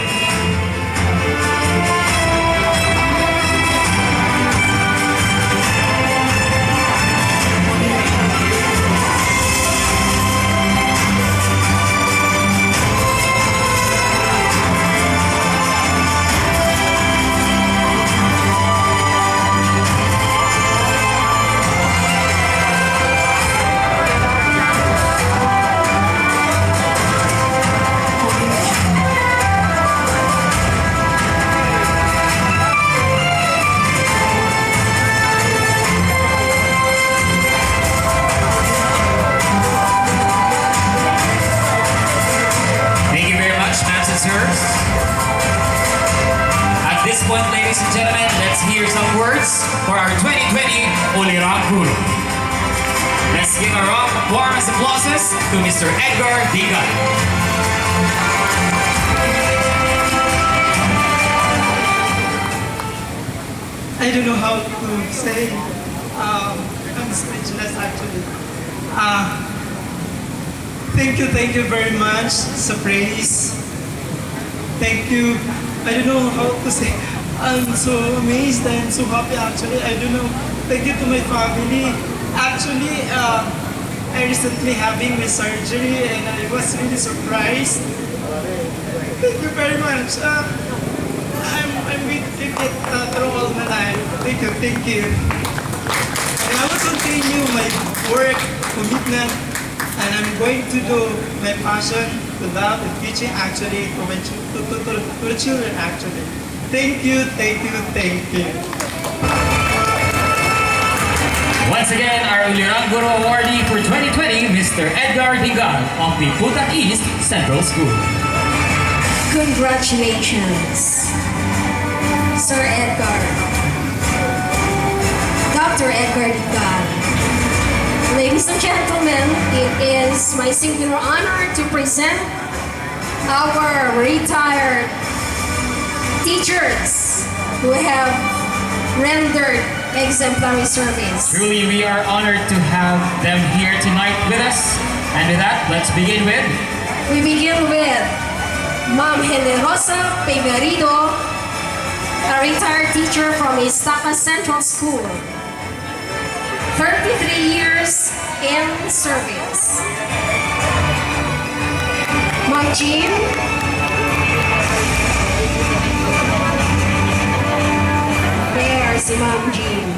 At this point, ladies and gentlemen, let's hear some words for our 2020 Ulirang Guru. Let's give a round of warmest applauses to Mr. Edgar Digan. I don't know how to say. I'm speechless actually. Thank you very much sa praise. Thank you. I don't know how to say. I'm so amazed. I'm so happy actually. I don't know. Thank you to my family. Actually, I recently having my surgery and I was really surprised. Thank you very much. I'm with it through all my life. Thank you. And I will continue my work, commitment, and I'm going to do my passion to love and teaching actually to the children actually. Thank you. Once again, our Ulirang Guru Awardee for 2020, Mr. Edgar Digan of the Niputak East Central School. Congratulations, Sir Edgar. Dr. Edgar Digan. Ladies and gentlemen, it is my singular honor to present our retired teachers who have rendered exemplary service. Truly, we are honored to have them here tonight with us. And with that, let's begin with... We begin with Ma'am Generosa Peverido, a retired teacher from Estaca Central School. 33 years in service. Ma'am Jean. There si Ma'am Jean.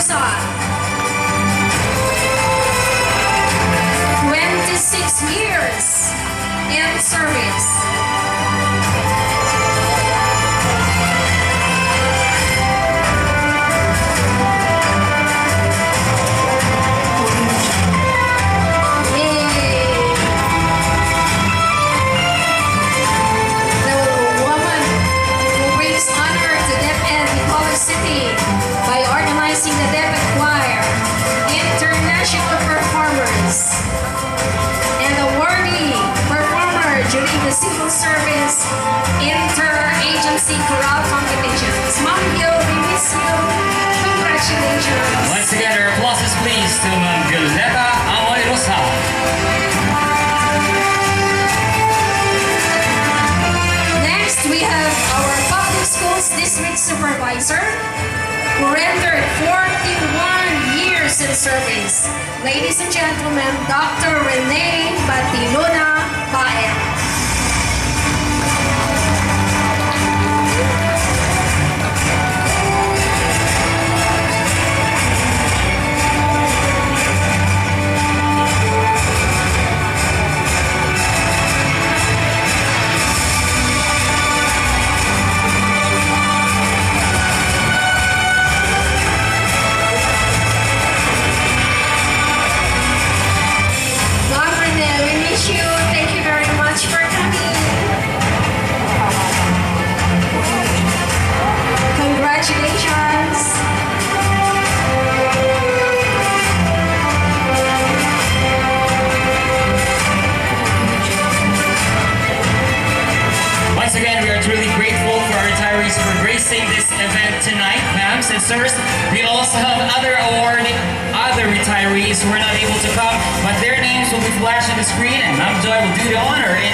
Rosa. 26 years in service. By organizing the DepEd Choir, international performers, and awardee performer during the civil service inter-agency chorale competitions. Ma'am Gil, we miss you. Congratulations. Once again, our applauses please to Ma'am Violeta Amoy Rosa. Next, we have our public schools district supervisor, who rendered 41 years in service. Ladies and gentlemen, Dr. Rene Batiluna Bael. Thank you very much for coming. Congratulations. Once again, we are truly grateful for our retirees for gracing this event tonight, ma'ams and sirs. We also have other retirees who are not able to come, but their names will be flashed on the screen, and Ma'am Joy will do the honor in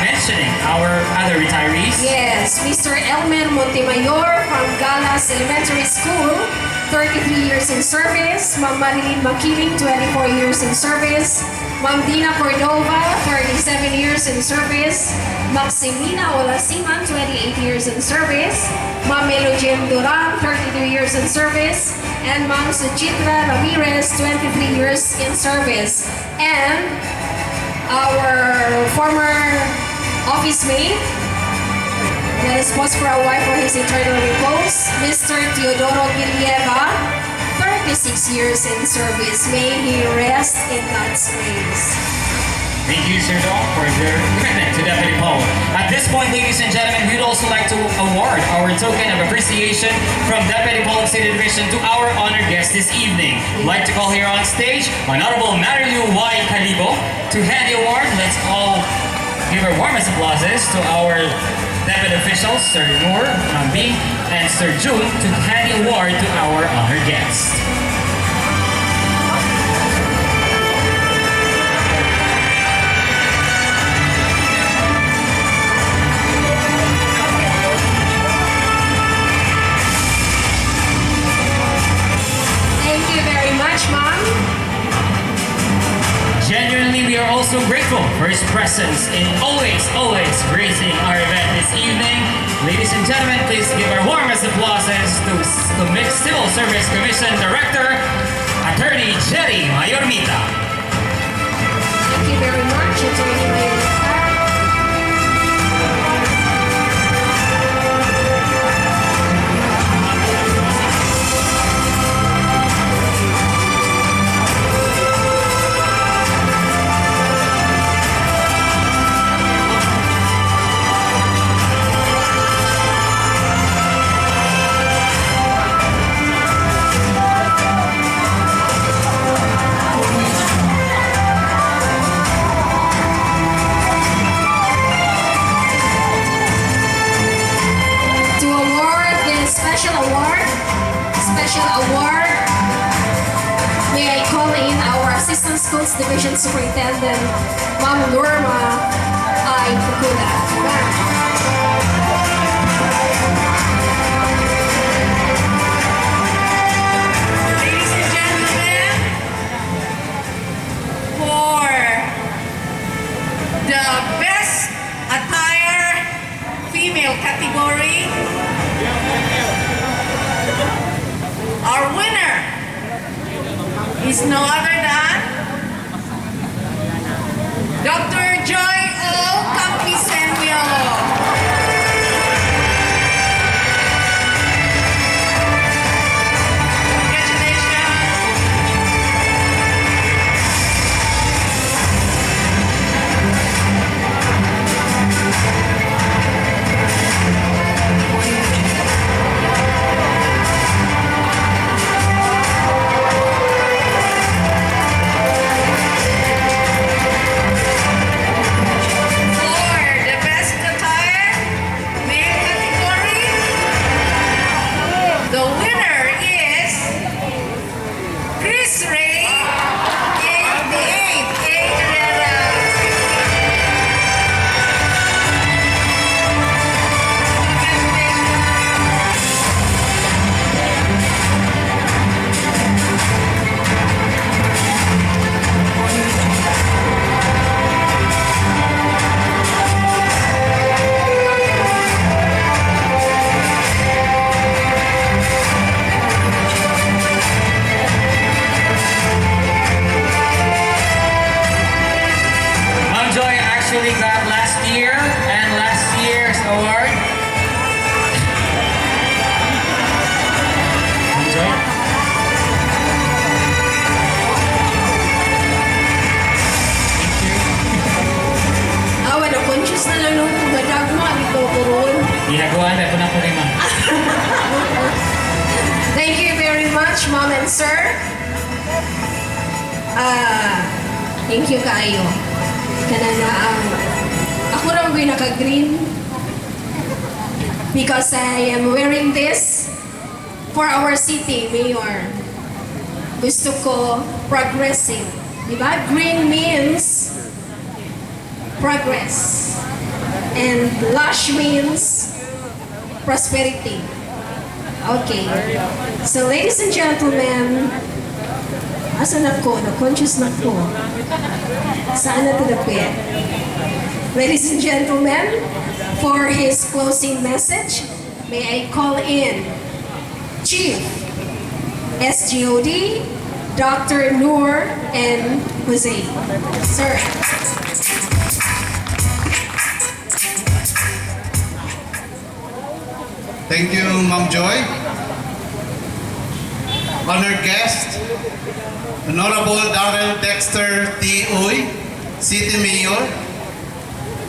mentioning our other retirees. Yes, Mr. Elmer Montemayor from Galas Elementary School, 33 years in service. Ma'am Marilyn Makiling, 24 years in service. Ma'am Dina Cordova, 37 years in service. Maximina Olasiman, 28 years in service. Ma'am Melogene Duran, 32 years in service. And Ma'am Suchitra Ramirez, 23 years in service. And our former office mate that is post for a wife for his eternal repose, Mr. Teodoro Gilieva, 36 years in service. May he rest in God's grace. Thank you, Sir Doc, for your commitment to DepEd Dipolog. At this point, ladies and gentlemen, we'd also like to award our token of appreciation from DepEd Dipolog City Division to our honored guest this evening. I'd like to call here on stage Honorable Marilu Y. Calibo to hand the award. Let's all give our warmest applauses to our DepEd officials, Sir Noor, Mambi, and Sir June, to hand the award to our honored guest. Thank you very much, Mom. Genuinely, we are also grateful for his presence in always gracing our event this evening. Ladies and gentlemen, please give our warmest applauses to Civil Service Commission Director, Attorney Jerry Mayormita. Thank you very much, Attorney Mayormita. May I call in our Assistant Schools Division Superintendent, Ma'am Norma I. Pukula. Ladies and gentlemen, for the best attire female category, our winner is no other than Dr. Joy O. Campisenio. Actually got last year and last year's award. Enjoy. Awan, conscious na lang nung kumadagma. Ito ko ron. Ginagawa na po na po rin, ma'am. Thank you very much, Mom and Sir. Thank you kayo. Kanana ako lang ko'y naka-green because I am wearing this for our city, Mayor. Gusto ko progressive. Diba? Green means progress. And lush means prosperity. Okay. So ladies and gentlemen, asan ako? Na-conscious na ko. Saan na DepEd? Ladies and gentlemen, for his closing message, may I call in Chief SGOD, Dr. Noor and Jose. Sir. Thank you, Ma'am Joy. Honored guest, Honorable Darrell Dexter T. Uy, City Mayor,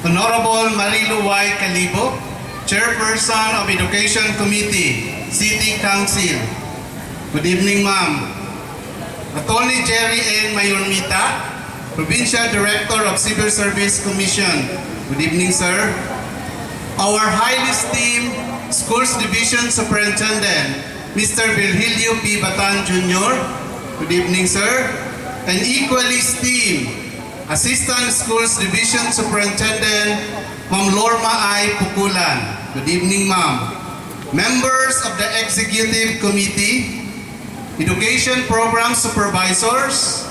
Honorable Marilu Y. Calibo, Chairperson of Education Committee, City Council. Good evening, Ma'am. Attorney Jerry N. Mayormita, Provincial Director of Civil Service Commission. Good evening, sir. Our highly esteemed Schools Division Superintendent, Mr. Virgilio P. Batan Jr. Good evening, sir. And equally esteemed Assistant Schools Division Superintendent, Ma'am Lorma I. Pukulan. Good evening, ma'am. Members of the Executive Committee, Education Program Supervisors,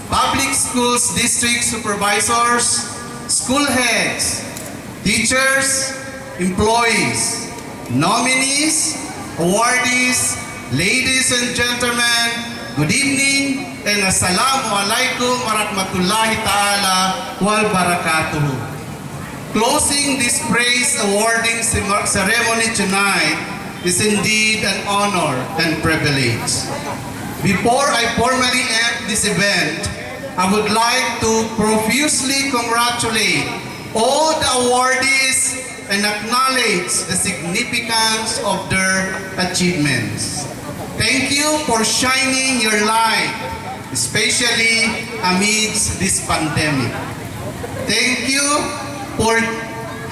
Public Schools District Supervisors, School Heads, Teachers, Employees, Nominees, Awardees, ladies and gentlemen, good evening and assalamu alaikum warahmatullahi ta'ala wal barakatuhu. Closing this praise awarding ceremony tonight is indeed an honor and privilege. Before I formally end this event, I would like to profusely congratulate all the awardees and acknowledge the significance of their achievements. Thank you for shining your light, especially amidst this pandemic. Thank you for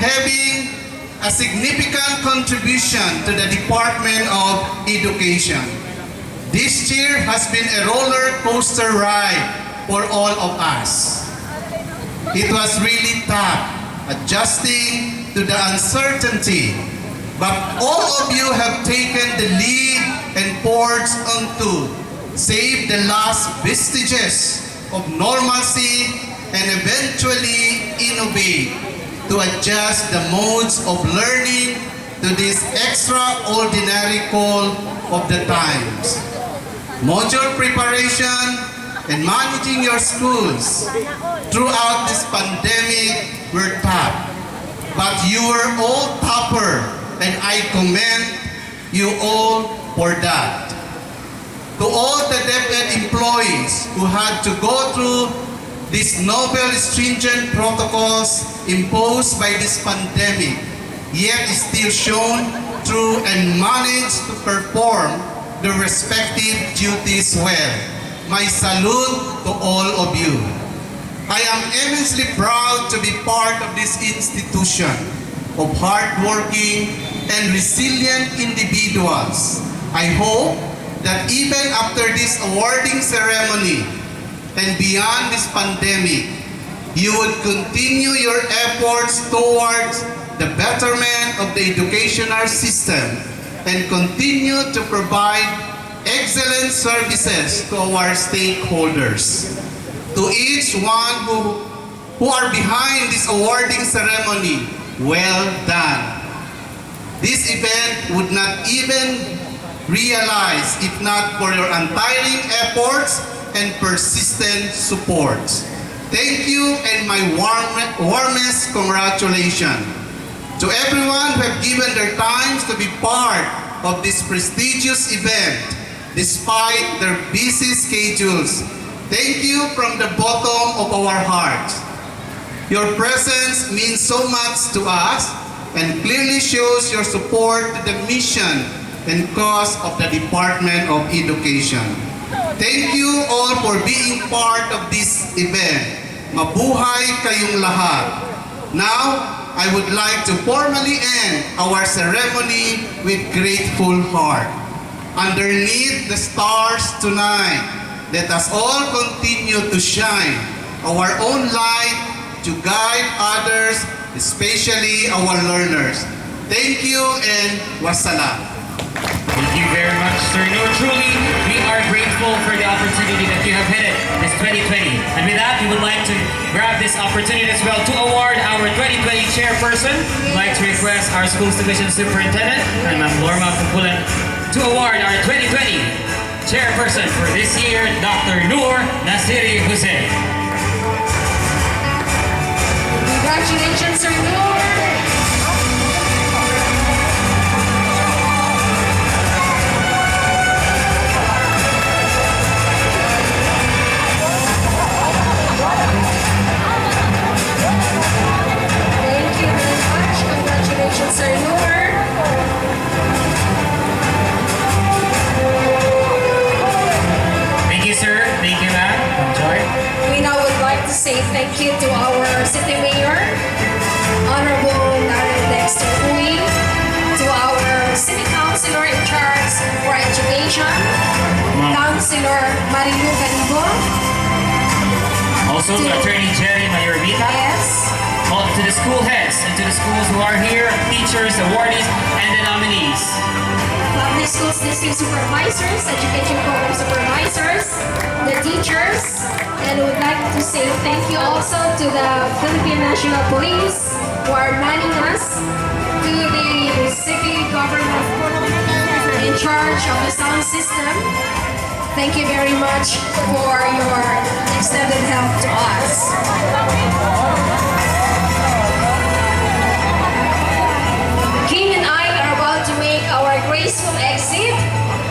having a significant contribution to the Department of Education. This year has been a roller coaster ride for all of us. It was really tough adjusting to the uncertainty, but all of you have taken the lead and forged on to save the last vestiges of normalcy and eventually innovate to adjust the modes of learning to this extraordinary call of the times. Module preparation and managing your schools throughout this pandemic were tough. But you were all tougher, and I commend you all for that. To all the DepEd employees who had to go through these novel stringent protocols imposed by this pandemic, yet still shown through and managed to perform their respective duties well. My salute to all of you. I am immensely proud to be part of this institution of hardworking and resilient individuals. I hope that even after this awarding ceremony and beyond this pandemic, you would continue your efforts towards the betterment of the educational system and continue to provide excellent services to our stakeholders. To each one who are behind this awarding ceremony, well done. This event would not even realize if not for your untiring efforts and persistent support. Thank you and my warmest congratulations to everyone who have given their times to be part of this prestigious event despite their busy schedules. Thank you from the bottom of our hearts. Your presence means so much to us and clearly shows your support to the mission and cause of the Department of Education. Thank you all for being part of this event. Mabuhay kayong lahat. Now, I would like to formally end our ceremony with grateful heart. Underneath the stars tonight, let us all continue to shine our own light to guide others, especially our learners. Thank you and wassalam. Thank you very much, sir. No, truly, we are grateful for the opportunity that you have headed this 2020. And with that, we would like to grab this opportunity as well to award our 2020 chairperson. We'd like to request our Schools Division Superintendent and Ma'am Lorma Pupulan to award our 2020 chairperson for this year, Dr. Noor Nasiri Hussein. Congratulations, Sir Noor! Congratulations, Sir Noor. Thank you, sir. Thank you, ma'am. Enjoy. We now would like to say thank you to our City Mayor, Honorable Darren Dexter Uy, to our City Councilor in charge for Education, Councilor Marilu Canibo. Also to Attorney Jerry Mayorvita. Yes. All to the school heads and to the schools who are here, teachers, awardees, and the nominees. Public schools district supervisors, education program supervisors, the teachers, and would like to say thank you also to the Philippine National Police who are manning us, to the city government in charge of the sound system. Thank you very much for your extended help to us. King and I are about to make our graceful exit.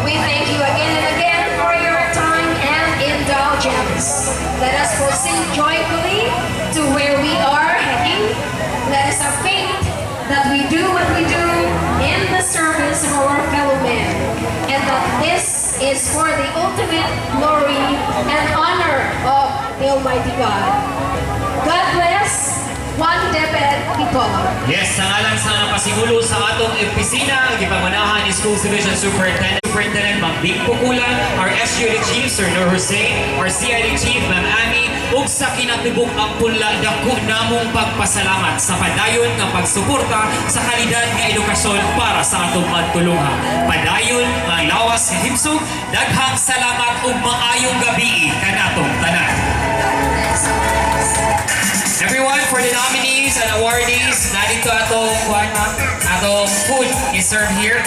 We thank you again and again for your time and indulgence. Let us proceed joyfully to where we are heading. Let us have faith that we do what we do in the service of our fellow men, and that this is for the ultimate glory and honor of the Almighty God. God bless. One DepEd Dipolog. Yes, sa ngalan sa napasigulo sa atong opisina, ang ipamanahan ni Schools Division Superintendent Ma'am Bing Pukulan, our SUD Chief Sir Noor Hussein, our CID Chief Ma'am Ami, ug sa kinatibok ang punla dako namong pagpasalamat sa padayon nga pagsuporta sa kalidad nga edukasyon para sa atong magtulungan. Padayon ang lawas nga himsog, daghang salamat ug maayong gabi kanatong tanan. Everyone, for the nominees and awardees, narito atong food is served here.